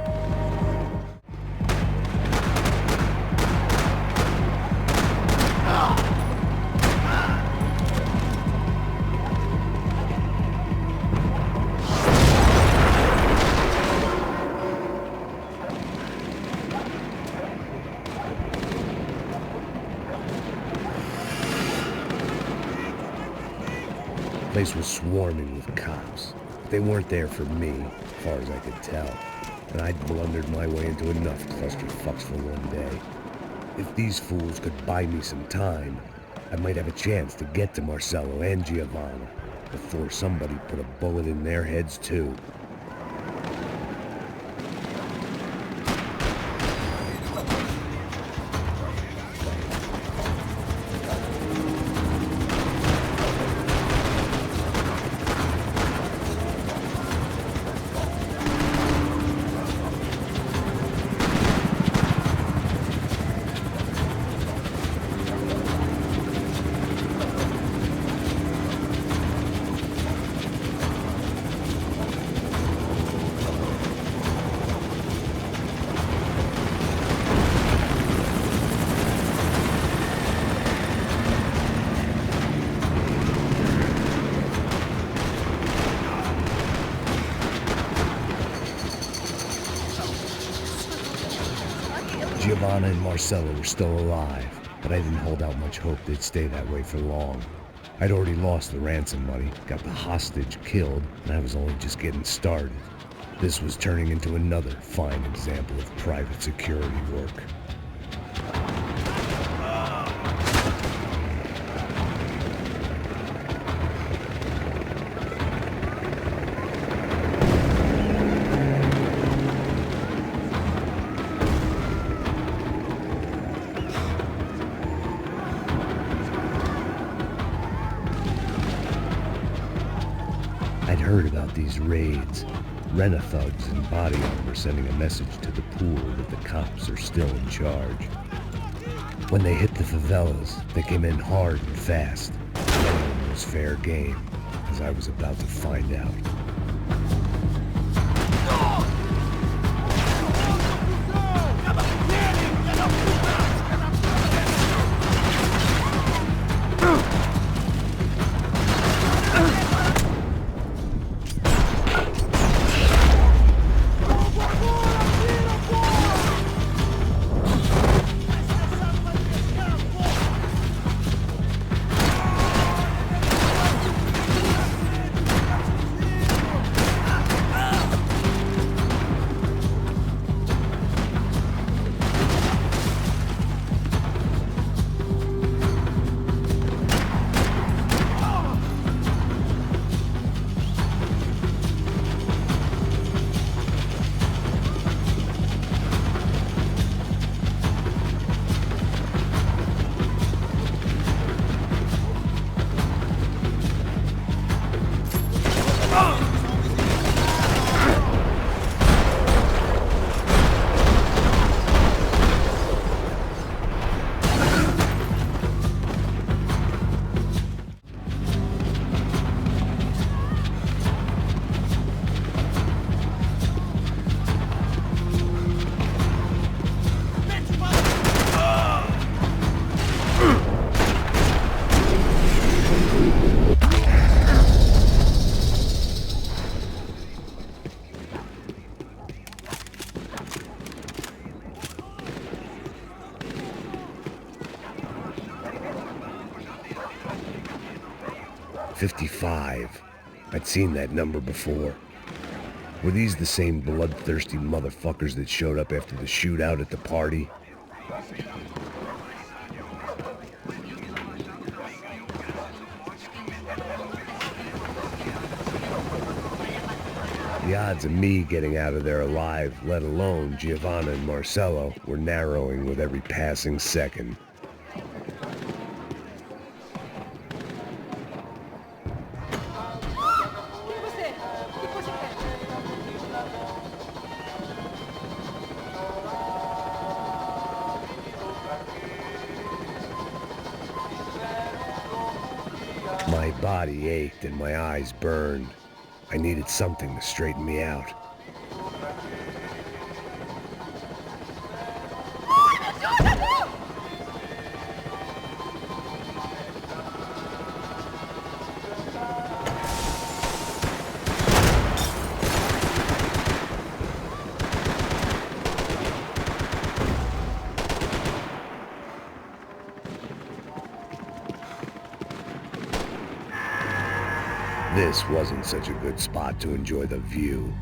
The place was swarming with cops. They weren't there for me, as far as I could tell. And I'd blundered my way into enough clusterfucks for one day. If these fools could buy me some time, I might have a chance to get to Marcello and Giovanna before somebody put a bullet in their heads too. Giovanna and Marcello were still alive, but I didn't hold out much hope they'd stay that way for long. I'd already lost the ransom money, got the hostage killed, and I was only just getting started. This was turning into another fine example of private security work. I'd heard about these raids. Rent-a-thugs and body armor sending a message to the pool that the cops are still in charge. When they hit the favelas, they came in hard and fast. Anyone was fair game, as I was about to find out. 55. I'd seen that number before. Were these the same bloodthirsty motherfuckers that showed up after the shootout at the party? The odds of me getting out of there alive, let alone Giovanna and Marcello, were narrowing with every passing second. My body ached and my eyes burned. I needed something to straighten me out. This wasn't such a good spot to enjoy the view.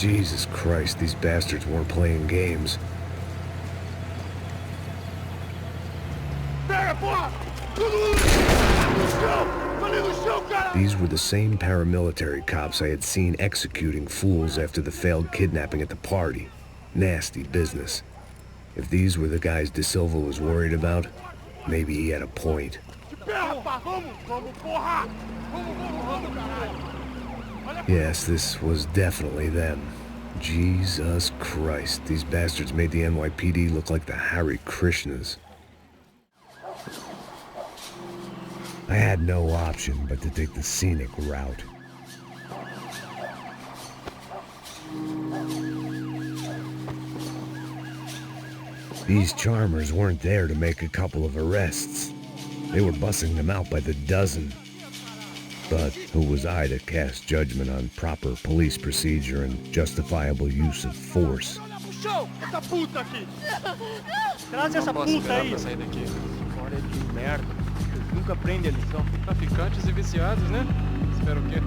Jesus Christ, these bastards weren't playing games. These were the same paramilitary cops I had seen executing fools after the failed kidnapping at the party. Nasty business. If these were the guys De Silva was worried about, maybe he had a point. Yes, this was definitely them. Jesus Christ, these bastards made the NYPD look like the Hare Krishnas. I had no option but to take the scenic route. These charmers weren't there to make a couple of arrests. They were bussing them out by the dozen. But who was I to cast judgment on proper police procedure and justifiable use of force? Traz essa puta aí. Fora de merda. Nunca aprende a lição. Traficantes e viciados, né? Espero o quê?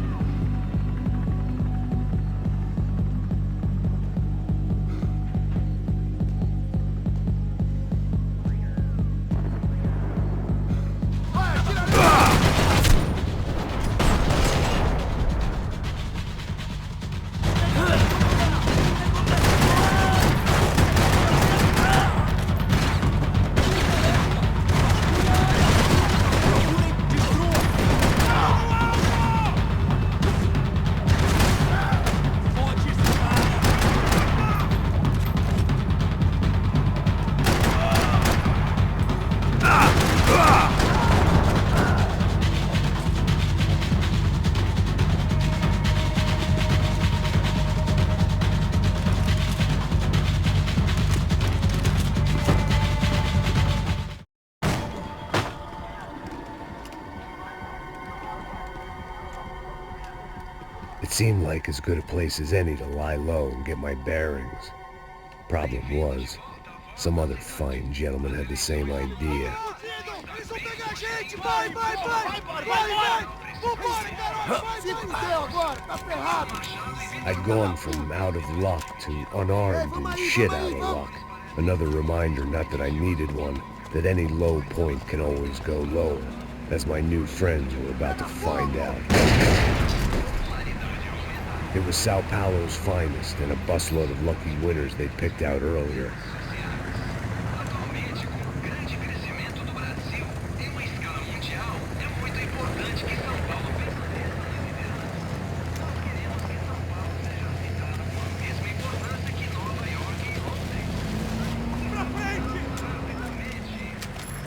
seemed like as good a place as any to lie low and get my bearings. Problem was, some other fine gentleman had the same idea. I'd gone from out of luck to unarmed and shit out of luck. Another reminder, not that I needed one, that any low point can always go lower, as my new friends were about to find out. It was São Paulo's finest and a busload of lucky winners they'd picked out earlier.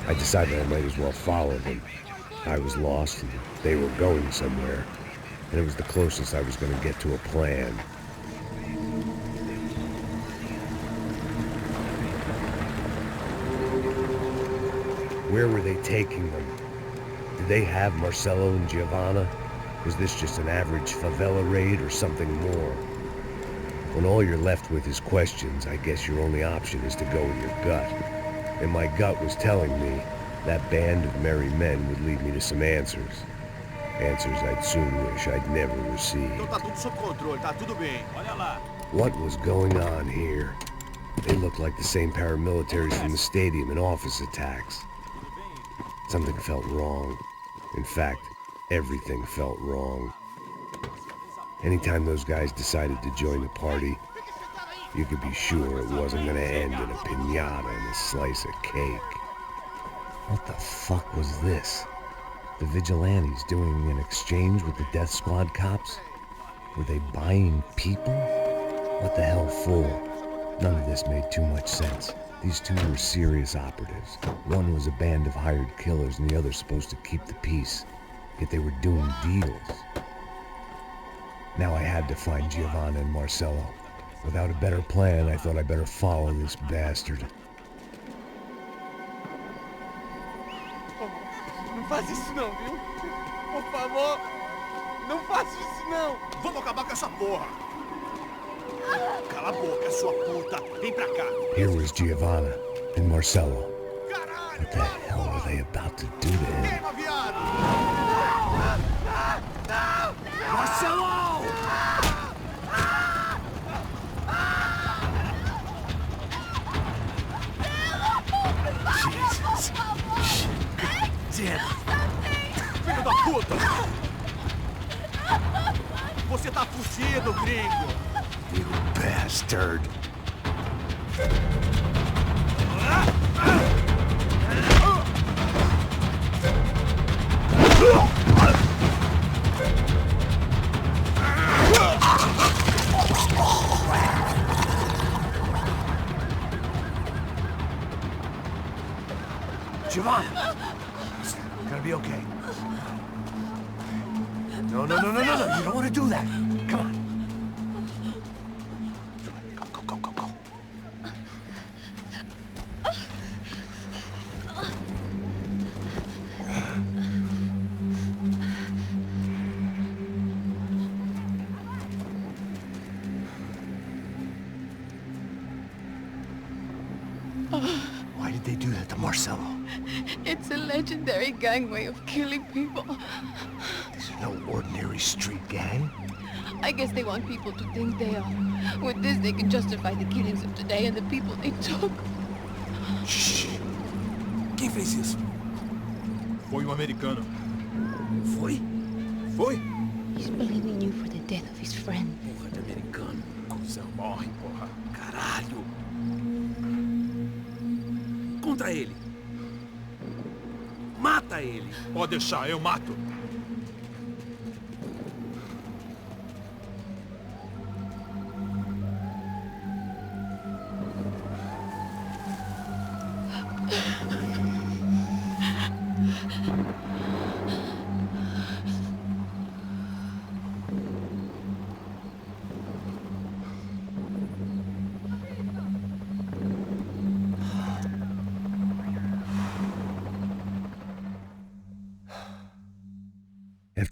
I decided I might as well follow them. I was lost and they were going somewhere, and it was the closest I was going to get to a plan. Where were they taking them? Did they have Marcelo and Giovanna? Was this just an average favela raid or something more? When all you're left with is questions, I guess your only option is to go with your gut. And my gut was telling me that band of merry men would lead me to some answers. Answers I'd soon wish I'd never received. What was going on here? They looked like the same paramilitaries from the stadium in office attacks. Something felt wrong. In fact, everything felt wrong. Anytime those guys decided to join the party, you could be sure it wasn't gonna end in a piñata and a slice of cake. What the fuck was this? The vigilantes doing an exchange with the death squad cops? Were they buying people? What the hell for? None of this made too much sense. These two were serious operatives. One was a band of hired killers and the other supposed to keep the peace. Yet they were doing deals. Now I had to find Giovanna and Marcelo. Without a better plan, I thought I better follow this bastard. Não faz isso não, viu? Por favor, não faça isso não. Vamos acabar com essa porra. Cala a boca, sua puta. Vem pra cá. Here was Giovanna and Marcelo. What the hell were they about to do to him? Marcelo! Jesus. Shit. Filho da puta! Você tá fugido, gringo! You bastard! Giovanna! It's gonna be okay. No. You don't want to do that. Come on. Go. Why did they do that to Marcelo? It's a legendary gang way of killing people. These are no ordinary street gang. I guess they want people to think they are. With this, they can justify the killings of today and the people they took. Shh. Quem fez isso? Foi um americano. Foi? He's blaming you for the death of his friend. Porra de americano. Cusão, morre, porra. Caralho. Contra ele. Mata ele. Pode deixar, eu mato.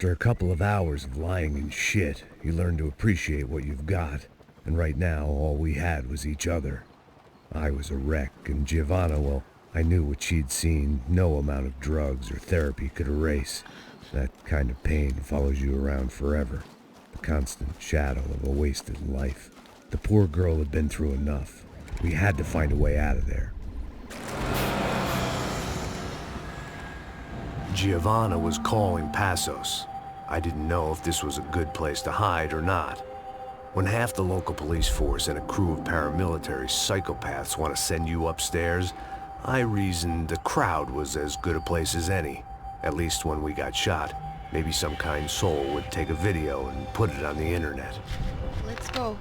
After a couple of hours of lying in shit, you learn to appreciate what you've got. And right now, all we had was each other. I was a wreck, and Giovanna, well, I knew what she'd seen no amount of drugs or therapy could erase. That kind of pain follows you around forever. The constant shadow of a wasted life. The poor girl had been through enough. We had to find a way out of there. Giovanna was calling Passos. I didn't know if this was a good place to hide or not. When half the local police force and a crew of paramilitary psychopaths want to send you upstairs, I reasoned the crowd was as good a place as any. At least when we got shot, maybe some kind soul would take a video and put it on the internet. Let's go.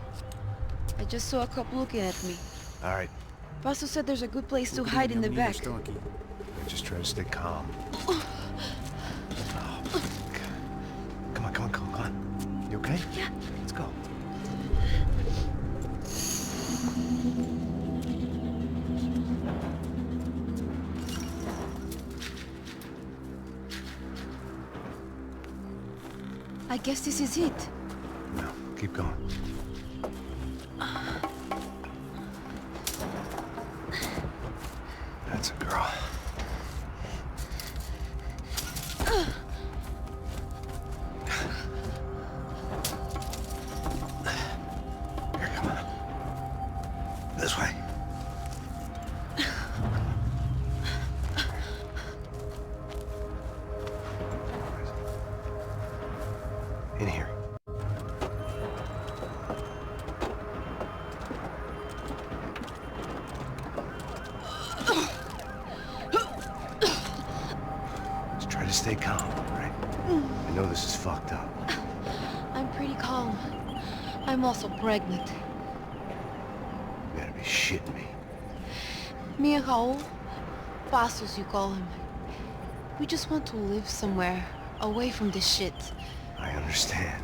I just saw a cop looking at me. All right. Passos said there's a good place to hide in the back. Just try to stay calm. Come on. You okay? Yeah. Let's go. I guess this is it. No, keep going. That's a girl. Here, come on. This way. In here. Just try to stay calm, right? I know this is fucked up. I'm pretty calm. I'm also pregnant. You gotta be shitting me. Me and Raul, Passos you call him. We just want to live somewhere, away from this shit. I understand.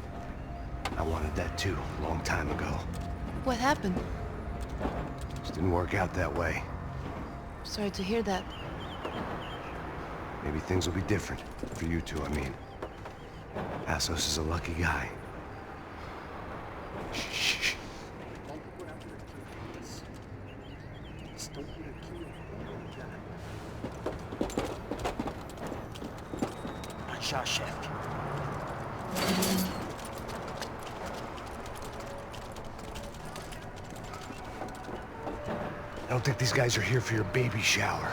I wanted that too, a long time ago. What happened? Just didn't work out that way. Sorry to hear that. Maybe things will be different. For you two, I mean. Passos is a lucky guy. Shh. Já, chefe. I don't think these guys are here for your baby shower.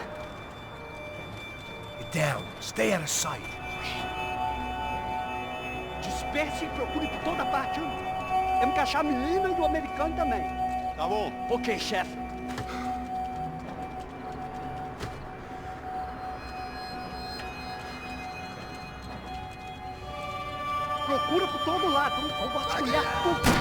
Get down. Stay out of sight. Disperse e procure por toda parte. Temos que achar a menina e o americano também. Tá bom. Ok, chefe. Procura por todo lado. Vamos vasculhar tudo.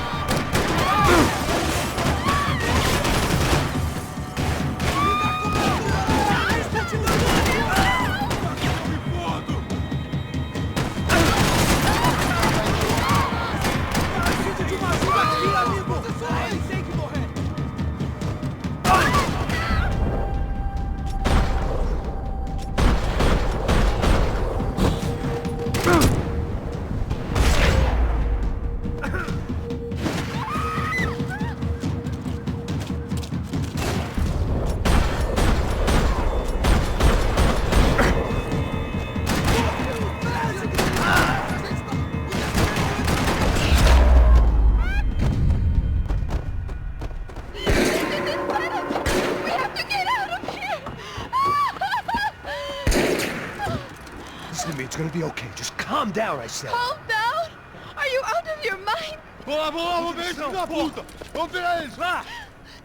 It's gonna be okay. Just calm down, I said. Calm down? Are you out of your mind? Vamos ver esse filho da puta! Vamos virar eles, lá!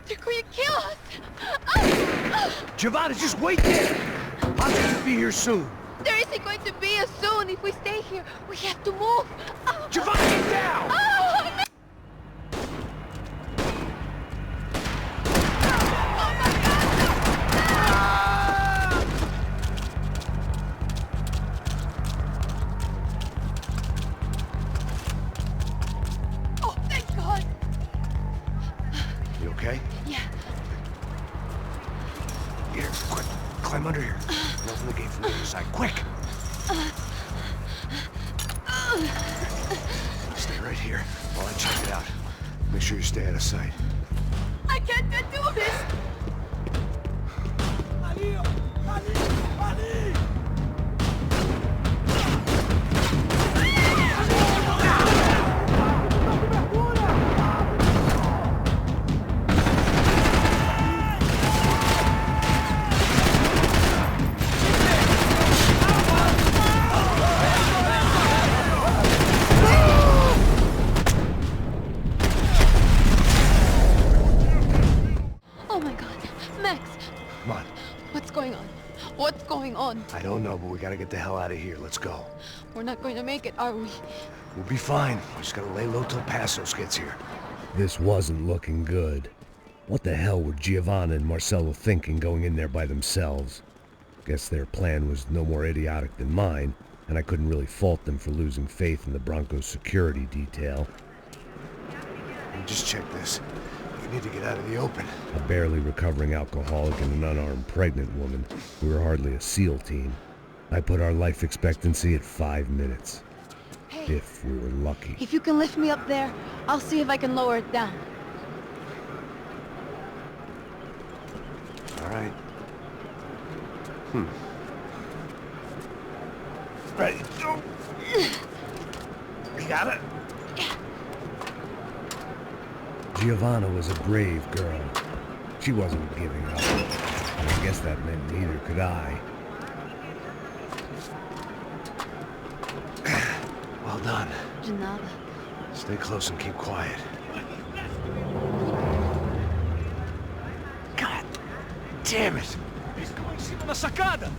They're going to kill us! Giovanna, just wait there! I'll just be here soon. There isn't going to be a soon if we stay here. We have to move! Giovanna, get down! Oh, no. Okay? Yeah. Here, quick. Climb under here. And open the gate from the other side. Quick! here while I check it out. Make sure you stay out of sight. I can't do this! What's going on? I don't know, but we gotta get the hell out of here. Let's go. We're not going to make it, are we? We'll be fine. We just gotta lay low till Passos gets here. This wasn't looking good. What the hell were Giovanna and Marcello thinking going in there by themselves? Guess their plan was no more idiotic than mine, and I couldn't really fault them for losing faith in the Bronco's security detail. Let me just check this. We need to get out of the open. A barely recovering alcoholic and an unarmed pregnant woman. We were hardly a SEAL team. I put our life expectancy at 5 minutes. Hey, if we were lucky. If you can lift me up there, I'll see if I can lower it down. All right. Ready? Go. You got it? Giovanna was a brave girl. She wasn't giving up. And I guess that meant neither could I. Well done. De nada. Stay close and keep quiet. God damn it! Estão em cima da sacada!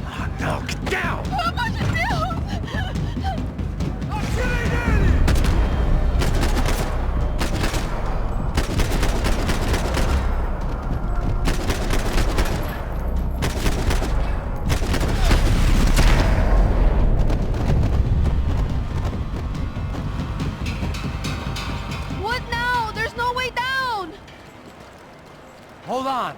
Oh no, get down! Pelo amor de Deus! Atirem nele! What now? There's no way down! Hold on.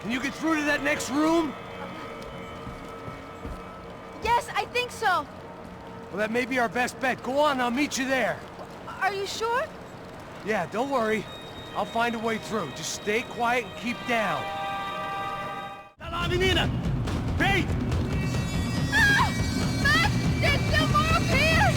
Can you get through to that next room? Yes, I think so. Well, that may be our best bet. Go on, I'll meet you there. Are you sure? Yeah, don't worry. I'll find a way through. Just stay quiet and keep down. Tá lá, menina! Vem! Ah! Max, there's still more up here!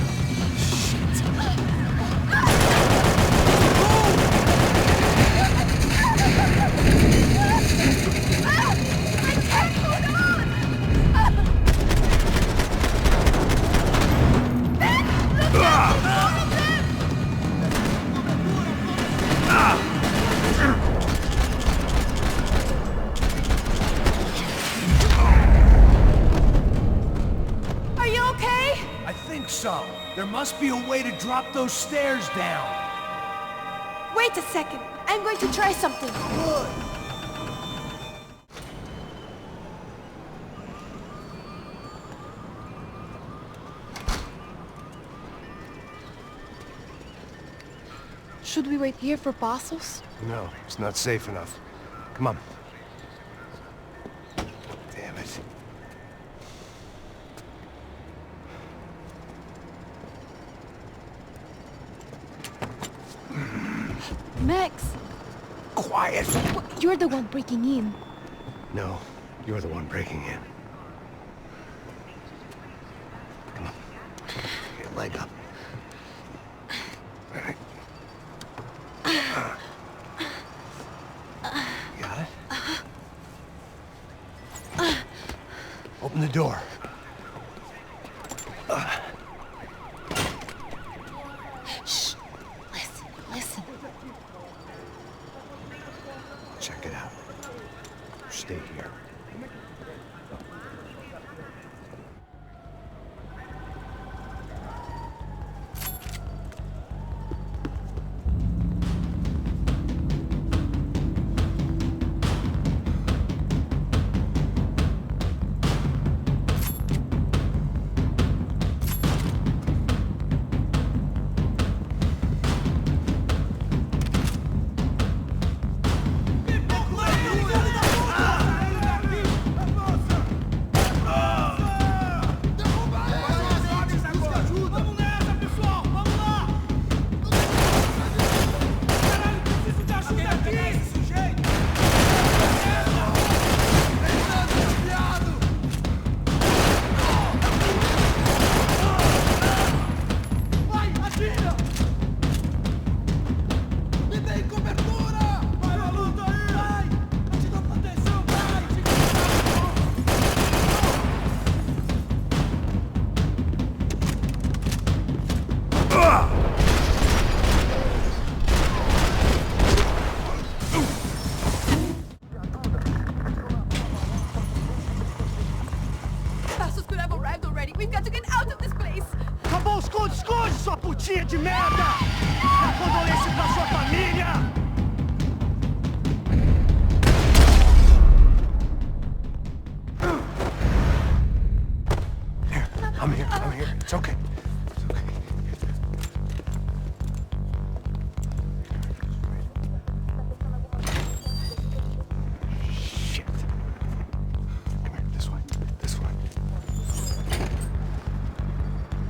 Are you okay? I think so. There must be a way to drop those stairs down. Wait a second. I'm going to try something. Good. Should we wait here for Passos? No, it's not safe enough. Come on. Damn it. Max! Quiet! You're the one breaking in. No, you're the one breaking in. Come on. Get your leg up. All right. Got it? Open the door. Shh. Listen. Check it out. Stay here. baixinha de merda! Dá condolência pra sua família! I'm here. It's okay. It's okay. Shit. Come here, this way.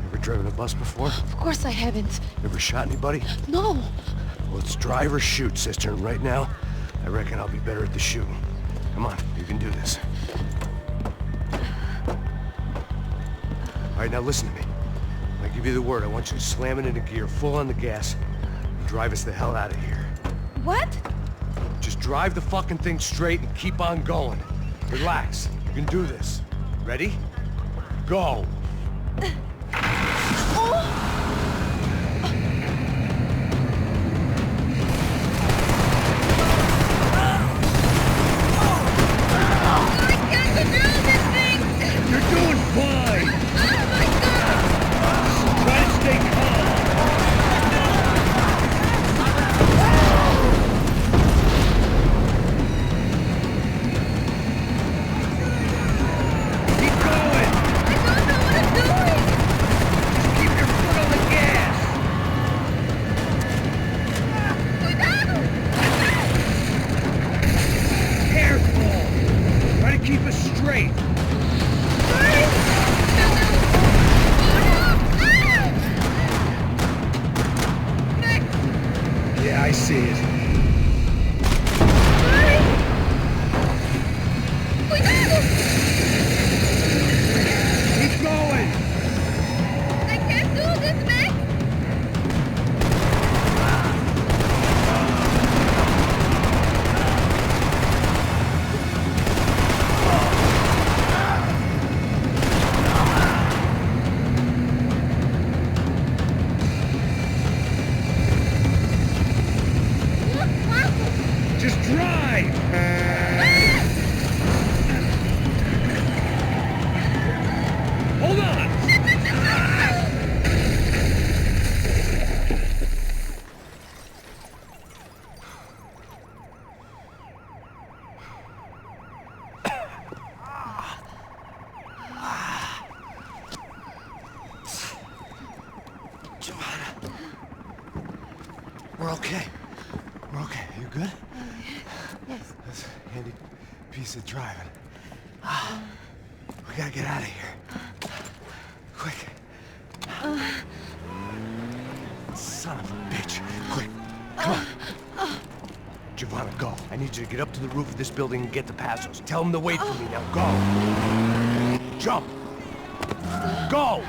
Ever driven a bus before? Of course I haven't. Ever shot anybody? No. Well, it's drive or shoot, sister, and right now, I reckon I'll be better at the shooting. Come on, you can do this. All right, now listen to me. When I give you the word, I want you to slam it into gear, full on the gas, and drive us the hell out of here. What? Just drive the fucking thing straight and keep on going. Relax. You can do this. Ready? Go! You're doing fine! Oh my God! Try to stay calm! Keep going! I don't know what I'm doing! Just keep your foot on the gas! Careful! Try to keep us straight! Yeah, I see it. Keep going! I can't do this, Max! Just drive! Hold on! We're okay. You good? Yes. That's a handy piece of driving. We gotta get out of here. Quick. Son of a bitch. Quick. Come on. Giovanna, go. I need you to get up to the roof of this building and get the Passos. Tell them to wait for me now. Go. Jump. Go.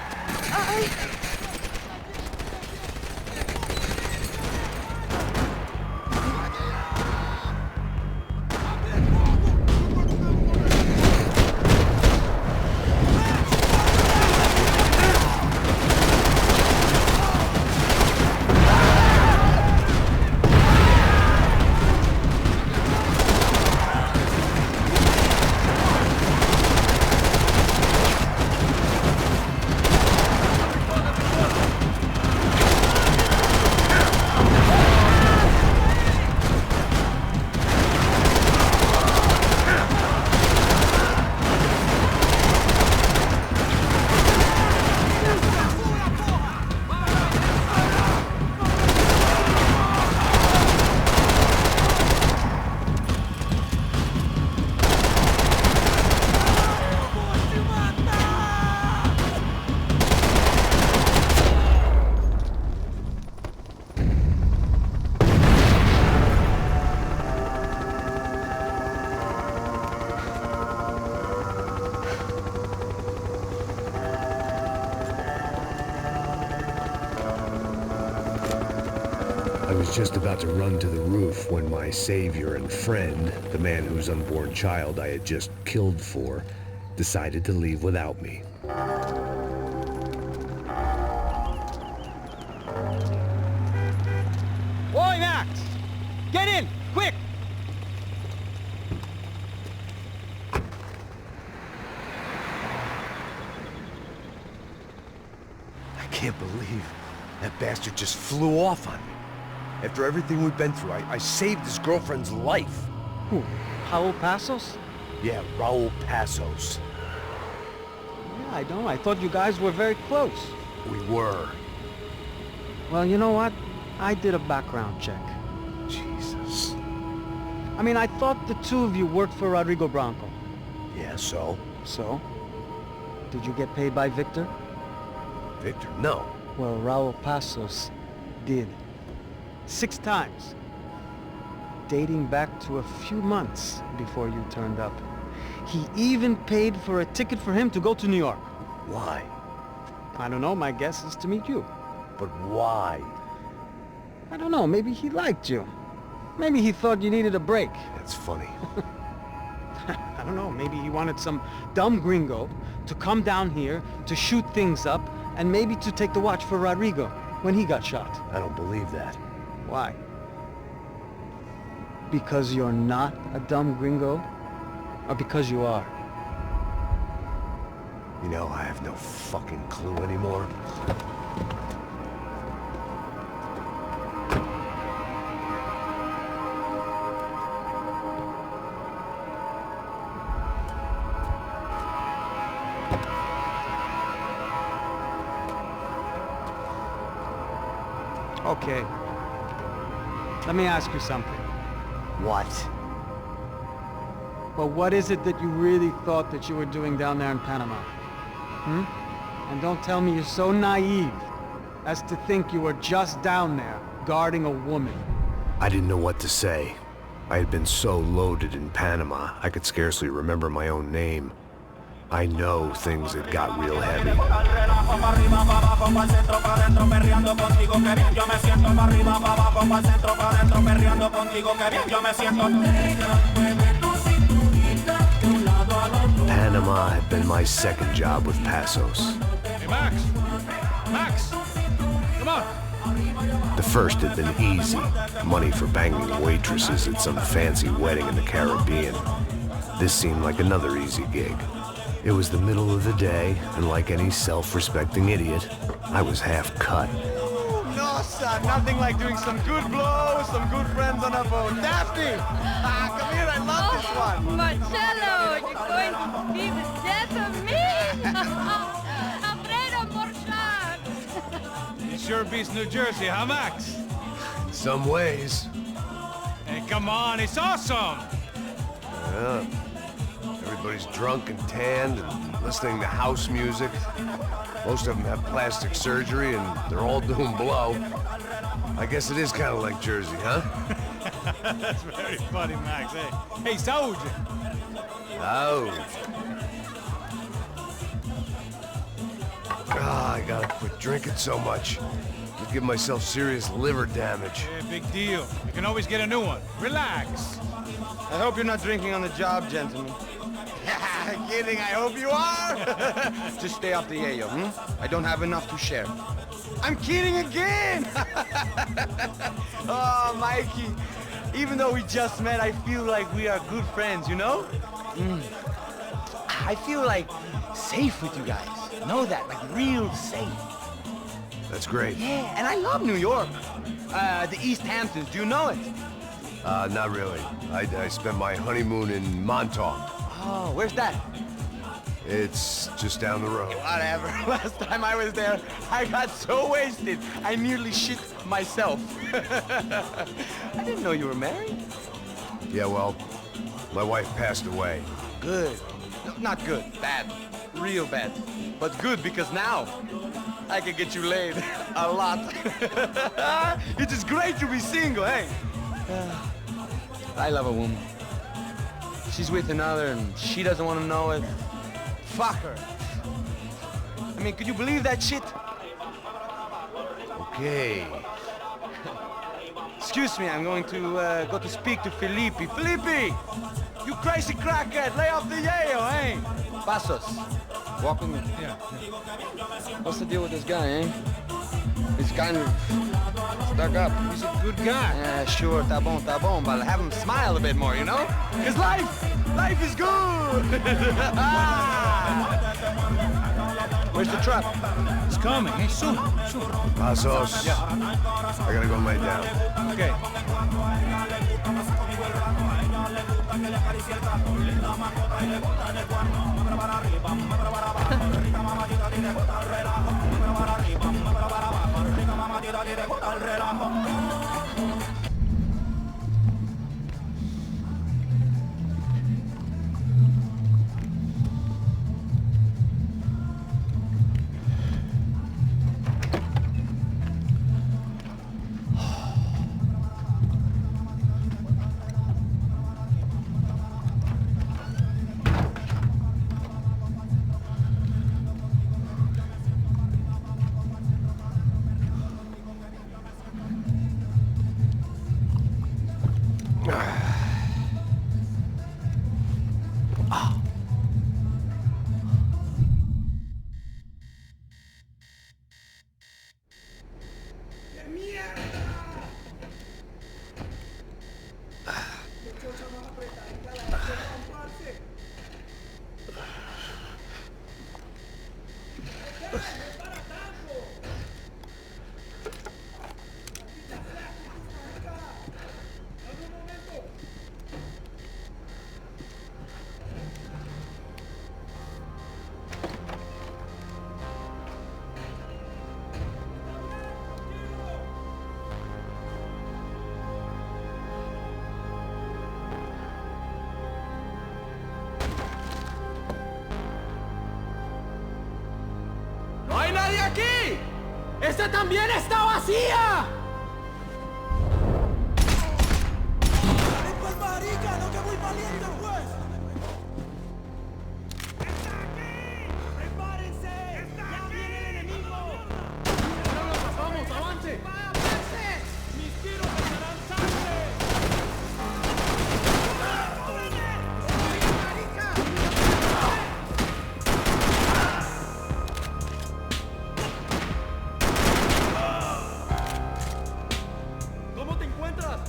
I was just about to run to the roof when my savior and friend, the man whose unborn child I had just killed for, decided to leave without me. Oi, Max! Get in! Quick! I can't believe That bastard just flew off on me. After everything we've been through, I saved his girlfriend's life. Who? Raul Passos? Yeah, Raul Passos. Yeah, I know. I thought you guys were very close. We were. Well, you know what? I did a background check. Jesus. I mean, I thought the two of you worked for Rodrigo Branco. Yeah, so? So? Did you get paid by Victor? Victor? No. Well, Raul Passos did. 6 times. Dating back to a few months before you turned up. He even paid for a ticket for him to go to New York. Why? I don't know, my guess is to meet you. But why? I don't know, maybe he liked you. Maybe he thought you needed a break. That's funny. I don't know, maybe he wanted some dumb gringo to come down here to shoot things up and maybe to take the watch for Rodrigo when he got shot. I don't believe that. Why? Because you're not a dumb gringo? Or because you are? You know, I have no fucking clue anymore. Okay. Let me ask you something. What? Well, what is it that you really thought that you were doing down there in Panama? And don't tell me you're so naive as to think you were just down there guarding a woman. I didn't know what to say. I had been so loaded in Panama, I could scarcely remember my own name. I know things had got real heavy. Panama had been my second job with Passos. Hey, Max! Max! Come on! The first had been easy. Money for banging waitresses at some fancy wedding in the Caribbean. This seemed like another easy gig. It was the middle of the day, and like any self-respecting idiot, I was half cut. No, son, nothing like doing some good blows, some good friends on a boat. Daphne! Come here, I love this one. Marcello, you're going to be the death of me? Alfredo Borchardt. It sure beats New Jersey, huh, Max? In some ways. Hey, come on, it's awesome! Yeah. Everybody's drunk and tanned and listening to house music. Most of them have plastic surgery and they're all doing blow. I guess it is kind of like Jersey, huh? That's very funny, Max. Hey, Saúde! Saúde. I gotta quit drinking so much. I'll give myself serious liver damage. Yeah, big deal. You can always get a new one. Relax. I hope you're not drinking on the job, gentlemen. Kidding, I hope you are! Just stay off the yayo, I don't have enough to share. I'm kidding again! Oh, Mikey, even though we just met, I feel like we are good friends, you know? I feel like safe with you guys. Know that, like real safe. That's great. Yeah, and I love New York. The East Hamptons, do you know it? Not really. I spent my honeymoon in Montauk. Oh, where's that? It's just down the road. Whatever. Last time I was there, I got so wasted, I nearly shit myself. I didn't know you were married. Yeah, well, my wife passed away. Good. No, not good. Bad. Real bad. But good because now I can get you laid a lot. It is great to be single, hey? I love a woman. She's with another and she doesn't want to know it. Fuck her. I mean, could you believe that shit? Okay. Excuse me, I'm going to go to speak to Felipe. Felipe! You crazy crackhead, lay off the yayo, eh? Passos, walk with me. Yeah. What's the deal with this guy, eh? He's kind of stuck up. He's a good guy. Yeah, sure, tá bom, but have him smile a bit more, you know? Because life is good! Where's the truck? It's coming, eh? Soon. Pasos. Yeah. I gotta go lay down. Okay. ¡No hay nadie aquí! ¡Esta también está vacía! ¡Pues marica, no que muy valiente, pues! ¡Está aquí! ¡Prepárense! ¡Ya viene el enemigo! ¡No nos pasamos! ¡Avance! ¡Mis tiros echarán sangre! ¿Cómo te encuentras?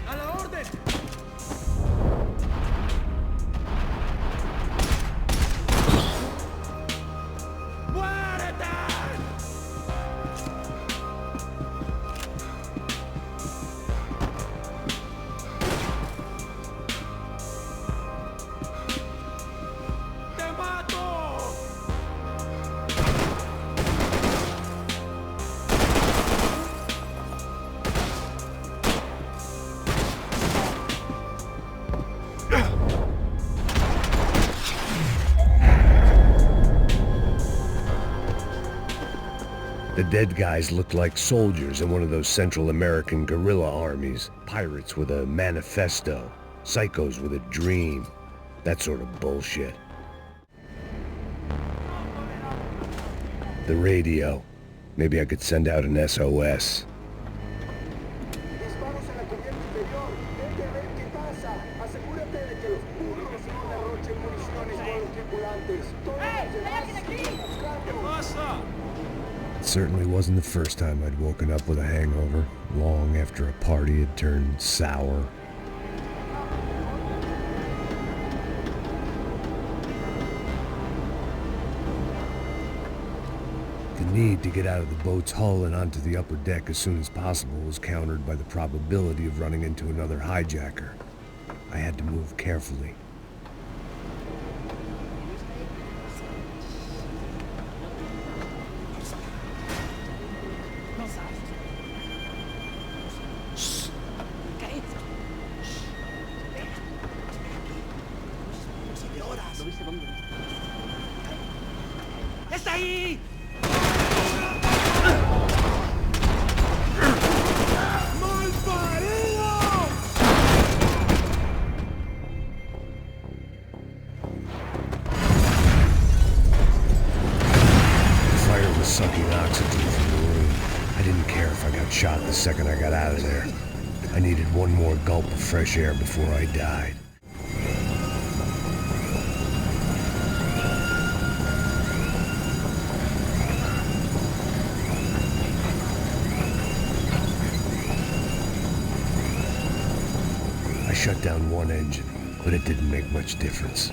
¡A la orden! ¡Muérete! ¡Te mato! The dead guys looked like soldiers in one of those Central American guerrilla armies. Pirates with a manifesto. Psychos with a dream. That sort of bullshit. The radio. Maybe I could send out an SOS. Disparos en la cubierta inferior. Vete a ver qué pasa. Asegúrate de que los burros no derrochen municiones con los tripulantes. Todos los demás ¿Qué pasa? It certainly wasn't the first time I'd woken up with a hangover, long after a party had turned sour. The need to get out of the boat's hull and onto the upper deck as soon as possible was countered by the probability of running into another hijacker. I had to move carefully. ¡Está ahí! Sucking oxygen from the room. I didn't care if I got shot the second I got out of there. I needed one more gulp of fresh air before I died. shut down one engine, but it didn't make much difference.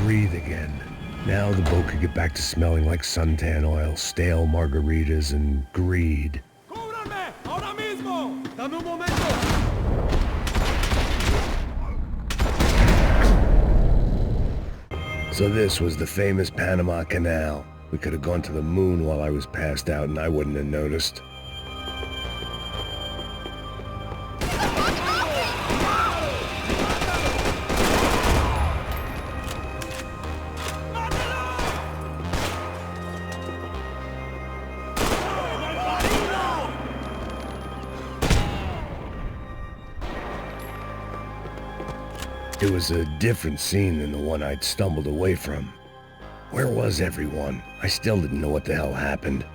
Breathe again. Now the boat could get back to smelling like suntan oil, stale margaritas, and greed. ¡Cúbranme! ¡Ahora mismo! ¡Dame un momento! So this was the famous Panama Canal. We could have gone to the moon while I was passed out and I wouldn't have noticed. It was a different scene than the one I'd stumbled away from. Where was everyone? I still didn't know what the hell happened.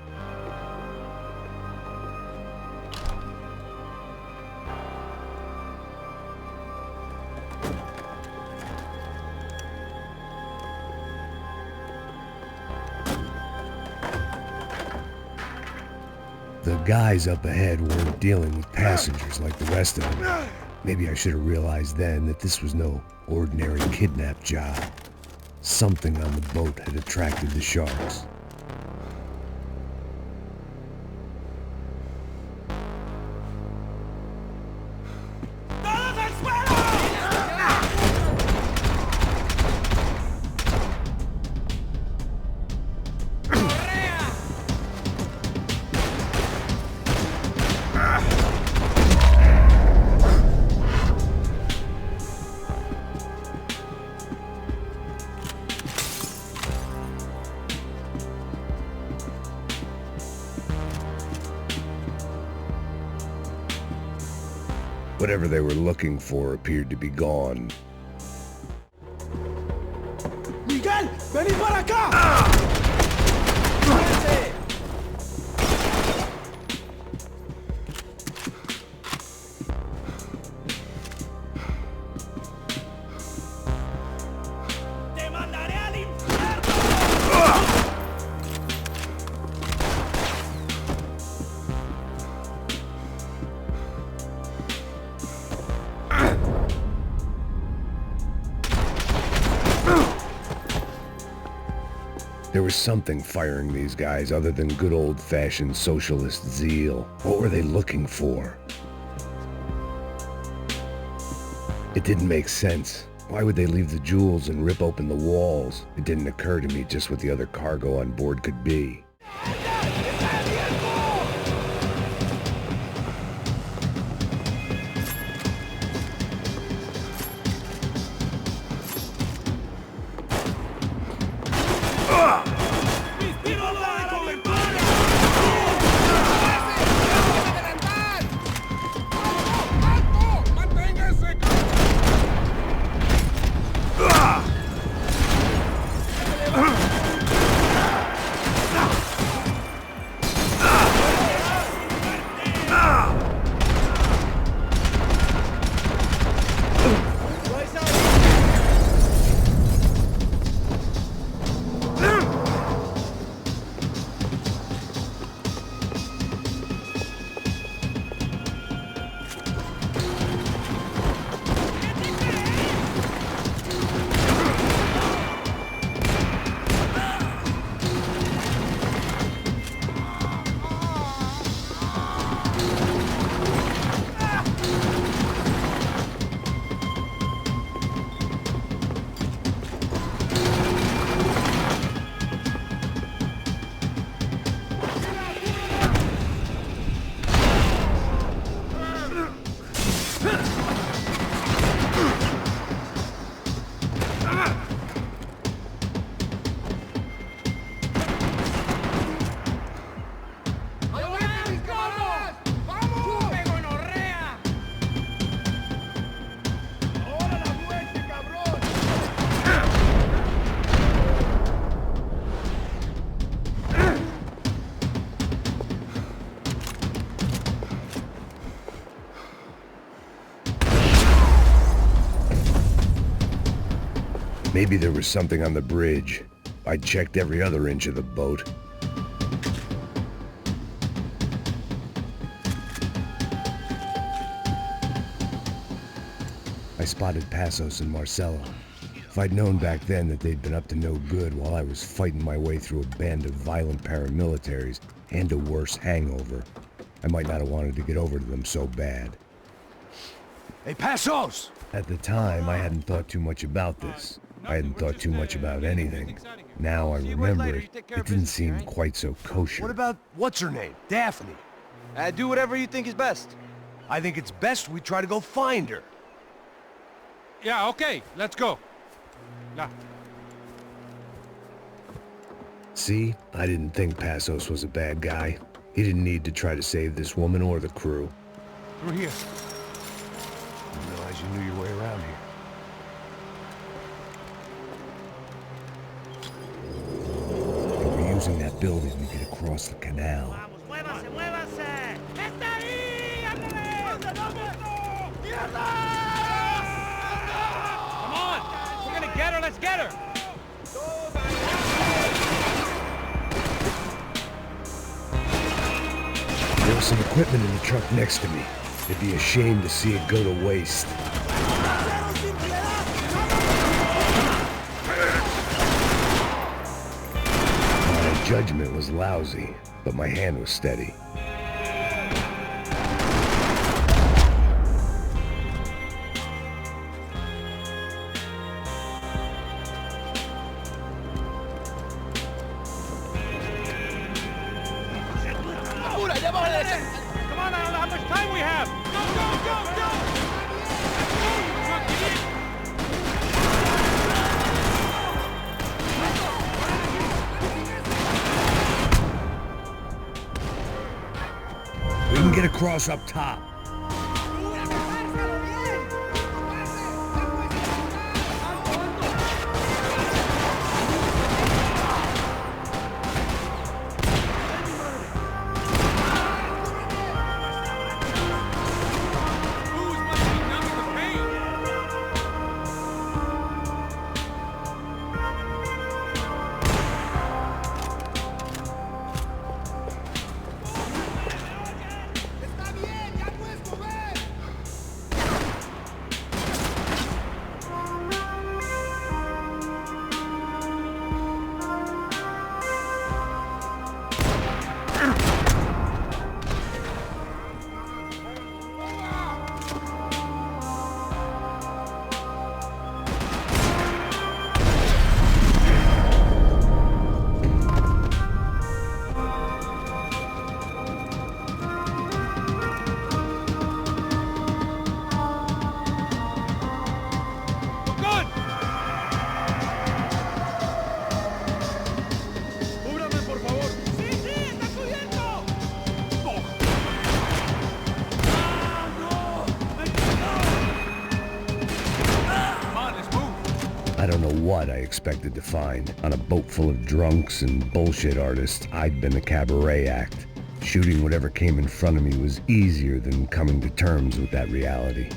The guys up ahead weren't dealing with passengers like the rest of them. Maybe I should have realized then that this was no ordinary kidnap job. Something on the boat had attracted the sharks. Whatever they were looking for appeared to be gone. Miguel, vení para acá! There was something firing these guys other than good old-fashioned socialist zeal. What were they looking for? It didn't make sense. Why would they leave the jewels and rip open the walls? It didn't occur to me just what the other cargo on board could be. Maybe there was something on the bridge. I checked every other inch of the boat. I spotted Passos and Marcelo. If I'd known back then that they'd been up to no good while I was fighting my way through a band of violent paramilitaries and a worse hangover, I might not have wanted to get over to them so bad. Hey, Passos! At the time, I hadn't thought too much about this. I hadn't thought too much about anything. Now I remember it didn't seem quite so kosher. What about what's-her-name? Daphne? Do whatever you think is best. I think it's best we try to go find her. Yeah, okay, let's go. Yeah. See? I didn't think Passos was a bad guy. He didn't need to try to save this woman or the crew. Through here. I didn't realize you knew your way around here. They were using that building to get across the canal. ¡Muévanse, muévanse! ¡Está ahí! ¡Ándale! ¡Mierda! Come on! We're gonna get her, let's get her! There was some equipment in the truck next to me. It'd be a shame to see it go to waste. My judgment was lousy, but my hand was steady. Come on, I don't know how much time we have! Go, go, go, go! We can get across up top. I don't know what I expected to find. On a boat full of drunks and bullshit artists, I'd been a cabaret act. Shooting whatever came in front of me was easier than coming to terms with that reality.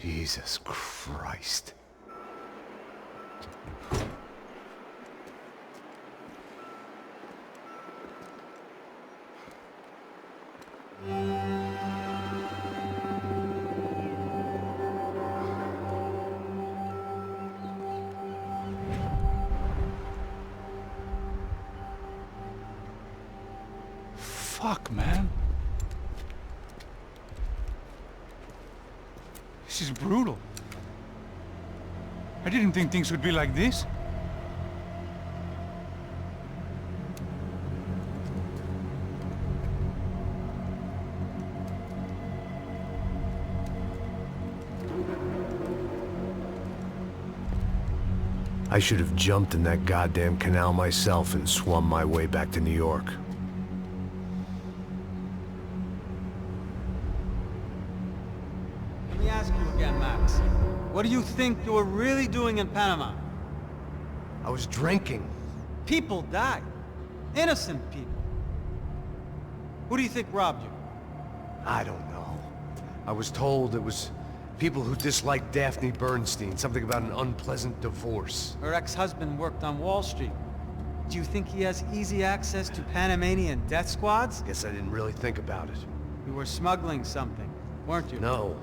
Jesus Christ. Fuck, man. This is brutal. I didn't think things would be like this. I should have jumped in that goddamn canal myself and swum my way back to New York. Let me ask you again, Max. What do you think you were really doing in Panama? I was drinking. People died. Innocent people. Who do you think robbed you? I don't know. I was told it was people who disliked Daphne Bernstein, something about an unpleasant divorce. Her ex-husband worked on Wall Street. Do you think he has easy access to Panamanian death squads? Guess I didn't really think about it. You were smuggling something, weren't you? No.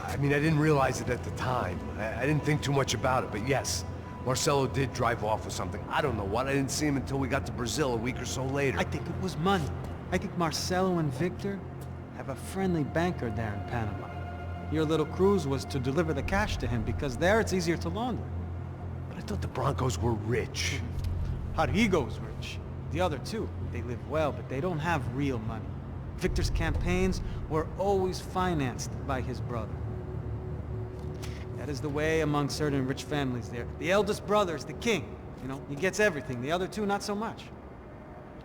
I mean, I didn't realize it at the time. I didn't think too much about it, but yes, Marcelo did drive off with something. I don't know what. I didn't see him until we got to Brazil a week or so later. I think it was money. I think Marcelo and Victor have a friendly banker there in Panama. Your little cruise was to deliver the cash to him because there it's easier to launder. But I thought the Broncos were rich. Rodrigo's rich. The other two, they live well, but they don't have real money. Victor's campaigns were always financed by his brother. That is the way among certain rich families there. The eldest brother is the king. You know, he gets everything. The other two, not so much.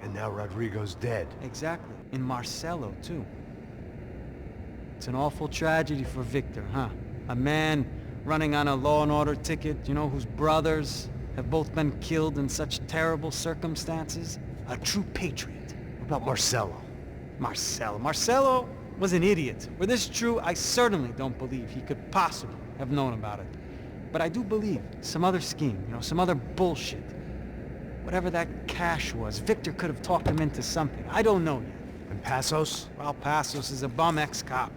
And now Rodrigo's dead. Exactly. And Marcelo, too. It's an awful tragedy for Victor, huh? A man running on a law and order ticket, you know, whose brothers have both been killed in such terrible circumstances. A true patriot. What about Marcelo? Marcelo was an idiot. Were this true, I certainly don't believe he could possibly have known about it. But I do believe some other scheme, you know, some other bullshit. Whatever that cash was, Victor could have talked him into something. I don't know yet. And Passos? Well, Passos is a bum ex-cop.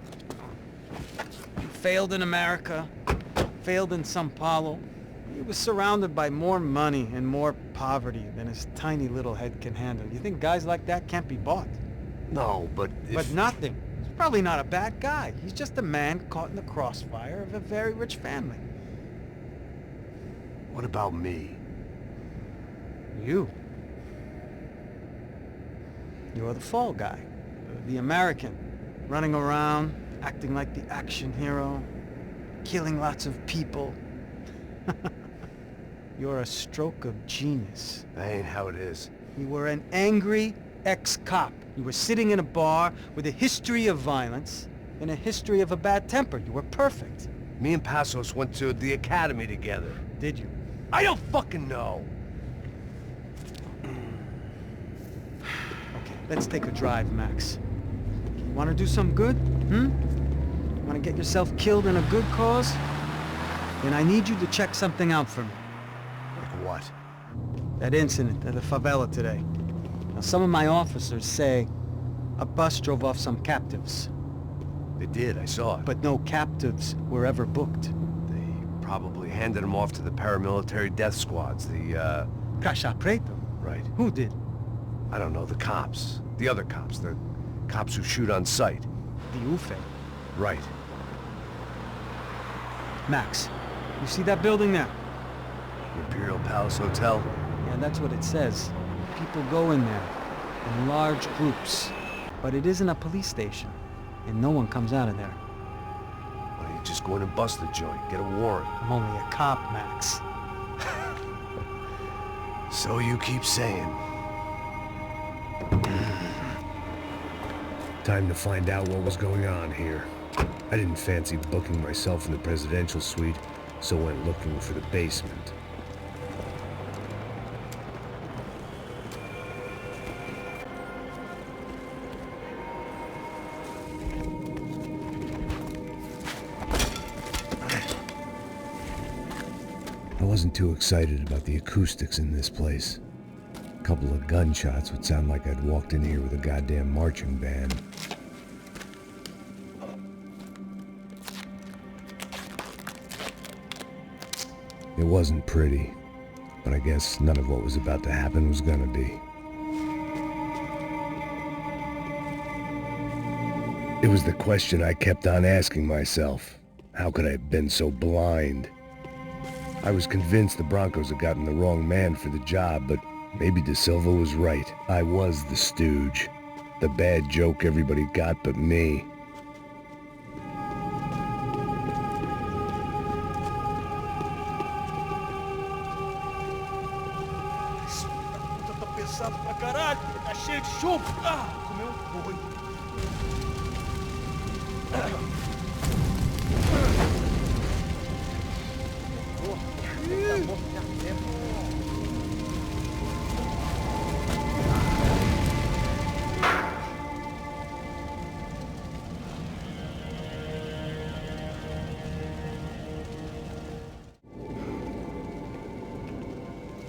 Failed in America, failed in São Paulo. He was surrounded by more money and more poverty than his tiny little head can handle. You think guys like that can't be bought? No, but But nothing. He's probably not a bad guy. He's just a man caught in the crossfire of a very rich family. What about me? You. You're the fall guy. The American. Running around, acting like the action hero. Killing lots of people. You're a stroke of genius. That ain't how it is. You were an angry ex-cop. You were sitting in a bar with a history of violence and a history of a bad temper. You were perfect. Me and Passos went to the academy together. Did you? I don't fucking know. Okay, let's take a drive, Max. You want to do some good? Want to get yourself killed in a good cause? Then I need you to check something out for me. Like what? That incident at the favela today. Now, some of my officers say a bus drove off some captives. They did, I saw it. But no captives were ever booked. They probably handed them off to the paramilitary death squads, the, Caixa Preto? Right. Who did? I don't know, the cops. The other cops, the cops who shoot on sight. The UFE. Right. Max, you see that building there? Imperial Palace Hotel? Yeah, that's what it says. People go in there, in large groups. But it isn't a police station, and no one comes out of there. Why don't you just go in and bust the joint, get a warrant? I'm only a cop, Max. So you keep saying. Time to find out what was going on here. I didn't fancy booking myself in the presidential suite, so went looking for the basement. I wasn't too excited about the acoustics in this place. A couple of gunshots would sound like I'd walked in here with a goddamn marching band. It wasn't pretty, but I guess none of what was about to happen was gonna be. It was the question I kept on asking myself. How could I have been so blind? I was convinced the Brancos had gotten the wrong man for the job, but maybe De Silva was right. I was the stooge. The bad joke everybody got but me. Tá pesado pra caralho, tá cheio de chumbo. Comeu boi.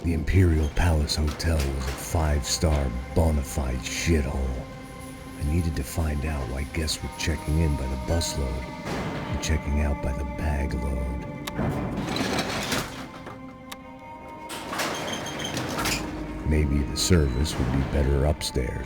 The Imperial Palace Hotel was a 5-star bona fide shithole. I needed to find out why guests were checking in by the busload and checking out by the bag load. Maybe the service would be better upstairs.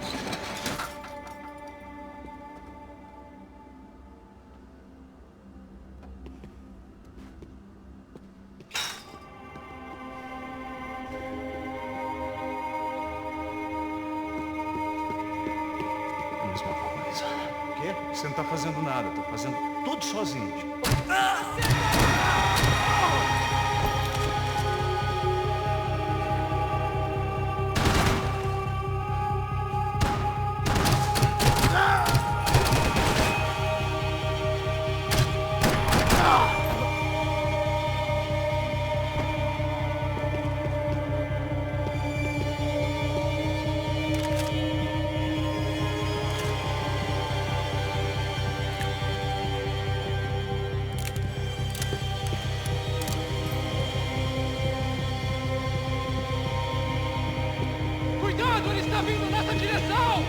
Mesma coisa. O quê? Você não tá fazendo nada, tá fazendo tudo sozinho. Cuidado, ele está vindo nessa direção!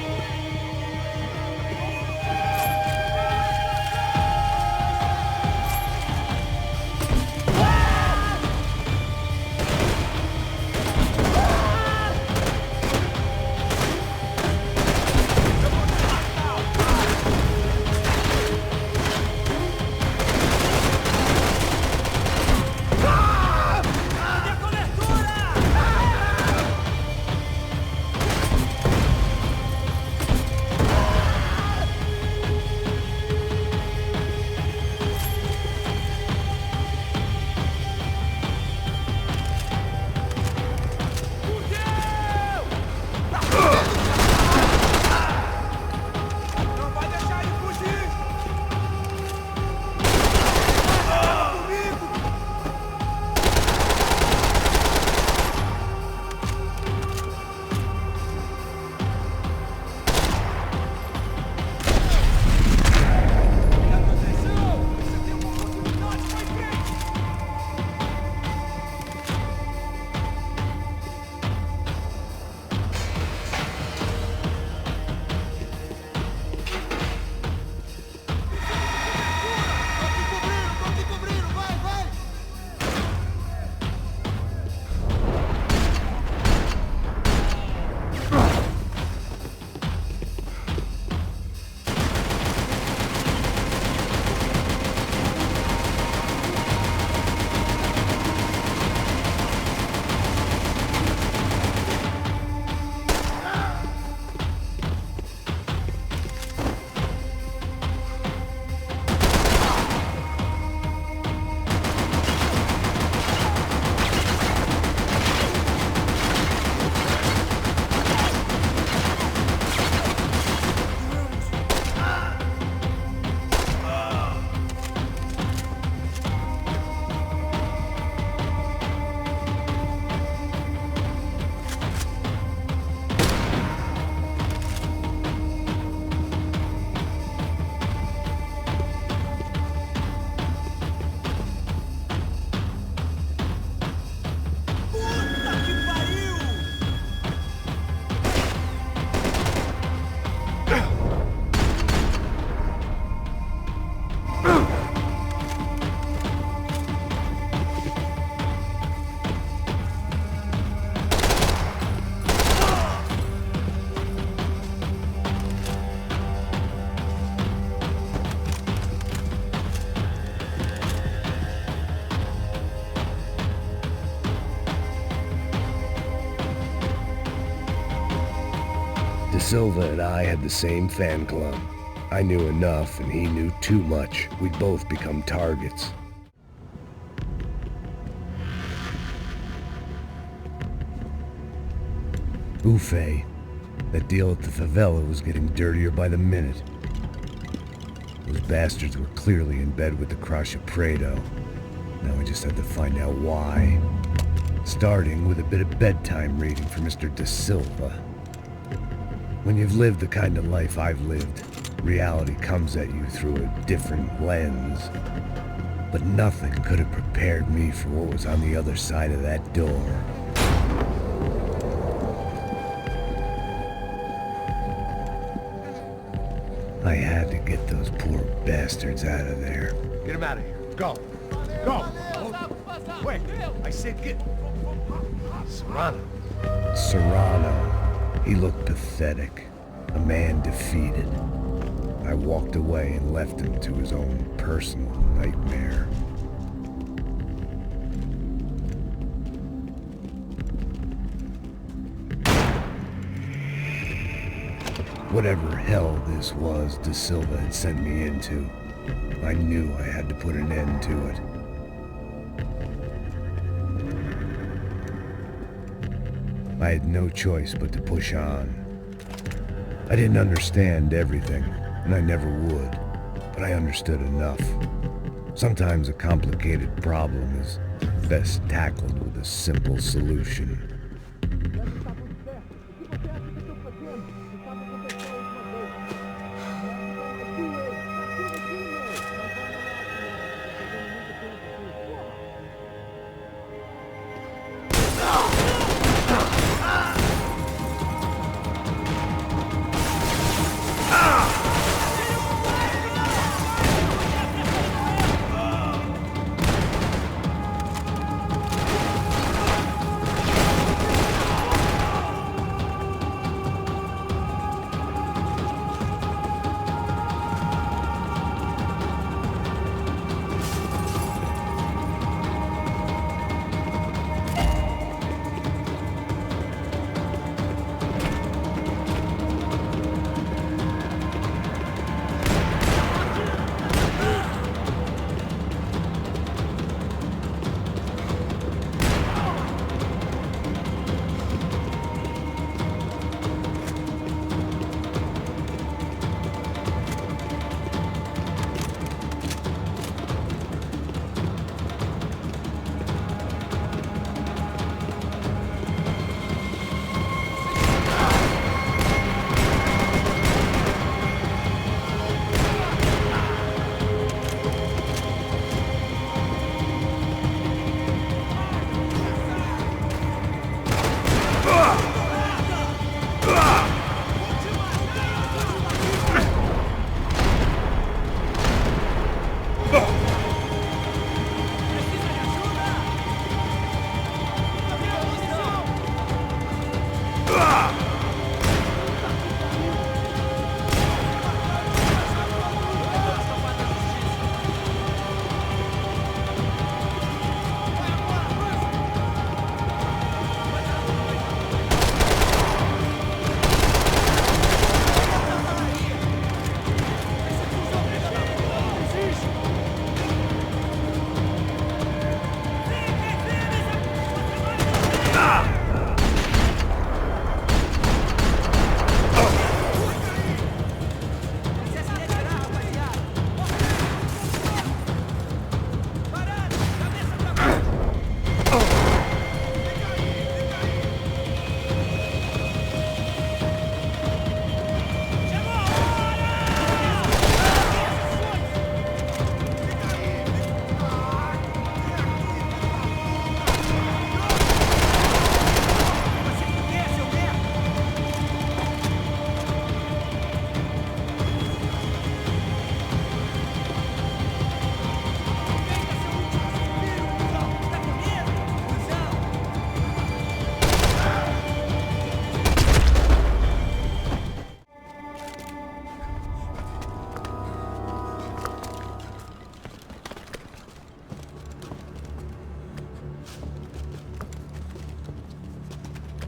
De Silva and I had the same fan club. I knew enough and he knew too much. We'd both become targets. Buffet. That deal at the favela was getting dirtier by the minute. Those bastards were clearly in bed with the Crusher Prado. Now we just had to find out why. Starting with a bit of bedtime reading for Mr. De Silva. When you've lived the kind of life I've lived, reality comes at you through a different lens. But nothing could have prepared me for what was on the other side of that door. I had to get those poor bastards out of there. Get him out of here. Go. Go. Wait. I said get... Serrano. Serrano. He looked pathetic. A man defeated. I walked away and left him to his own personal nightmare. Whatever hell this was De Silva had sent me into, I knew I had to put an end to it. I had no choice but to push on. I didn't understand everything, and I never would, but I understood enough. Sometimes a complicated problem is best tackled with a simple solution.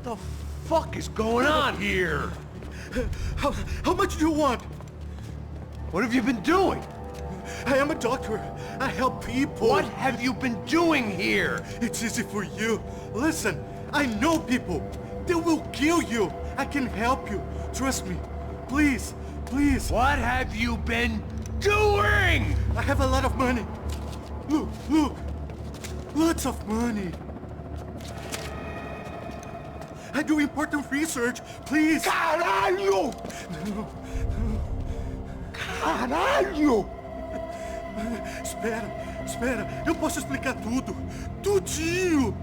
What the fuck is going on here? How much do you want? What have you been doing? I am a doctor. I help people. What have you been doing here? It's easy for you. Listen, I know people. They will kill you. I can help you. Trust me. Please, please. What have you been doing? I have a lot of money. Look, look. Lots of money. I do important research. Please. Caralho! Caralho! Espera, espera. Eu posso explicar tudo. Tudinho.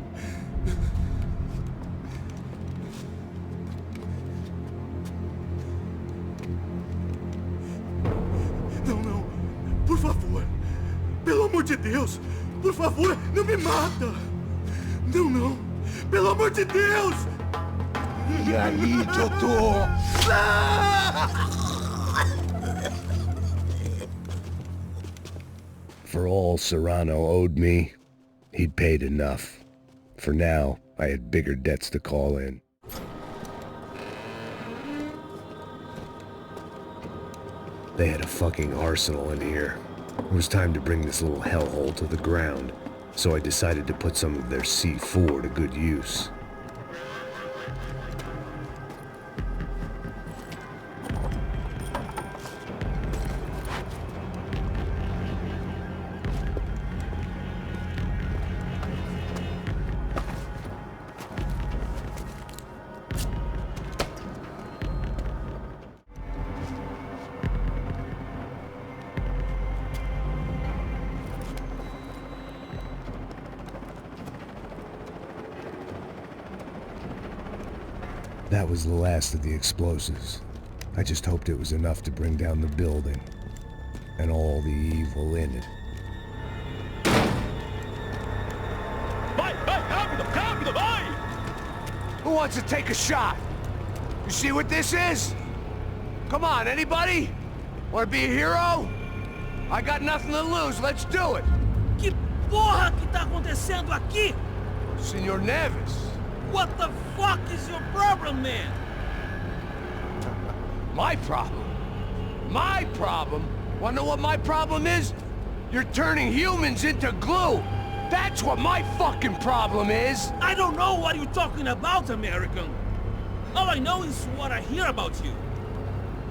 Não, não. Por favor. Pelo amor de Deus. Por favor, não me mata. Não, não. Pelo amor de Deus. E aí, doutor? For all Serrano owed me, he'd paid enough. For now, I had bigger debts to call in. They had a fucking arsenal in here. It was time to bring this little hellhole to the ground, so I decided to put some of their C4 to good use. That was the last of the explosives. I just hoped it was enough to bring down the building, and all the evil in it. Vai, vai, rápido, rápido, vai! Who wants to take a shot? You see what this is? Come on, anybody? Want to be a hero? I got nothing to lose, let's do it! Que porra que tá acontecendo aqui? Senor Neves. What the fuck is your problem, man? My problem? My problem? Wanna know what my problem is? You're turning humans into glue! That's what my fucking problem is! I don't know what you're talking about, American. All I know is what I hear about you.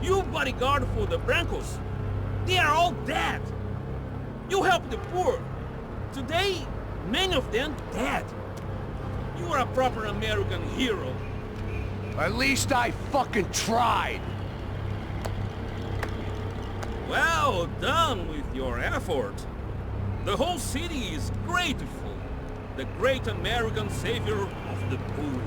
You bodyguard for the Brancos. They are all dead. You help the poor. Today, many of them dead. You are a proper American hero. At least I fucking tried. Well done with your effort. The whole city is grateful. The great American savior of the poor.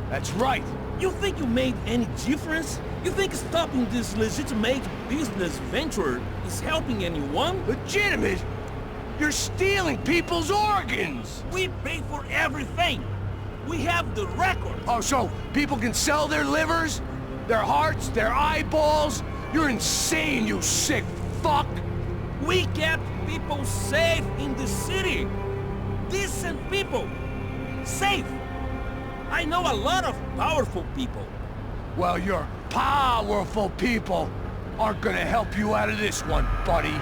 That's right. You think you made any difference? You think stopping this legitimate business venture is helping anyone? Legitimate? You're stealing people's organs! We pay for everything! We have the record! Oh, so people can sell their livers? Their hearts? Their eyeballs? You're insane, you sick fuck! We kept people safe in the city! Decent people! Safe! I know a lot of powerful people. Well, your powerful people aren't gonna help you out of this one, buddy.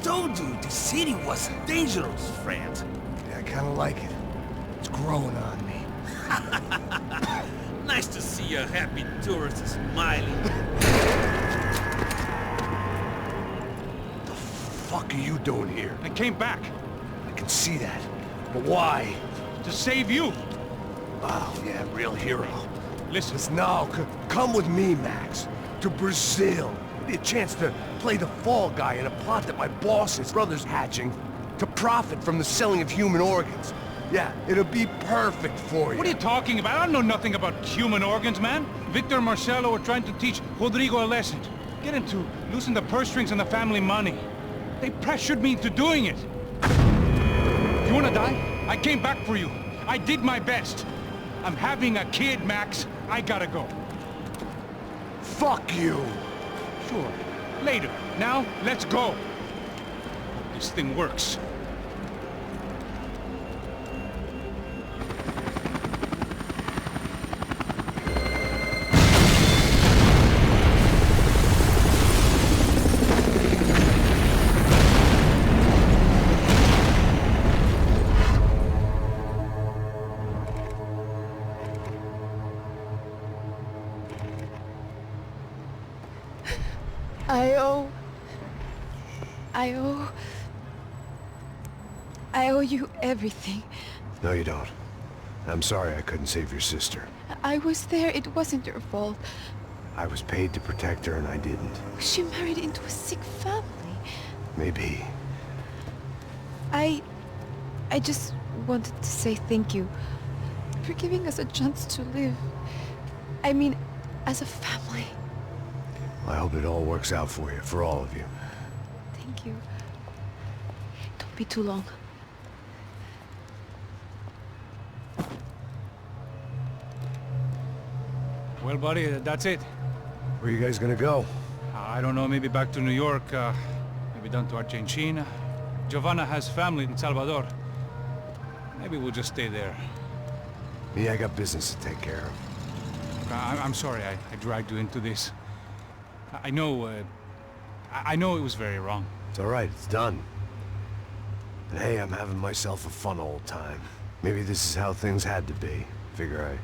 told you the city was dangerous, friend. Yeah, I kinda like it. It's growing on me. Nice to see a happy tourist smiling. What the fuck are you doing here? I came back. I can see that. But why? To save you. Oh, yeah, real hero. Listen. No, come with me, Max. To Brazil. Be a chance to play the fall guy in a plot that my boss's brother's hatching to profit from the selling of human organs. Yeah, it'll be perfect for you. What are you talking about? I don't know nothing about human organs, man. Victor and Marcelo were trying to teach Rodrigo a lesson. Get him to loosen the purse strings on the family money. They pressured me into doing it. You wanna die? I came back for you. I did my best. I'm having a kid, Max. I gotta go. Fuck you! Sure. Later. Now, let's go. Hope this thing works. I owe you everything. No, you don't. I'm sorry I couldn't save your sister. I was there. It wasn't your fault. I was paid to protect her and I didn't. She married into a sick family. Maybe. I just wanted to say thank you for giving us a chance to live. I mean, as a family. I hope it all works out for you, for all of you. Thank you. Don't be too long. Well, buddy, that's it. Where are you guys gonna go? I don't know, maybe back to New York, maybe down to Argentina. Giovanna has family in Salvador. Maybe we'll just stay there. Me, I got business to take care of. I'm sorry I dragged you into this. I know it was very wrong. It's all right, it's done. And hey, I'm having myself a fun old time. Maybe this is how things had to be. Figure I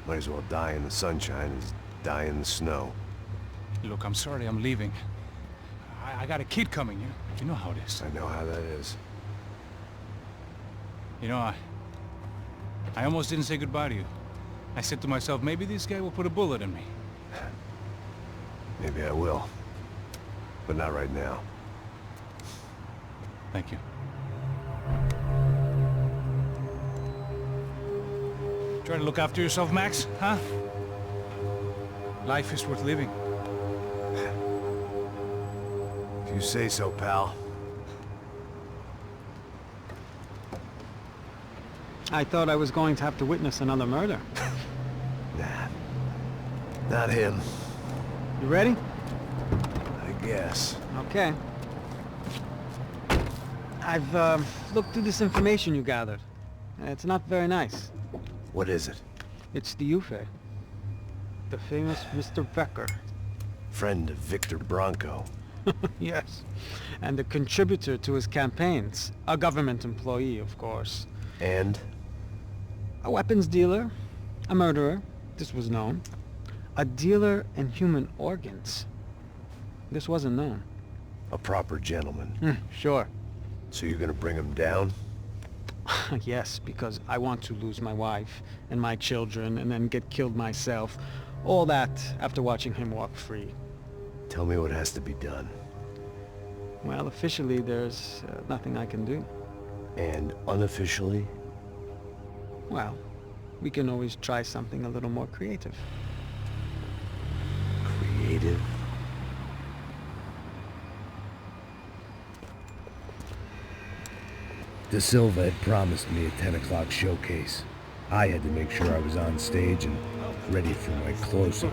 might as well die in the sunshine as die in the snow. Look, I'm sorry I'm leaving. I got a kid coming, you know how it is. I know how that is. You know, I almost didn't say goodbye to you. I said to myself, maybe this guy will put a bullet in me. Maybe I will. But not right now. Thank you. Try to look after yourself, Max, huh? Life is worth living. If you say so, pal. I thought I was going to have to witness another murder. Nah. Not him. You ready? I guess. Okay. I've looked through this information you gathered. It's not very nice. What is it? It's the Ufe. The famous Mr. Becker. Friend of Victor Branco. Yes. And a contributor to his campaigns. A government employee, of course. And? A weapons dealer. A murderer. This was known. A dealer in human organs. This wasn't known. A proper gentleman. Sure. So you're gonna bring him down? Yes, because I want to lose my wife and my children and then get killed myself. All that after watching him walk free. Tell me what has to be done. Well, officially there's nothing I can do. And unofficially? Well, we can always try something a little more creative. Creative? De Silva had promised me a 10 o'clock showcase. I had to make sure I was on stage and ready for my closing.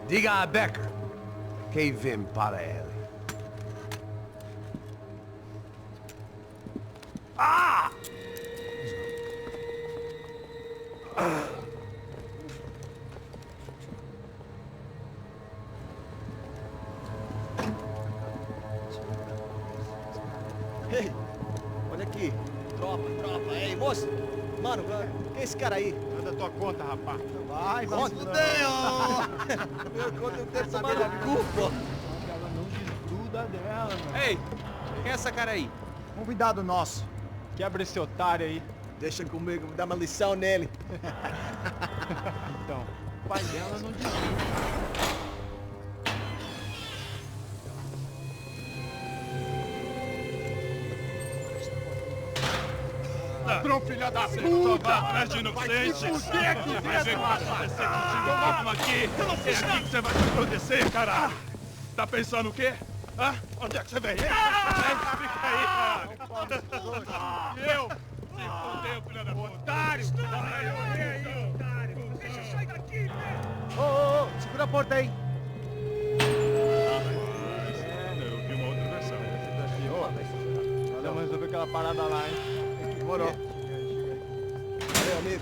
Diga a Becker. Que vim para ele. Ah! Ei, olha aqui. Tropa. Ei, moço. Mano, quem é esse cara aí? Manda tua conta, rapaz. Vai se fuder, Meu conta não tem saber da culpa. Ela não desgruda dela, mano. Ei, quem é essa cara aí? Convidado nosso. Quebra esse otário aí. Deixa comigo, vou dar uma lição nele. Então, o pai dela não desgruda. Ladrão, filha da puta! Atrás de inocente! Vai ver o que vai acontecer contigo! Vamos aqui! É aqui que você vai se proteger, caralho! Tá pensando o quê? Hã? Onde é que você vem? Fica aí, caralho! E eu? Se fodeu, filha da puta! Otário! Otário! Deixa eu sair daqui, velho! Ô, segura a porta aí! Eu vi uma outra versão. Vamos resolver aquela parada lá, hein? Demorou. Valeu, amigo.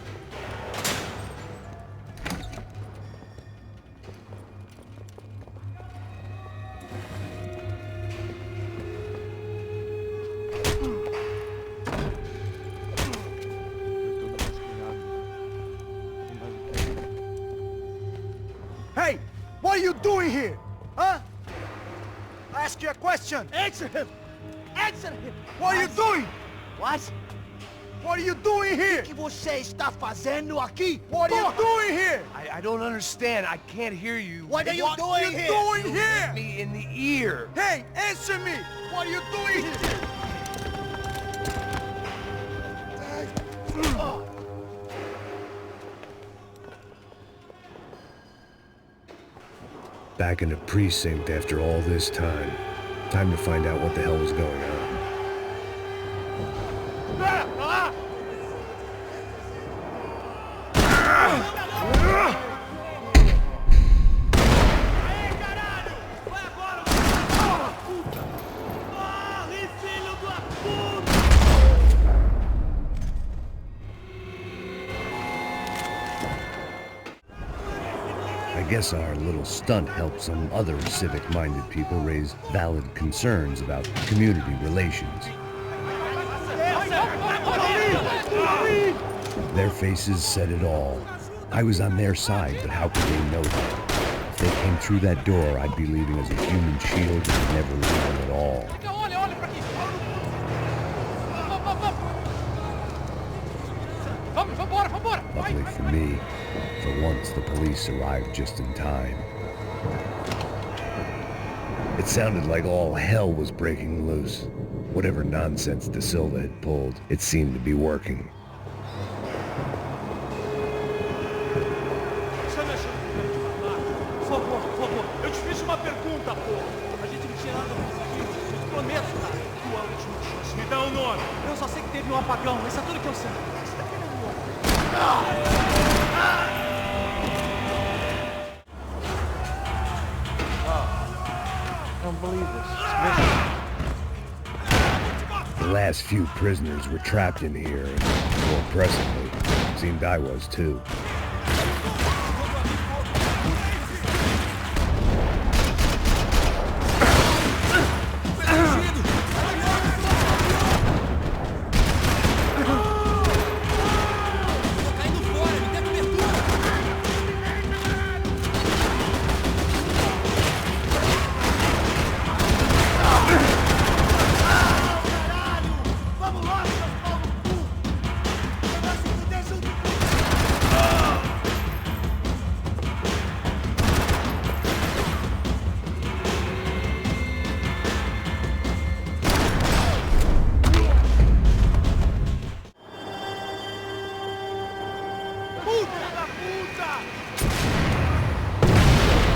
Hey, what are you doing here? Huh? I ask you a question. Answer him! Answer him! What are you doing? What? What are you doing here? O que você está fazendo aqui? What are you doing here? I don't understand. I can't hear you. What are you doing here? Doing You here? hit me in the ear. Hey, answer me. What are you doing here? Back in the precinct after all this time. Time to find out what the hell was going on. I guess our little stunt helped some other civic-minded people raise valid concerns about community relations. Their faces said it all. I was on their side, but how could they know that? If they came through that door, I'd be leaving as a human shield and never leaving at all. Luckily for me, for once the police arrived just in time. It sounded like all hell was breaking loose. Whatever nonsense De Silva had pulled, it seemed to be working. Por favor. Eu te fiz uma pergunta, porra. A gente não tinha nada a ver com aquilo. Eu prometo, cara. Tua última chance. Me dá um nome. Eu só sei que teve um apagão. Isso é tudo que eu sei. Você tá querendo um nome? I don't believe this. The last few prisoners were trapped in here, and more presently, it seemed I was too.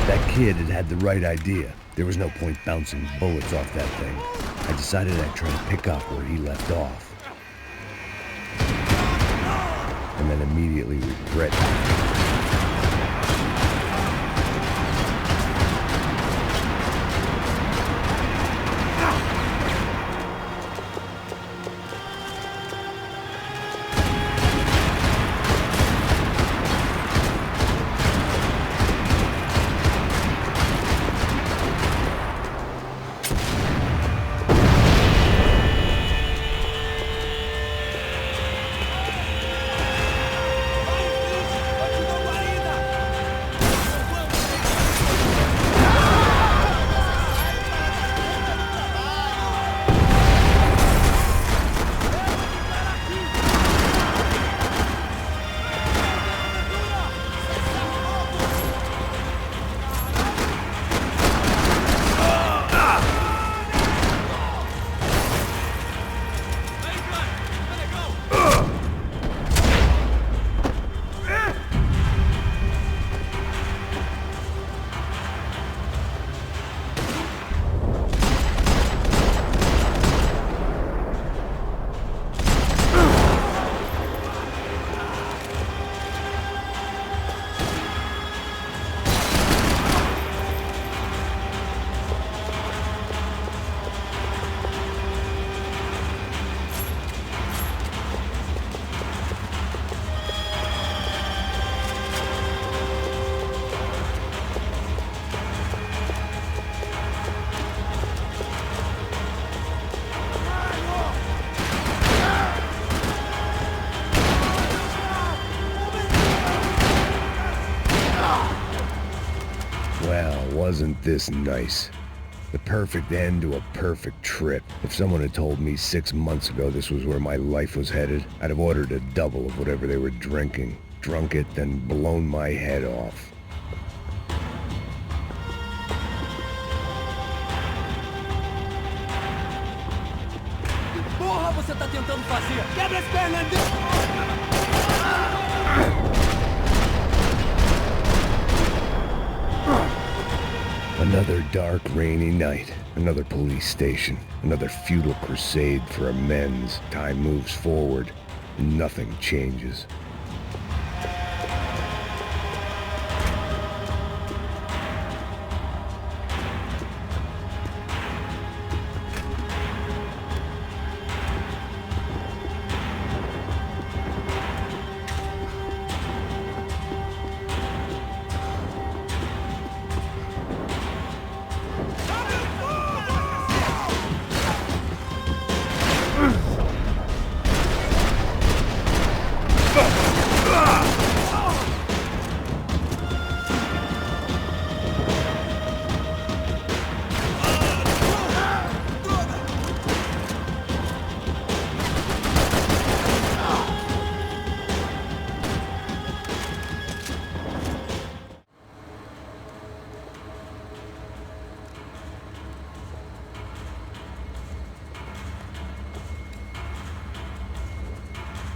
That kid had the right idea. There was no point bouncing bullets off that thing. I decided I'd try to pick up where he left off. And then immediately regret it. this nice? The perfect end to a perfect trip. If someone had told me 6 months ago this was where my life was headed, I'd have ordered a double of whatever they were drinking, drunk it, then blown my head off. Porra, você tá tentando fazer? Quebra as pernas dele! Another dark, rainy night. Another police station. Another futile crusade for amends. Time moves forward, and nothing changes.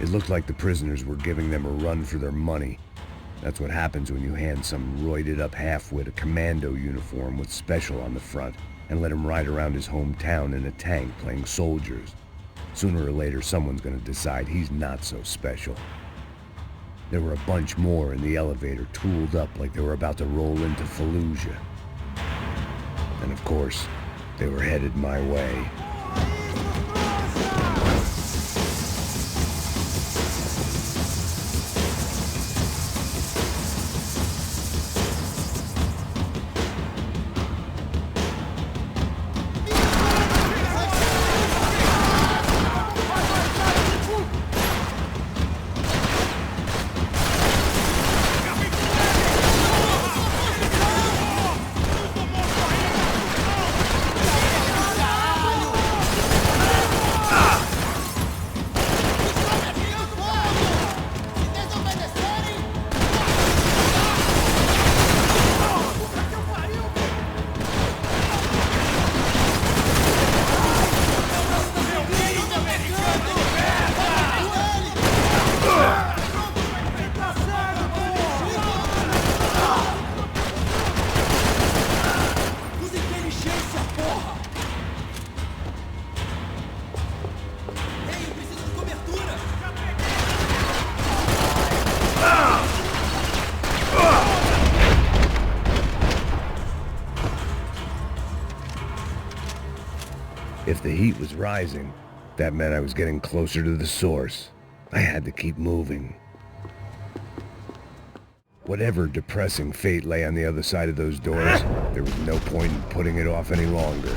It looked like the prisoners were giving them a run for their money. That's what happens when you hand some roided-up halfwit a commando uniform with special on the front and let him ride around his hometown in a tank playing soldiers. Sooner or later, someone's gonna decide he's not so special. There were a bunch more in the elevator, tooled up like they were about to roll into Fallujah. And of course, they were headed my way. If the heat was rising, that meant I was getting closer to the source. I had to keep moving. Whatever depressing fate lay on the other side of those doors, there was no point in putting it off any longer.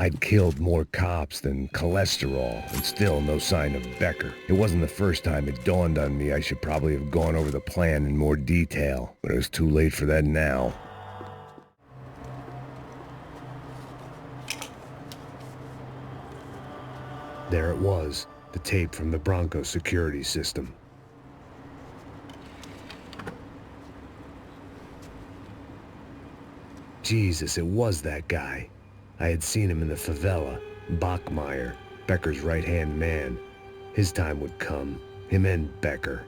I'd killed more cops than cholesterol, and still no sign of Becker. It wasn't the first time it dawned on me I should probably have gone over the plan in more detail, but it was too late for that now. There it was, the tape from the Branco security system. Jesus, it was that guy. I had seen him in the favela, Bachmeyer, Becker's right-hand man. His time would come, him and Becker.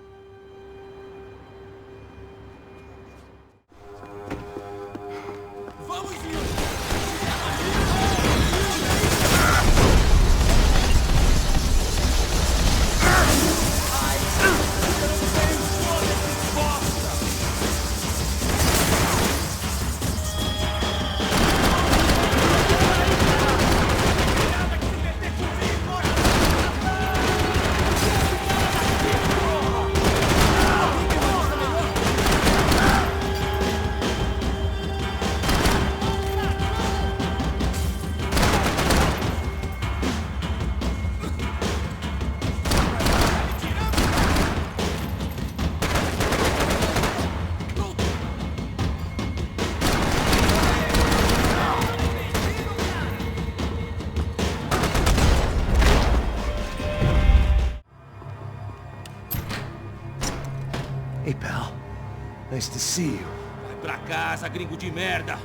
Hey, pal. Nice to see you. Vai pra casa, gringo de merda.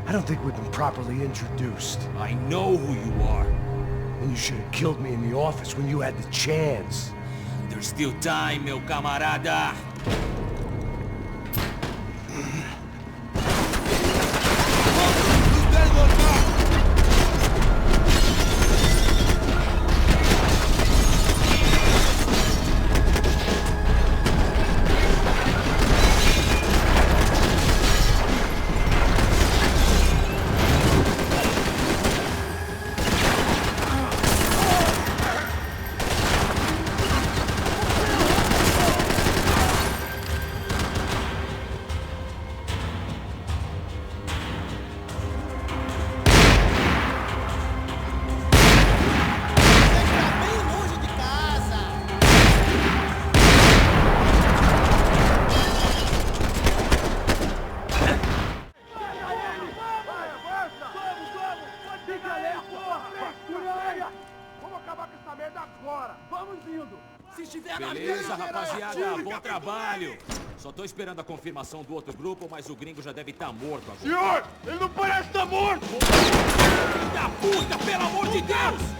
I don't think we've been properly introduced. I know who you are. And you should have killed me in the office when you had the chance. There's still time, meu camarada. Beleza, rapaziada, bom trabalho. Só tô esperando a confirmação do outro grupo, mas o gringo já deve estar morto agora. Senhor, ele não parece estar morto! Filho da puta, pelo amor de Deus!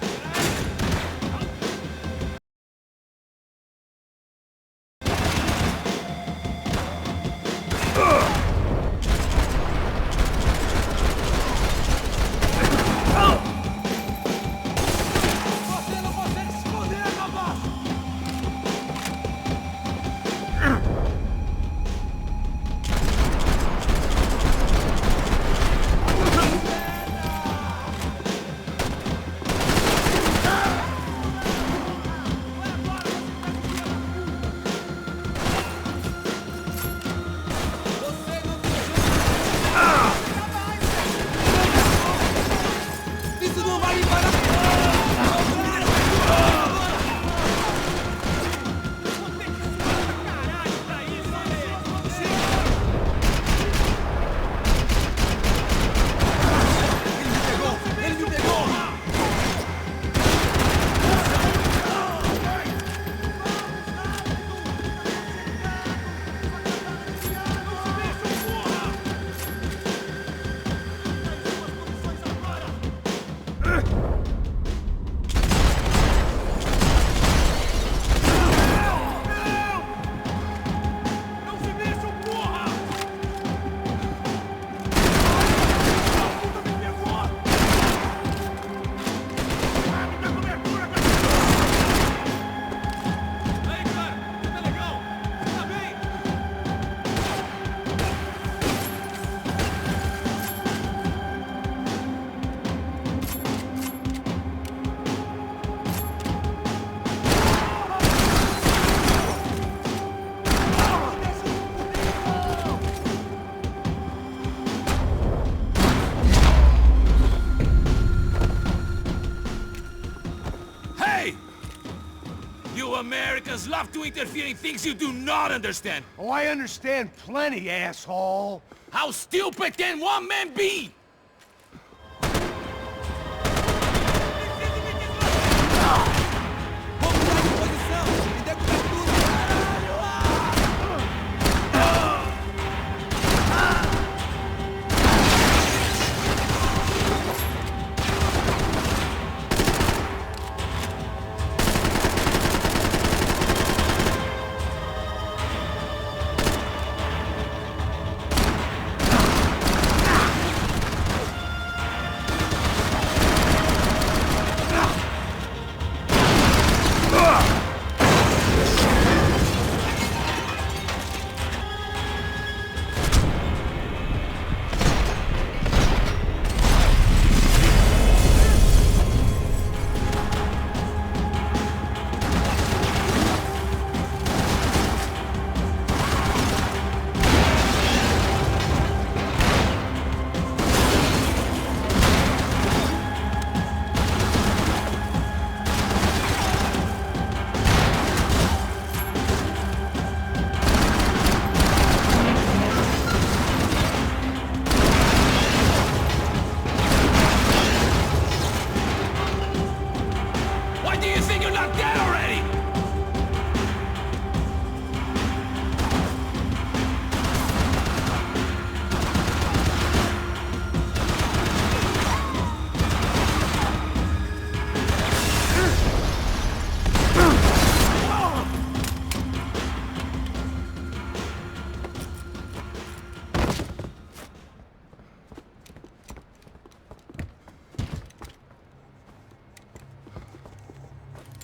Americans love to interfere in things you do not understand. Oh, I understand plenty, asshole. How stupid can one man be? do you think you're not dead already?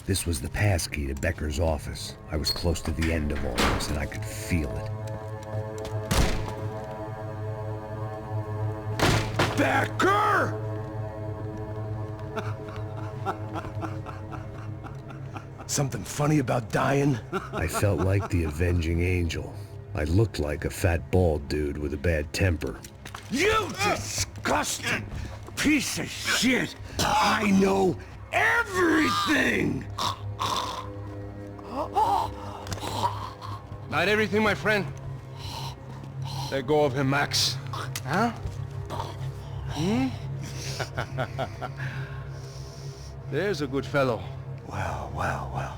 This was the passkey to Becker's office. I was close to the end of all this, and I could feel it. Becker! Something funny about dying? I felt like the avenging angel. I looked like a fat bald dude with a bad temper. You disgusting piece of shit! I know everything! Not everything, my friend. Let go of him, Max. Huh? Hmm? There's a good fellow. Well.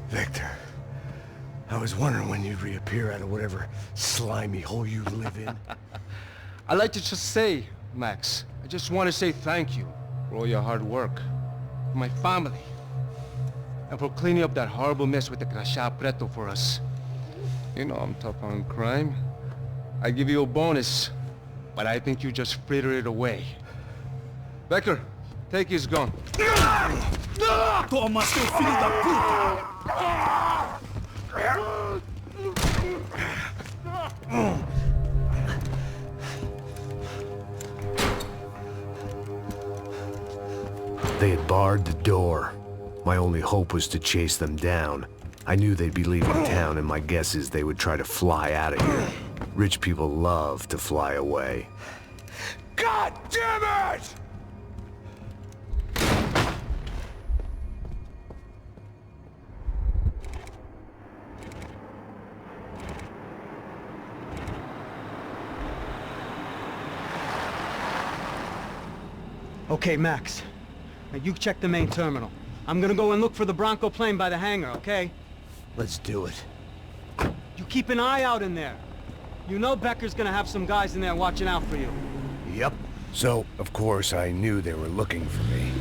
Victor, I was wondering when you'd reappear out of whatever slimy hole you live in. I'd like to just say, Max, I just want to say thank you for all your hard work, for my family, and for cleaning up that horrible mess with the crachá preto for us. You know I'm tough on crime. I give you a bonus, but I think you just frittered it away. Becker, take his gun. Toma, seu filho da puta! They had barred the door. My only hope was to chase them down. I knew they'd be leaving town, and my guess is they would try to fly out of here. Rich people love to fly away. God damn it! Okay, Max. Now you check the main terminal. I'm gonna go and look for the Bronco plane by the hangar, okay? Let's do it. You keep an eye out in there. You know Becker's gonna have some guys in there watching out for you. Yep. So, of course, I knew they were looking for me.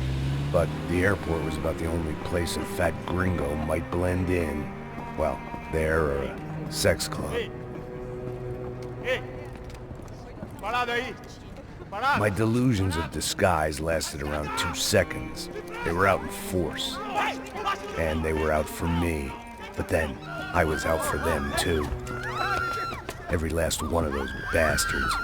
But the airport was about the only place a fat gringo might blend in. Well, there or a sex club. My delusions of disguise lasted around 2 seconds. They were out in force. And they were out for me. But then, I was out for them too. Every last one of those bastards.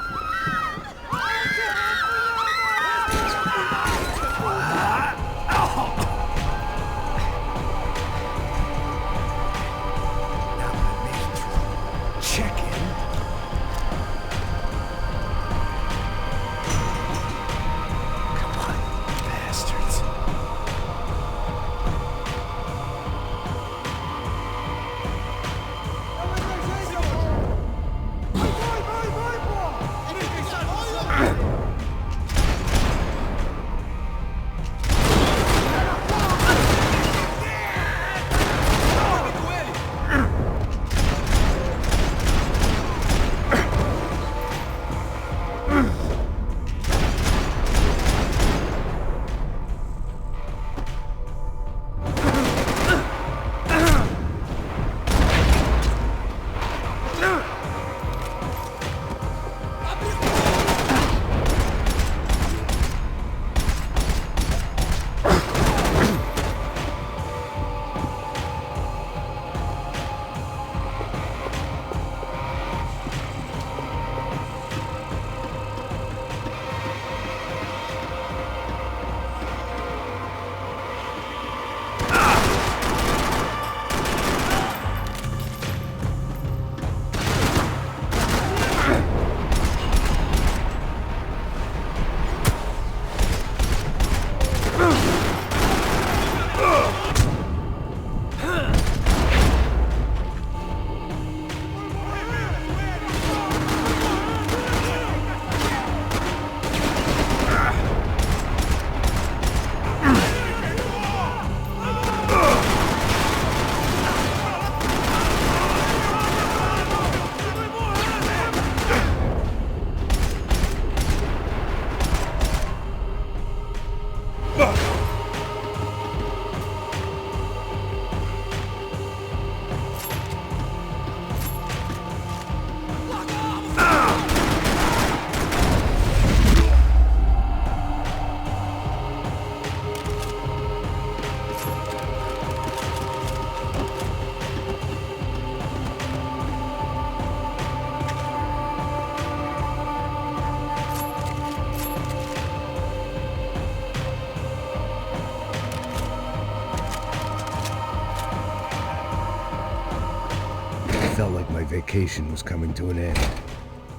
felt like my vacation was coming to an end.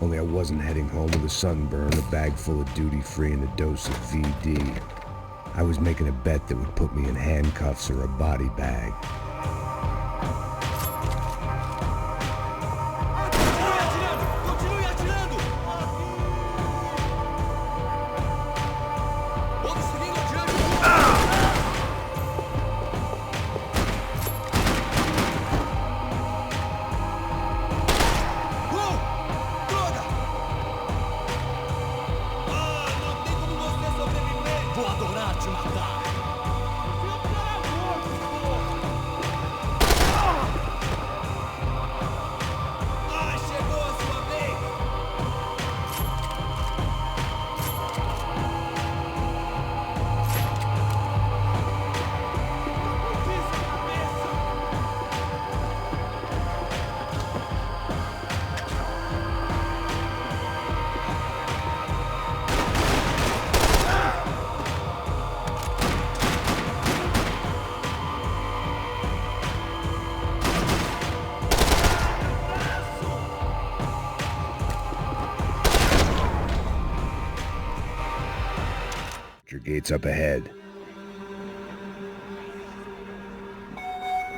Only I wasn't heading home with a sunburn, a bag full of duty-free, and a dose of VD. I was making a bet that would put me in handcuffs or a body bag. Gates up ahead.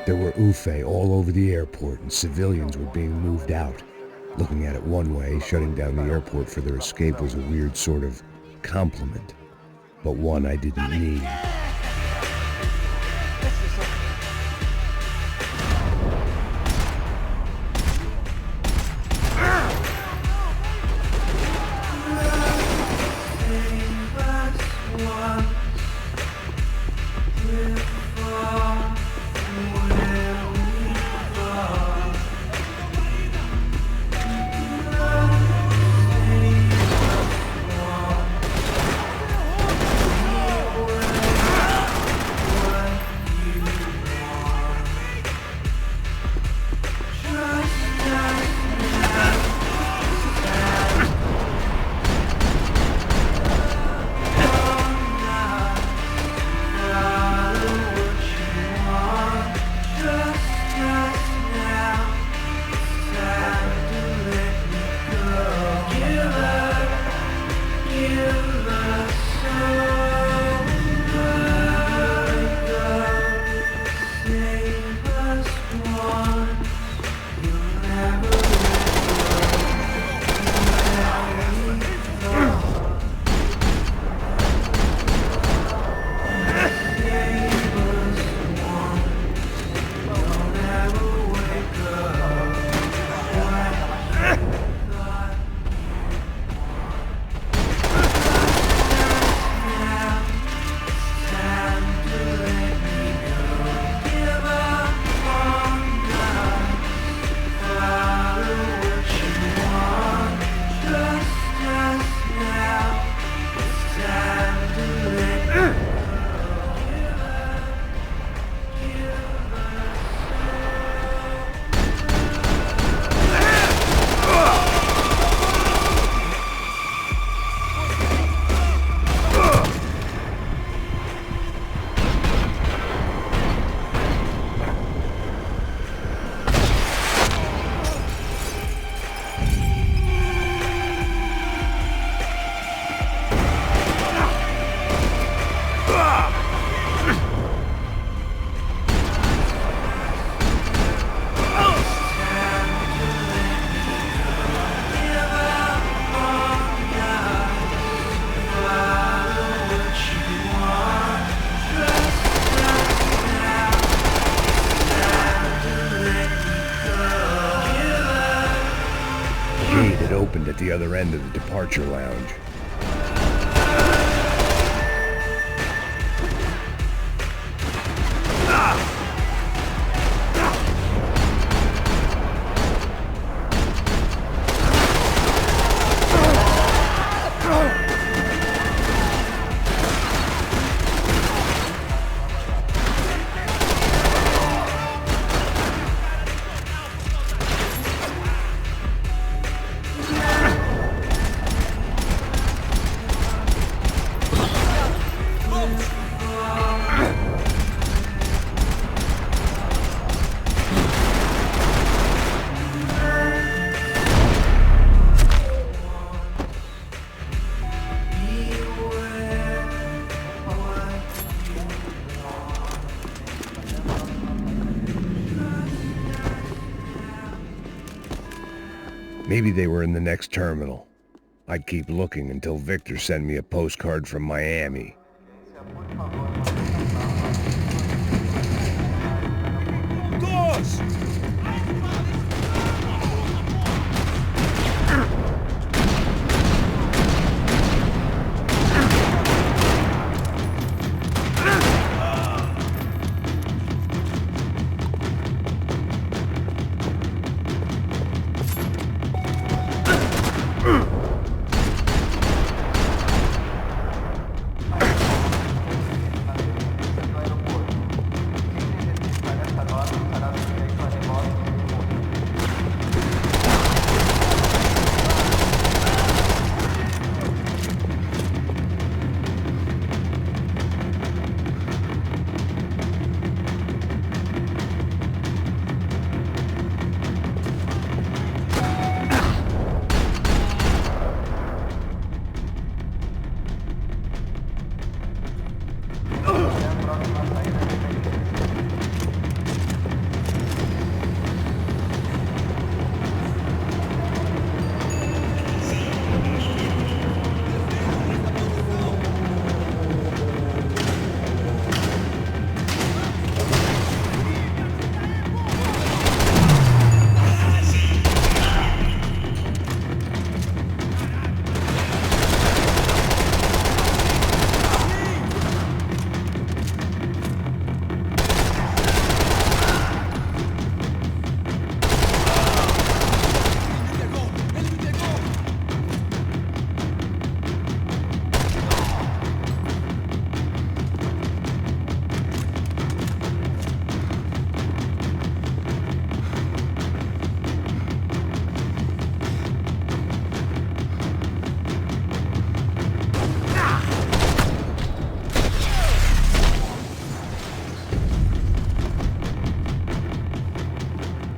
There were UFE all over the airport, and civilians were being moved out. Looking at it one way, shutting down the airport for their escape was a weird sort of compliment, but one I didn't need. At the other end of the departure lounge. Maybe they were in the next terminal. I'd keep looking until Victor sent me a postcard from Miami. Doors!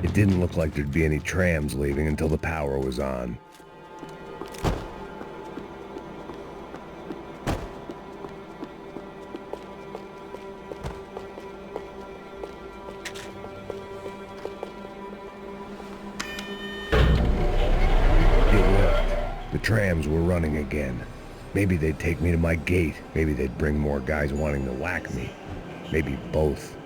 It didn't look like there'd be any trams leaving until the power was on. It worked. The trams were running again. Maybe they'd take me to my gate. Maybe they'd bring more guys wanting to whack me. Maybe both.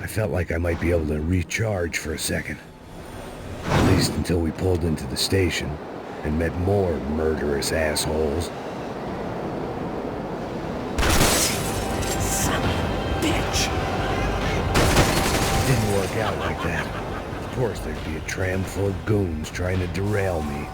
Felt like I might be able to recharge for a second. At least until we pulled into the station and met more murderous assholes. Son of a bitch! It didn't work out like that. Of course there'd be a tram full of goons trying to derail me.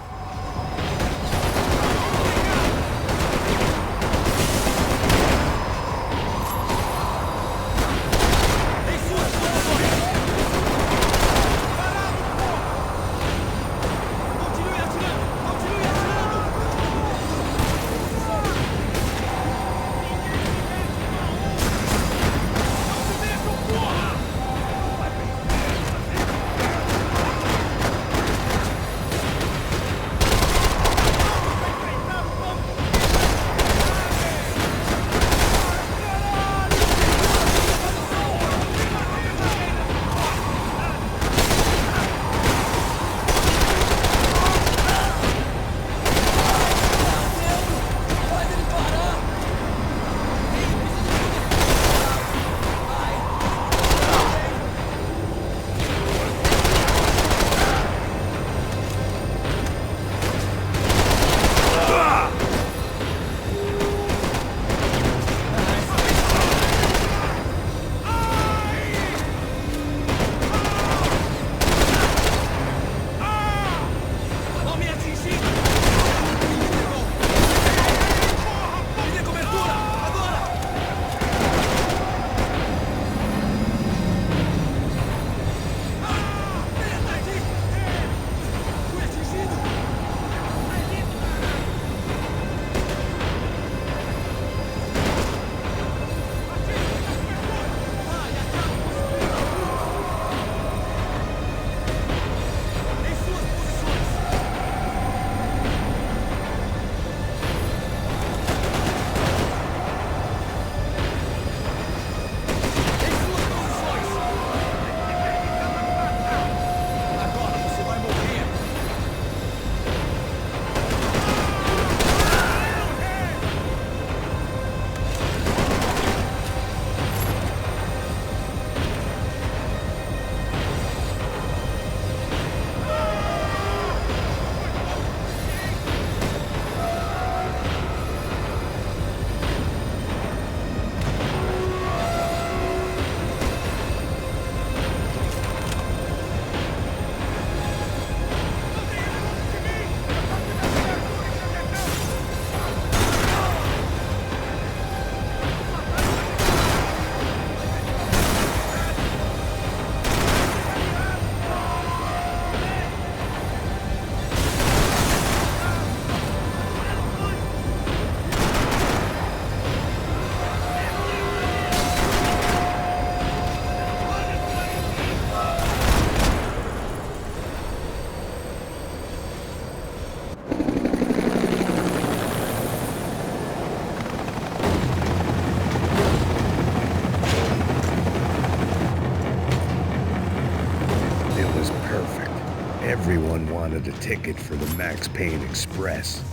wanted a ticket for the Max Payne Express.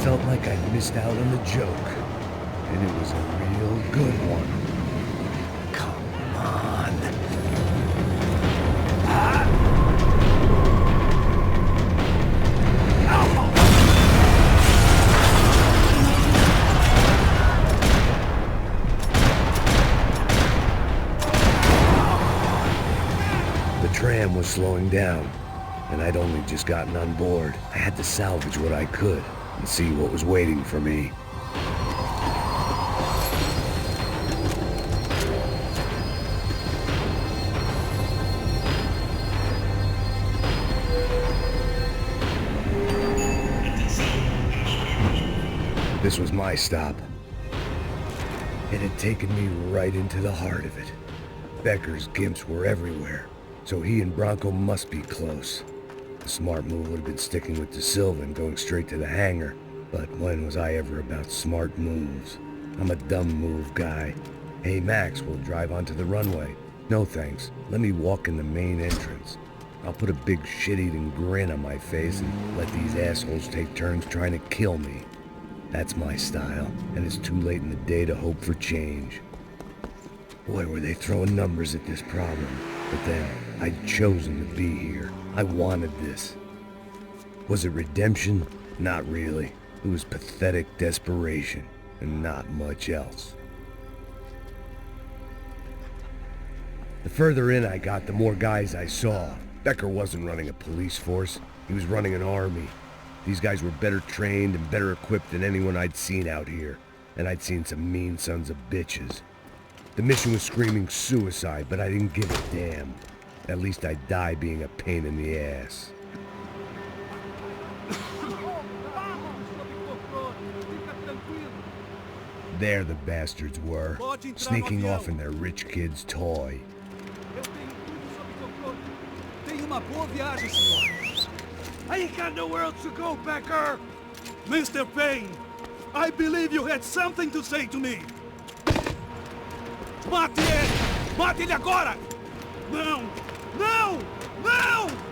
Felt like I'd missed out on the joke, and it was a real good one. Come on. The tram was slowing down, and I'd only just gotten on board. I had to salvage what I could and see what was waiting for me. This was my stop. It had taken me right into the heart of it. Becker's gimps were everywhere, so he and Branco must be close. The smart move would have been sticking with De Silva and going straight to the hangar, but when was I ever about smart moves? I'm a dumb move guy. Hey Max, we'll drive onto the runway. No thanks, let me walk in the main entrance. I'll put a big shit-eating grin on my face and let these assholes take turns trying to kill me. That's my style, and it's too late in the day to hope for change. Boy, were they throwing numbers at this problem. But then, I'd chosen to be here. I wanted this. Was it redemption? Not really. It was pathetic desperation, and not much else. The further in I got, the more guys I saw. Becker wasn't running a police force. He was running an army. These guys were better trained and better equipped than anyone I'd seen out here. And I'd seen some mean sons of bitches. The mission was screaming suicide, but I didn't give a damn. At least I'd die being a pain in the ass. There the bastards were, sneaking off in their rich kid's toy. I ain't got nowhere else to go, Becker! Mr. Payne, I believe you had something to say to me. Mate ele! Mate ele agora! Não! Não! Não!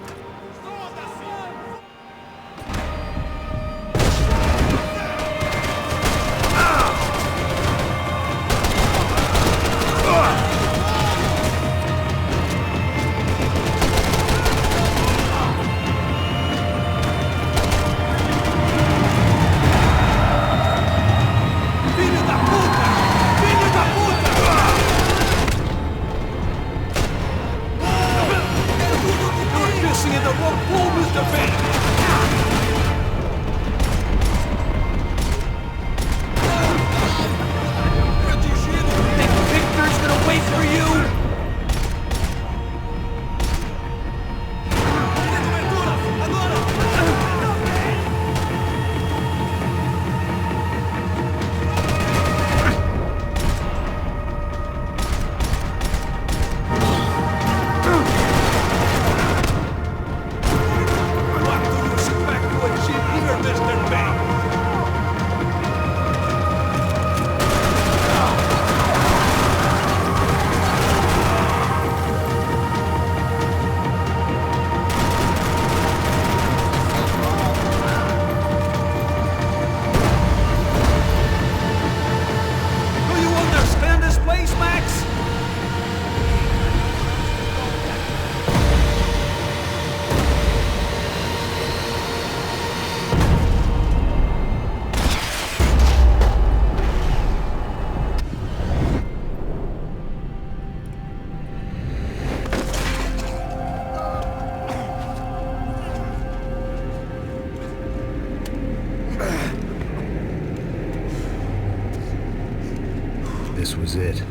This was it.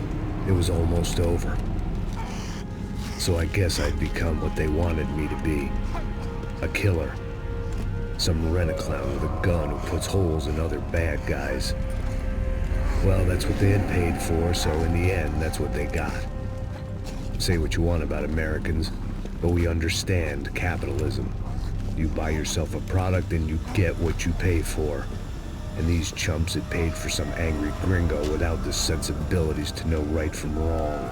It was almost over. So I guess I'd become what they wanted me to be. A killer. Some rent-a-clown with a gun who puts holes in other bad guys. Well, that's what they had paid for, so in the end, that's what they got. Say what you want about Americans, but we understand capitalism. You buy yourself a product and you get what you pay for. And these chumps had paid for some angry gringo without the sensibilities to know right from wrong.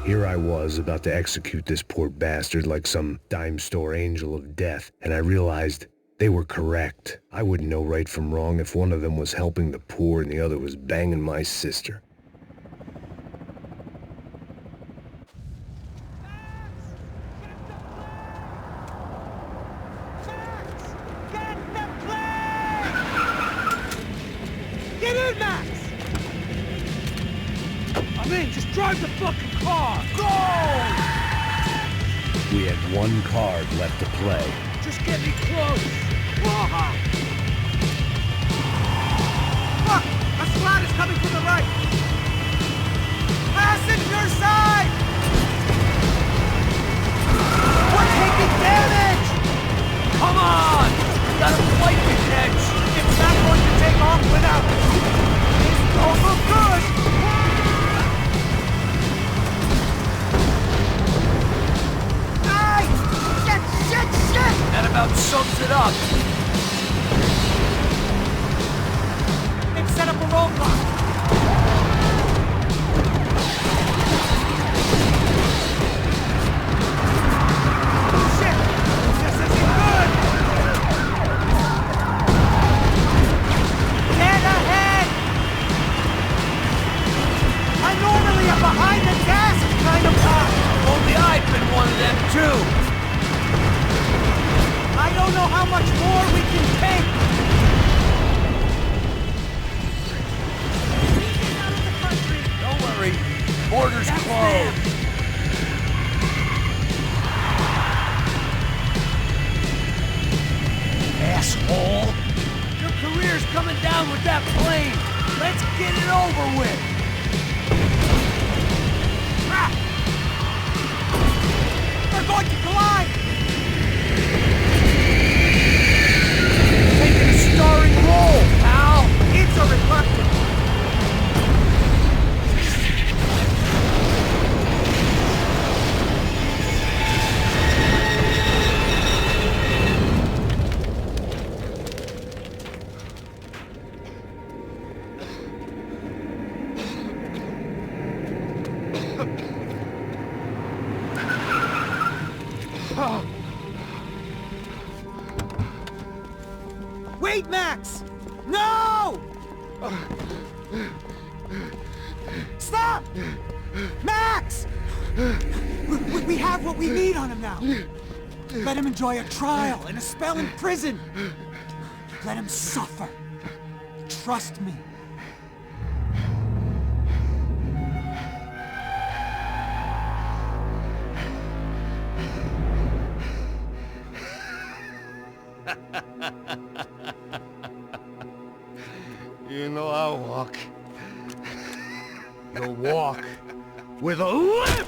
Here I was about to execute this poor bastard like some dime store angel of death, and I realized they were correct. I wouldn't know right from wrong if one of them was helping the poor and the other was banging my sister. Get in, Max! I'm in, just drive the fucking car! Go! We had one card left to play. Just get me close! Look! A squad is coming from the right! Passenger side! We're taking damage! Come on! We got a flight to catch! It's not going to take off without us! This don't look good! Nice! Shit! That about sums it up. They've set up a roadblock. Shit! This isn't good! Get ahead! I normally am behind the gas kind of guy. Only I've been one of them too. I don't know how much more we can take! Don't worry, border's closed. Asshole! Your career's coming down with that plane! Let's get it over with! Ah! They're going to collide! Taking a starring role, pal! It's a reluctant! Wait, Max! No! Stop! Max! We have what we need on him now. Let him enjoy a trial and a spell in prison. Let him suffer. Trust me. You know I'll walk. You'll walk with a lift!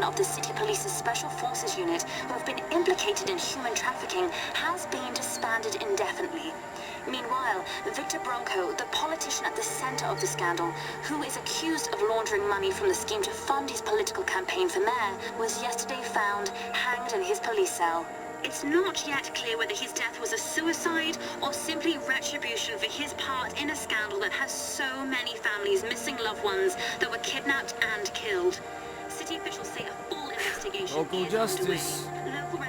Of the City Police's Special Forces Unit, who have been implicated in human trafficking, has been disbanded indefinitely. Meanwhile, Victor Branco, the politician at the center of the scandal, who is accused of laundering money from the scheme to fund his political campaign for mayor, was yesterday found hanged in his police cell. It's not yet clear whether his death was a suicide or simply retribution for his part in a scandal that has so many families missing loved ones that were kidnapped and killed. City officials say a full investigation Local is justice. underway. Local